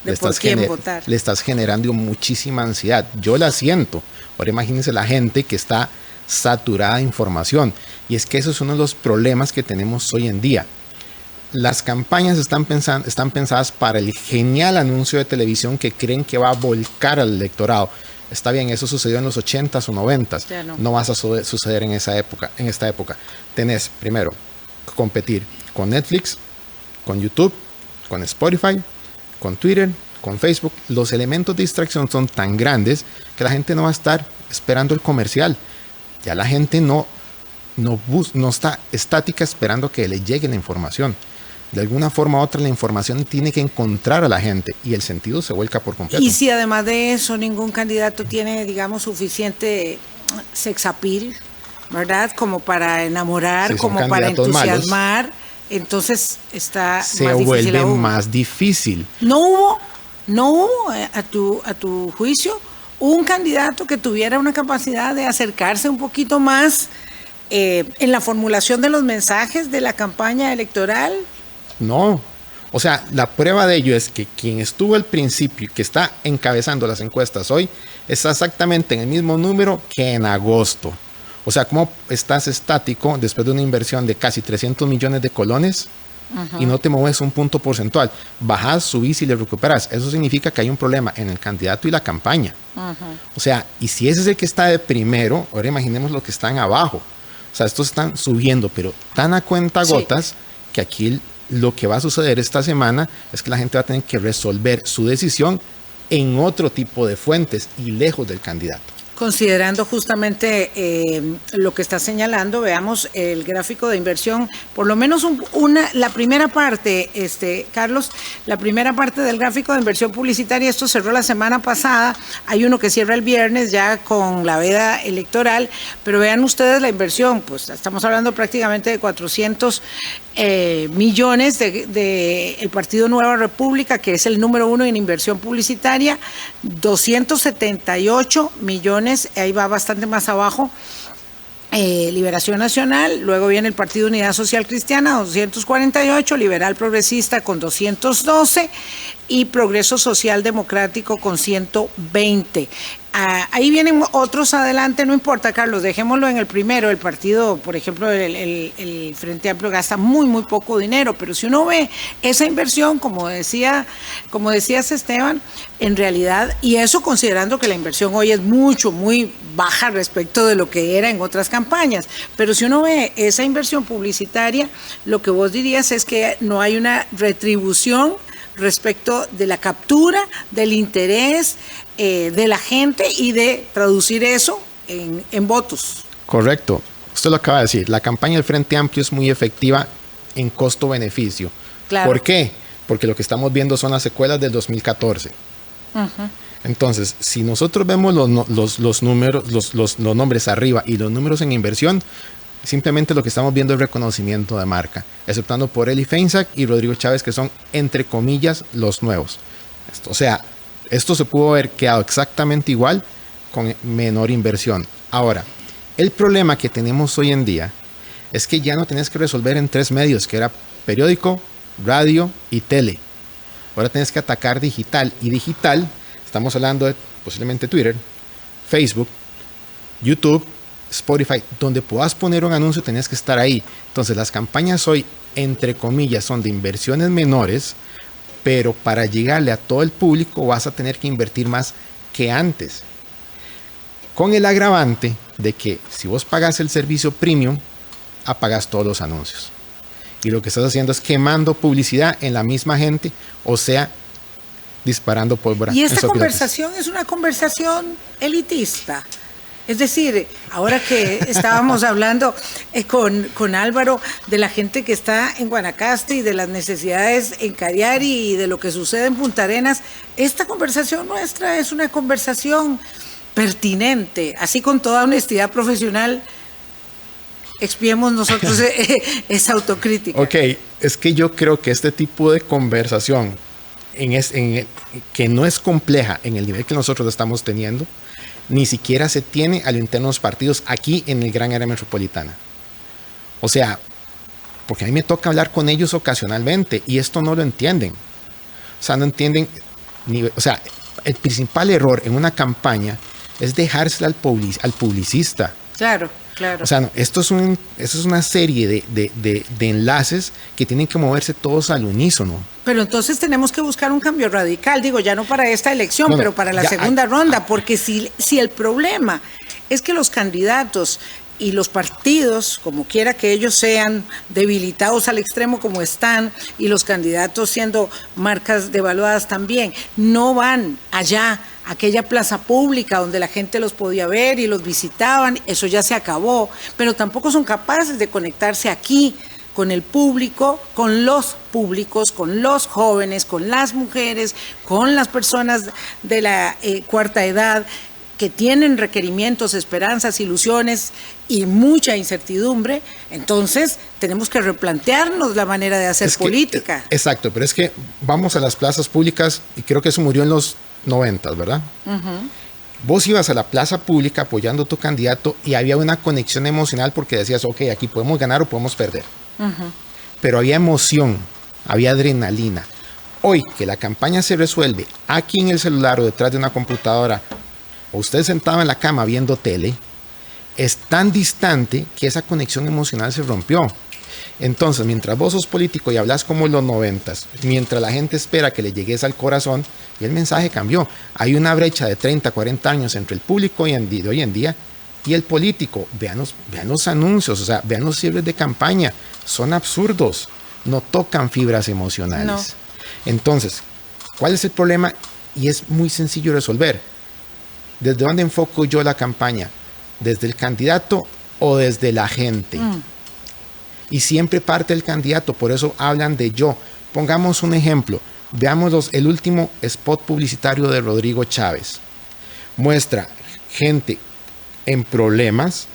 Speaker 2: de por quién votar.
Speaker 5: Le estás generando muchísima ansiedad. Yo la siento. Ahora imagínense la gente que está saturada de información. Y es que eso es uno de los problemas que tenemos hoy en día. Las campañas están pensadas para el genial anuncio de televisión que creen que va a volcar al electorado. Está bien, eso sucedió en los 80s o 90s. No va a suceder en esta época. Tenés, primero, competir con Netflix, con YouTube, con Spotify, con Twitter, con Facebook. Los elementos de distracción son tan grandes que la gente no va a estar esperando el comercial. Ya la gente no está estática esperando que le llegue la información. De alguna forma u otra la información tiene que encontrar a la gente y el sentido se vuelca por completo.
Speaker 2: Y si además de eso ningún candidato tiene, digamos, suficiente sex appeal, ¿verdad? Como para enamorar, como para entusiasmar, malos, entonces
Speaker 5: se vuelve más difícil.
Speaker 2: No hubo a tu juicio un candidato que tuviera una capacidad de acercarse un poquito más en la formulación de los mensajes de la campaña electoral.
Speaker 5: No, o sea, la prueba de ello es que quien estuvo al principio, que está encabezando las encuestas hoy, está exactamente en el mismo número que en agosto. O sea, ¿cómo estás estático después de una inversión de casi 300 millones de colones y no te mueves un punto porcentual? Bajás, subís y le recuperas. Eso significa que hay un problema en el candidato y la campaña. O sea, y si ese es el que está de primero, ahora imaginemos los que están abajo. O sea, estos están subiendo, pero tan a cuentagotas que aquí lo que va a suceder esta semana es que la gente va a tener que resolver su decisión en otro tipo de fuentes y lejos del candidato.
Speaker 2: Considerando justamente lo que está señalando, veamos el gráfico de inversión, por lo menos la primera parte, Carlos, la primera parte del gráfico de inversión publicitaria, esto cerró la semana pasada, hay uno que cierra el viernes ya con la veda electoral, pero vean ustedes la inversión, pues estamos hablando prácticamente de 400 millones de el Partido Nueva República, que es el número 1 en inversión publicitaria, 278 millones, ahí va bastante más abajo, Liberación Nacional, luego viene el Partido Unidad Social Cristiana, 248, Liberal Progresista con 212 y Progreso Social Democrático con 120. Ahí vienen otros adelante, no importa, Carlos, dejémoslo en el primero. El partido, por ejemplo, el Frente Amplio gasta muy poco dinero, pero si uno ve esa inversión, como decías Esteban, en realidad, y eso considerando que la inversión hoy es muy baja respecto de lo que era en otras campañas, pero si uno ve esa inversión publicitaria, lo que vos dirías es que no hay una retribución respecto de la captura, del interés de la gente y de traducir eso en votos.
Speaker 5: Correcto, usted lo acaba de decir, la campaña del Frente Amplio es muy efectiva en costo-beneficio.
Speaker 2: Claro.
Speaker 5: ¿Por qué? Porque lo que estamos viendo son las secuelas del 2014. Entonces, si nosotros vemos los números, los nombres arriba y los números en inversión, simplemente lo que estamos viendo es reconocimiento de marca, exceptando por Eli Feinsack y Rodrigo Chávez, que son, entre comillas, los nuevos. O sea, esto se pudo haber quedado exactamente igual con menor inversión. Ahora, el problema que tenemos hoy en día es que ya no tenés que resolver en 3 medios, que era periódico, radio y tele. Ahora tenés que atacar digital, y digital, estamos hablando de posiblemente Twitter, Facebook, YouTube, Spotify, donde puedas poner un anuncio tenés que estar ahí. Entonces las campañas hoy, entre comillas, son de inversiones menores, pero para llegarle a todo el público vas a tener que invertir más que antes. Con el agravante de que si vos pagas el servicio premium, apagas todos los anuncios. Y lo que estás haciendo es quemando publicidad en la misma gente, o sea, disparando pólvora.
Speaker 2: Y esta conversación es una conversación elitista. Es decir, ahora que estábamos hablando con Álvaro de la gente que está en Guanacaste y de las necesidades en Cariari y de lo que sucede en Punta Arenas, esta conversación nuestra es una conversación pertinente, así con toda honestidad profesional. Expiemos nosotros esa autocrítica.
Speaker 5: Ok, es que yo creo que este tipo de conversación que no es compleja en el nivel que nosotros estamos teniendo, ni siquiera se tiene al interno de los partidos aquí en el gran área metropolitana. O sea, porque a mí me toca hablar con ellos ocasionalmente y esto no lo entienden. O sea, no entienden O sea, el principal error en una campaña es dejársela al publicista.
Speaker 2: Claro, claro.
Speaker 5: O sea, no, esto es una serie de enlaces que tienen que moverse todos al unísono.
Speaker 2: Pero entonces tenemos que buscar un cambio radical, digo, ya no para esta elección, pero para la segunda ronda, porque si el problema es que los candidatos y los partidos, como quiera que ellos sean, debilitados al extremo como están, y los candidatos siendo marcas devaluadas también, no van allá a aquella plaza pública donde la gente los podía ver y los visitaban, eso ya se acabó, pero tampoco son capaces de conectarse aquí con el público, con los públicos, con los jóvenes, con las mujeres, con las personas de la cuarta edad, que tienen requerimientos, esperanzas, ilusiones y mucha incertidumbre. Entonces tenemos que replantearnos la manera de hacer política.
Speaker 5: Exacto, pero es que vamos a las plazas públicas, y creo que eso murió en los 90, ¿verdad? Vos ibas a la plaza pública apoyando a tu candidato y había una conexión emocional porque decías, ok, aquí podemos ganar o podemos perder. Pero había emoción, había adrenalina. Hoy que la campaña se resuelve aquí en el celular o detrás de una computadora, o usted sentado en la cama viendo tele, es tan distante que esa conexión emocional se rompió. Entonces, mientras vos sos político y hablas como en los 90s, mientras la gente espera que le llegues al corazón, y el mensaje cambió. Hay una brecha de 30, 40 años entre el público de hoy en día y el político. Vean los anuncios, o sea, vean los cierres de campaña. Son absurdos, no tocan fibras emocionales. No. Entonces, ¿cuál es el problema? Y es muy sencillo resolver. ¿Desde dónde enfoco yo la campaña? ¿Desde el candidato o desde la gente? Y siempre parte del candidato, por eso hablan de yo. Pongamos un ejemplo. Veamos el último spot publicitario de Rodrigo Chávez. Muestra gente en problemas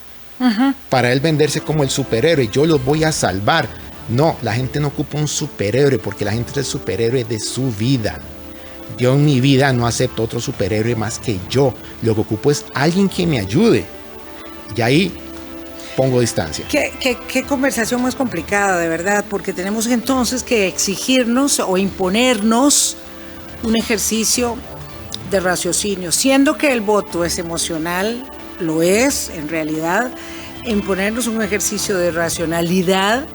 Speaker 5: para él venderse como el superhéroe. Yo los voy a salvar. No, la gente no ocupa un superhéroe porque la gente es el superhéroe de su vida. Yo en mi vida no acepto otro superhéroe más que yo. Lo que ocupo es alguien que me ayude. Y ahí pongo distancia.
Speaker 2: Qué conversación más complicada, de verdad, porque tenemos entonces que exigirnos o imponernos un ejercicio de raciocinio. Siendo que el voto es emocional, lo es en realidad, imponernos un ejercicio de racionalidad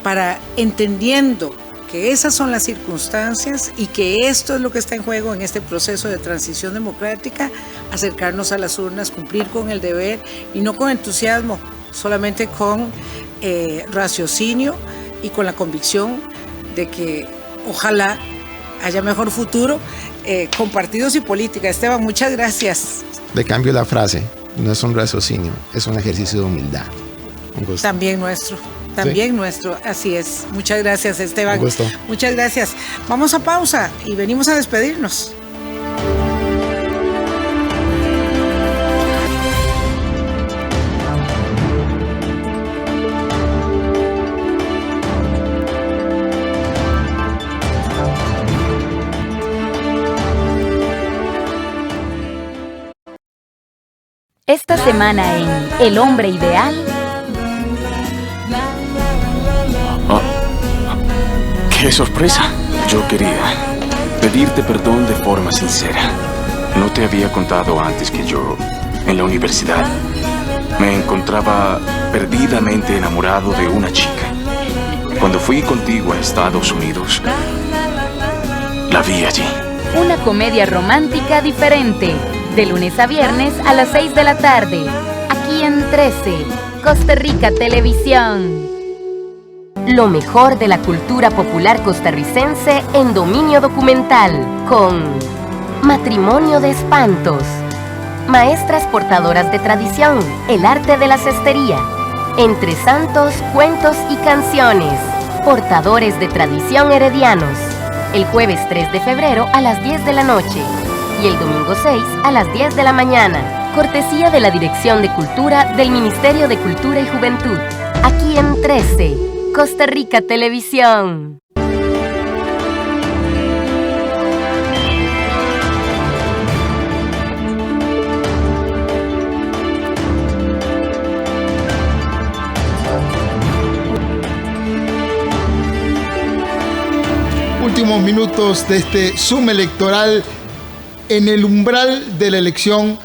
Speaker 2: para, entendiendo que esas son las circunstancias y que esto es lo que está en juego en este proceso de transición democrática, acercarnos a las urnas, cumplir con el deber y no con entusiasmo, solamente con raciocinio y con la convicción de que ojalá haya mejor futuro con partidos y política. Esteban, muchas gracias.
Speaker 5: Le cambio la frase, no es un raciocinio, es un ejercicio de humildad. Un gusto.
Speaker 2: También nuestro. También ¿sí? Nuestro, así es. Muchas gracias, Esteban.
Speaker 5: Un gusto.
Speaker 2: Muchas gracias. Vamos a pausa y venimos a despedirnos.
Speaker 10: Esta semana en El Hombre Ideal.
Speaker 12: ¡Qué sorpresa! Yo quería pedirte perdón de forma sincera. No te había contado antes que yo, en la universidad, me encontraba perdidamente enamorado de una chica. Cuando fui contigo a Estados Unidos, la vi allí.
Speaker 10: Una comedia romántica diferente, de lunes a viernes a las 6 de la tarde, aquí en 13, Costa Rica Televisión. Lo mejor de la cultura popular costarricense en dominio documental, con Matrimonio de Espantos, Maestras Portadoras de Tradición, el arte de la cestería, Entre Santos, Cuentos y Canciones, Portadores de Tradición Heredianos, el jueves 3 de febrero a las 10 de la noche y el domingo 6 a las 10 de la mañana, cortesía de la Dirección de Cultura del Ministerio de Cultura y Juventud, aquí en 13, Costa Rica Televisión.
Speaker 1: últimos minutos de este Zoom electoral. En el umbral de la elección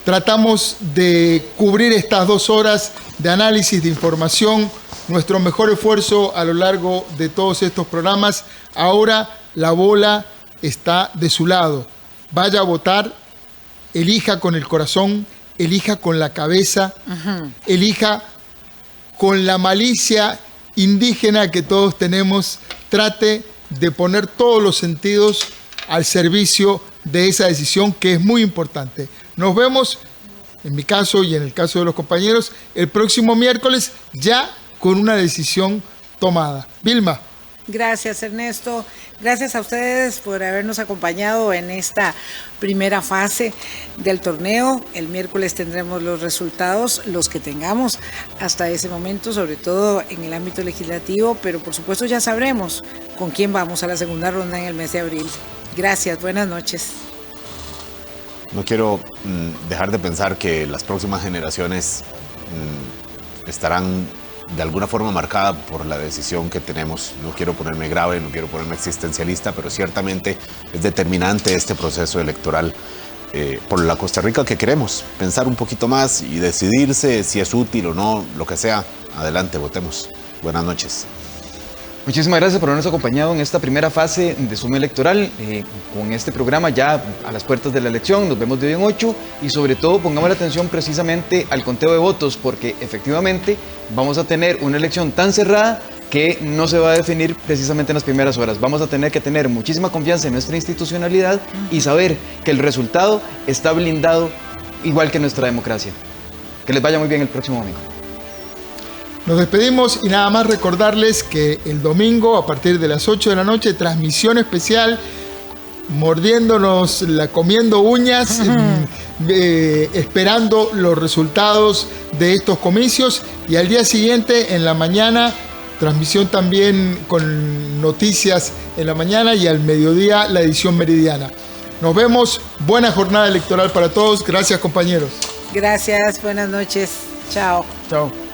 Speaker 1: tratamos de cubrir estas 2 horas de análisis, de información, nuestro mejor esfuerzo a lo largo de todos estos programas. Ahora la bola está de su lado. Vaya a votar, elija con el corazón, elija con la cabeza, elija con la malicia indígena que todos tenemos. Trate de poner todos los sentidos al servicio de esa decisión que es muy importante. Nos vemos, en mi caso y en el caso de los compañeros, el próximo miércoles ya con una decisión tomada. Vilma.
Speaker 2: Gracias, Ernesto. Gracias a ustedes por habernos acompañado en esta primera fase del torneo. El miércoles tendremos los resultados, los que tengamos hasta ese momento, sobre todo en el ámbito legislativo, pero por supuesto ya sabremos con quién vamos a la segunda ronda en el mes de abril. Gracias, buenas noches.
Speaker 17: No quiero dejar de pensar que las próximas generaciones estarán de alguna forma marcada por la decisión que tenemos. No quiero ponerme grave, no quiero ponerme existencialista, pero ciertamente es determinante este proceso electoral por la Costa Rica que queremos. Pensar un poquito más y decidirse si es útil o no, lo que sea. Adelante, votemos. Buenas noches.
Speaker 18: Muchísimas gracias por habernos acompañado en esta primera fase de Zoom electoral. Con este programa ya a las puertas de la elección, nos vemos de hoy en 8 y sobre todo pongamos la atención precisamente al conteo de votos, porque efectivamente vamos a tener una elección tan cerrada que no se va a definir precisamente en las primeras horas. Vamos a tener que tener muchísima confianza en nuestra institucionalidad y saber que el resultado está blindado igual que nuestra democracia. Que les vaya muy bien el próximo domingo.
Speaker 1: Nos despedimos y nada más recordarles que el domingo a partir de las 8 de la noche, transmisión especial, comiendo uñas, esperando los resultados de estos comicios, y al día siguiente en la mañana, transmisión también con noticias en la mañana, y al mediodía la edición meridiana. Nos vemos, buena jornada electoral para todos, gracias compañeros.
Speaker 2: Gracias, buenas noches, chao.
Speaker 18: Chao.